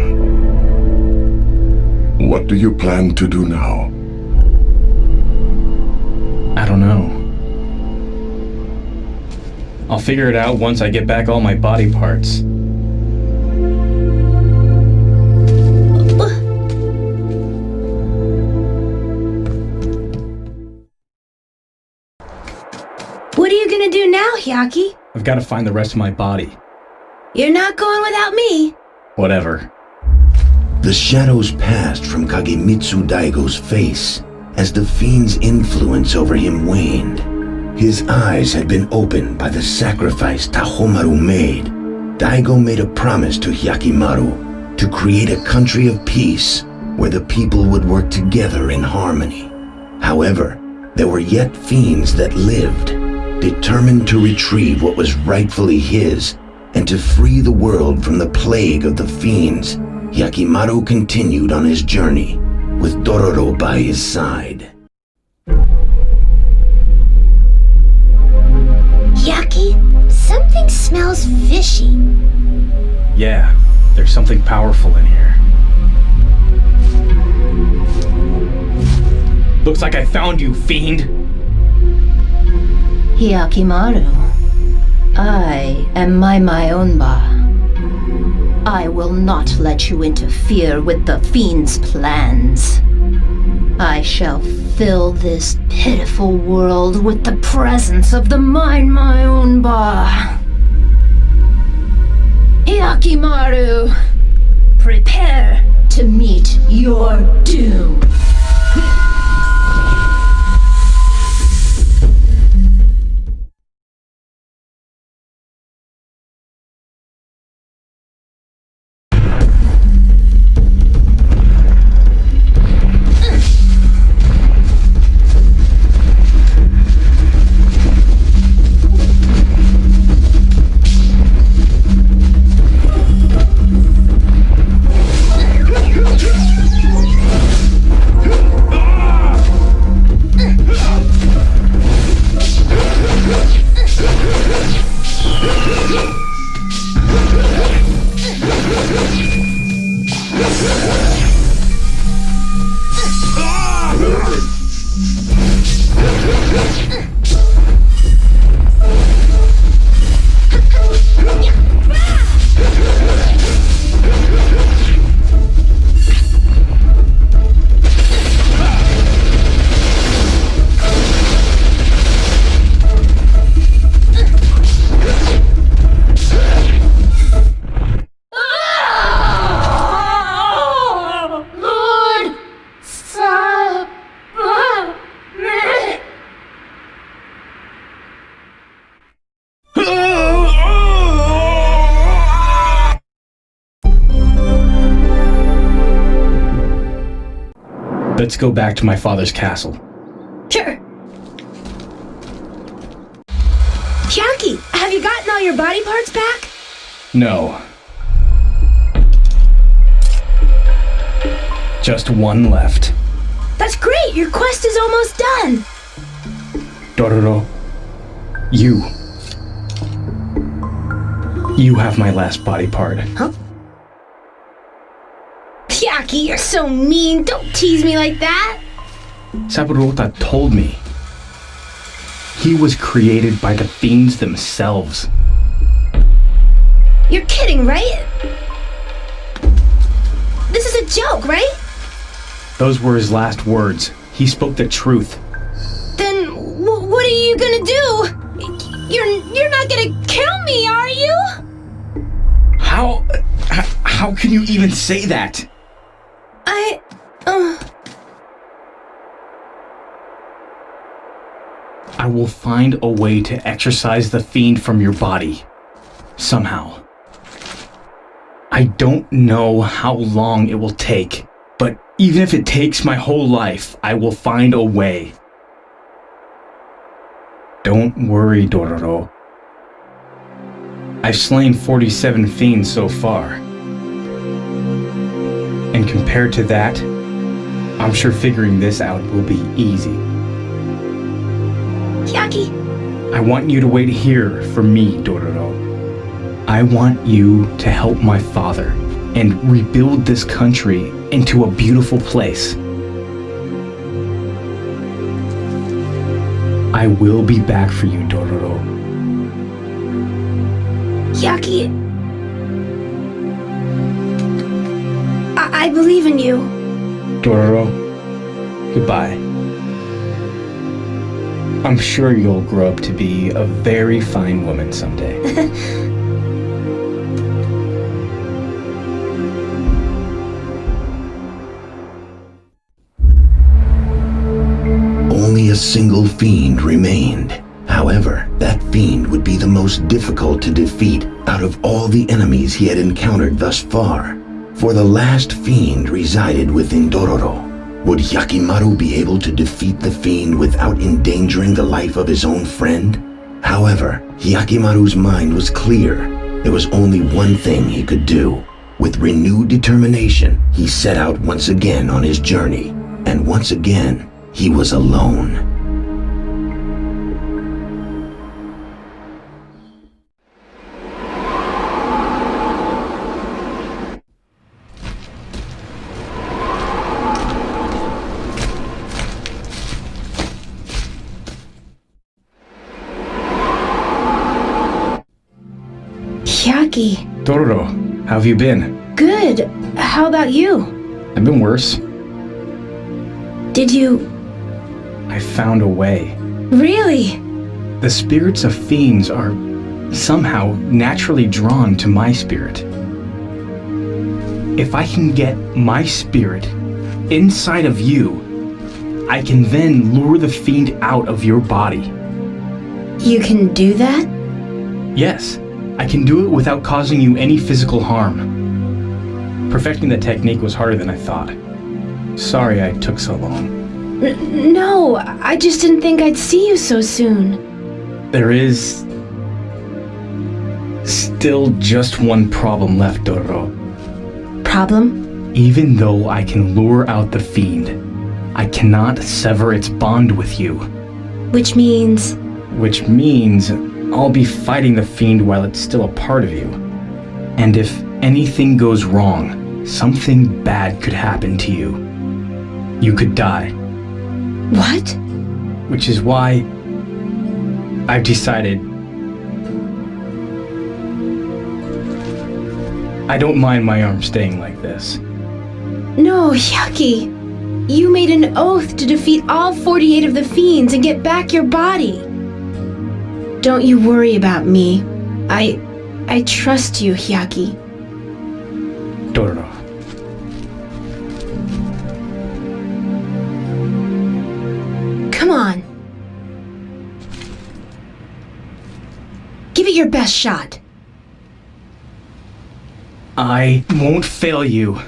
what do you plan to do now? I don't know. I'll figure it out once I get back all my body parts. What are you gonna do now, Hyaki? I've got to find the rest of my body. You're not going without me. Whatever. The shadows passed from Kagemitsu Daigo's face as the fiend's influence over him waned. His eyes had been opened by the sacrifice Tahoumaru made. Daigo made a promise to Hyakimaru to create a country of peace where the people would work together in harmony. However, there were yet fiends that lived, determined to retrieve what was rightfully his and to free the world from the plague of the fiends. Hyakimaru continued on his journey with Dororo by his side. Yaki, something smells fishy. Yeah, there's something powerful in here. Looks like I found you, fiend! Hyakimaru, I am Maimai'Onba. I will not let you interfere with the fiend's plans. I shall fill this pitiful world with the presence of the Maimai'Onba. Hyakimaru, prepare to meet your doom. Let's go back to my father's castle. Sure. Yaki, have you gotten all your body parts back? No. Just one left. That's great! Your quest is almost done! Dororo, you have my last body part. Huh? Yaki, you're so mean! Don't tease me like that! Saburota told me. He was created by the fiends themselves. You're kidding, right? This is a joke, right? Those were his last words. He spoke the truth. Then what are you gonna do? You're not gonna kill me, are you? How can you even say that? I will find a way to exorcise the fiend from your body. Somehow. I don't know how long it will take, but even if it takes my whole life, I will find a way. Don't worry, Dororo. I've slain 47 fiends so far. And compared to that, I'm sure figuring this out will be easy. Yaki! I want you to wait here for me, Dororo. I want you to help my father and rebuild this country into a beautiful place. I will be back for you, Dororo. Yaki... I believe in you. Dororo, goodbye. I'm sure you'll grow up to be a very fine woman someday. a single fiend remained. However, that fiend would be the most difficult to defeat out of all the enemies he had encountered thus far. For the last fiend resided within Dororo. Would Hyakimaru be able to defeat the fiend without endangering the life of his own friend? However, Hyakimaru's mind was clear. There was only one thing he could do. With renewed determination, he set out once again on his journey. And once again, he was alone. Hyaki. Dororo, how have you been? Good. How about you? I've been worse. Did you... I found a way. Really? The spirits of fiends are somehow naturally drawn to my spirit. If I can get my spirit inside of you, I can then lure the fiend out of your body. You can do that? Yes, I can do it without causing you any physical harm. Perfecting the technique was harder than I thought. Sorry I took so long. No, I just didn't think I'd see you so soon. There is still just one problem left, Dororo. Problem? Even though I can lure out the fiend, I cannot sever its bond with you. Which means? Which means I'll be fighting the fiend while it's still a part of you. And if anything goes wrong, something bad could happen to you. You could die. What? Which is why I've decided I don't mind my arm staying like this. No, Hyaki. You made an oath to defeat all 48 of the fiends and get back your body. Don't you worry about me. I trust you, Hyaki. Dororo. Come on. Give it your best shot. I won't fail you.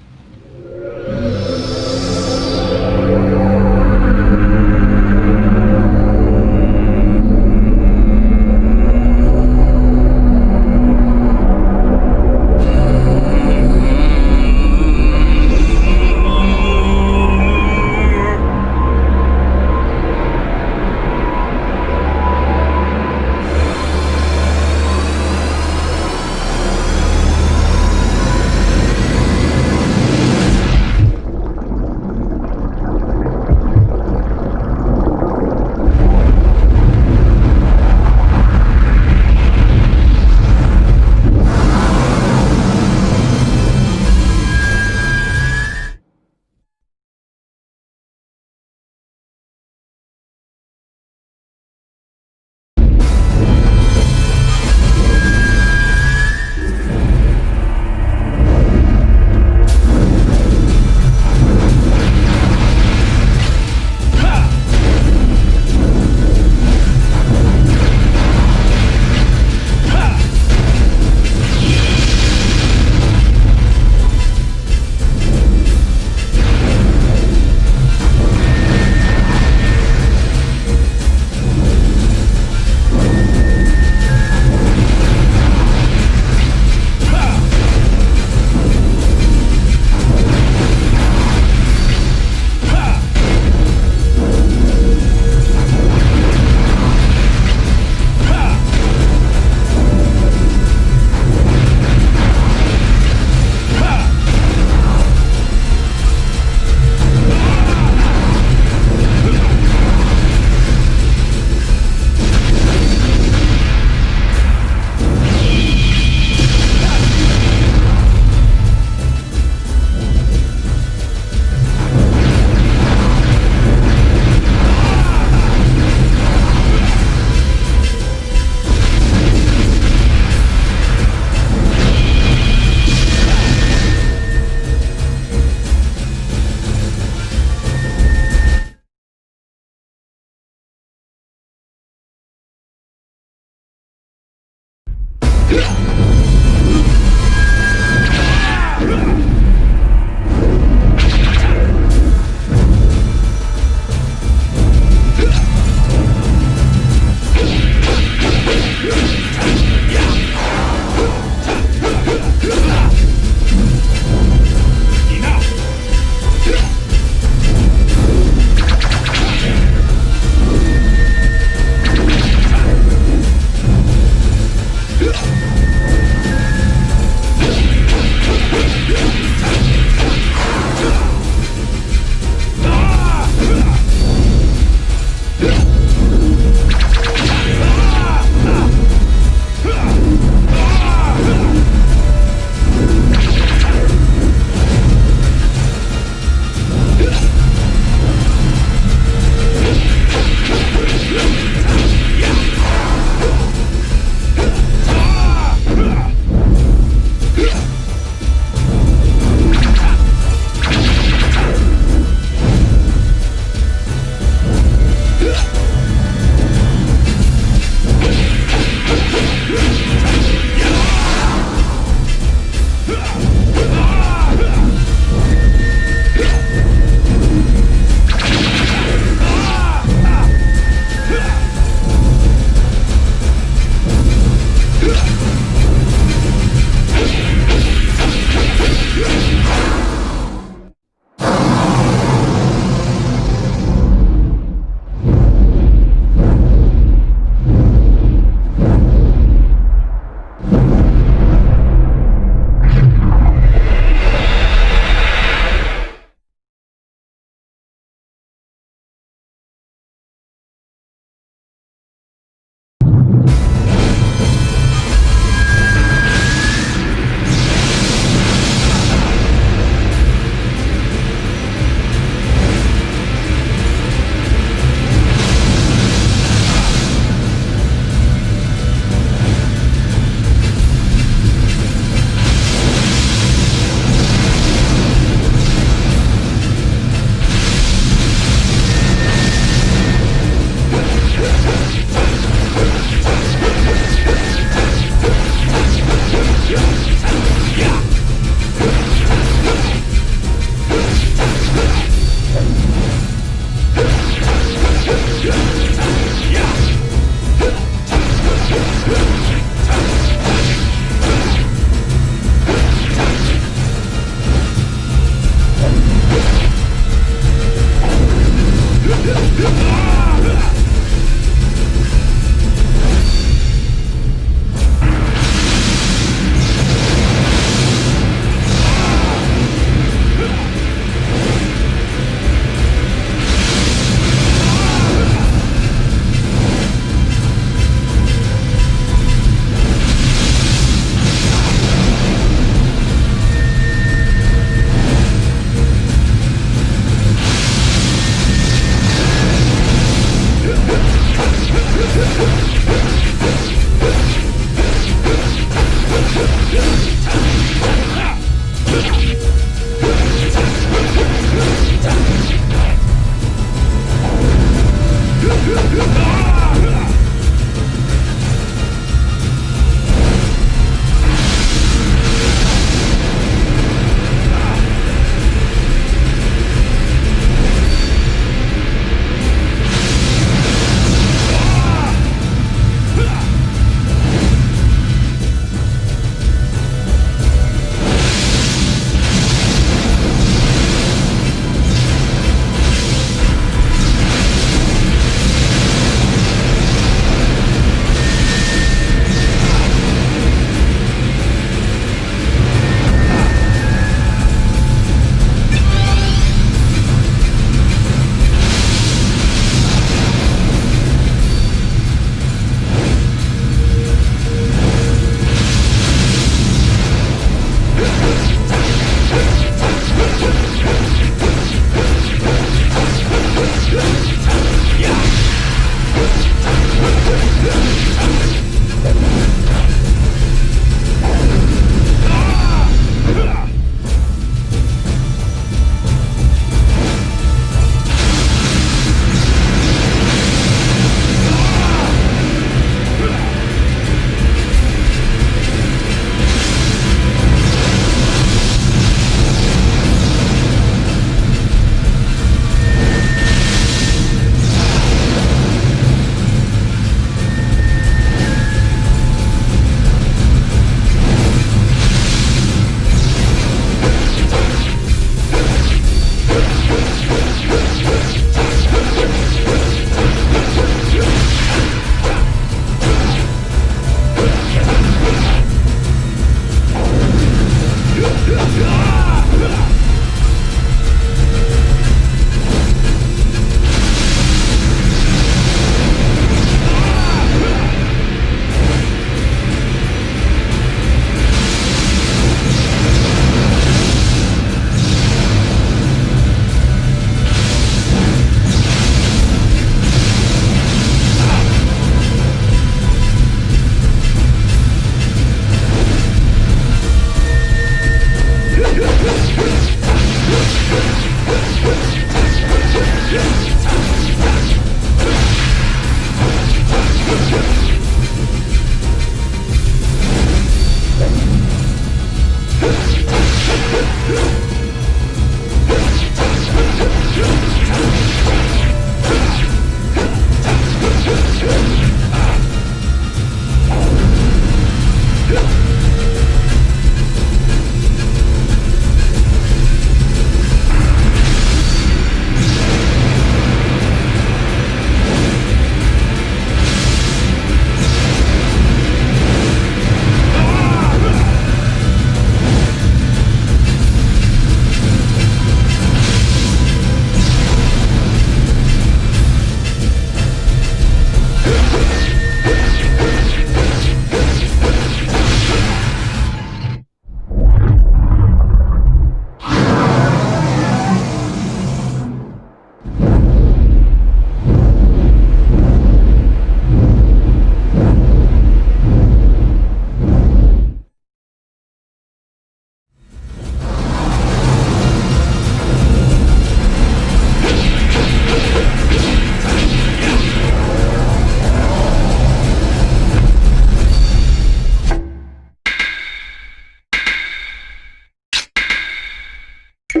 We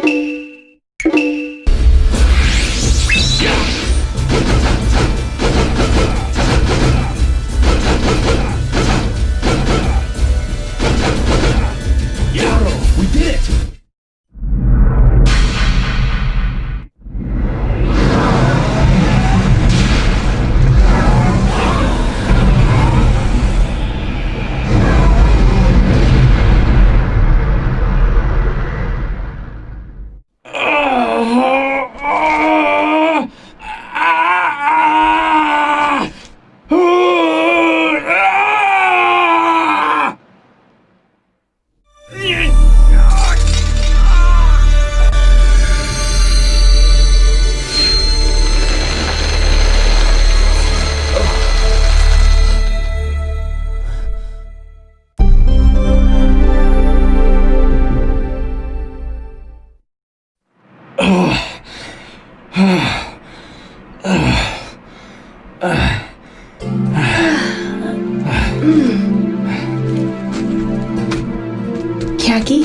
did it! Kaki?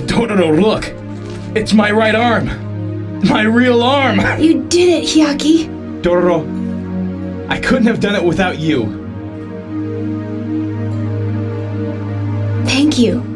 Dororo, look! It's my right arm! My real arm! You did it, Hyaki! Dororo, I couldn't have done it without you. Thank you.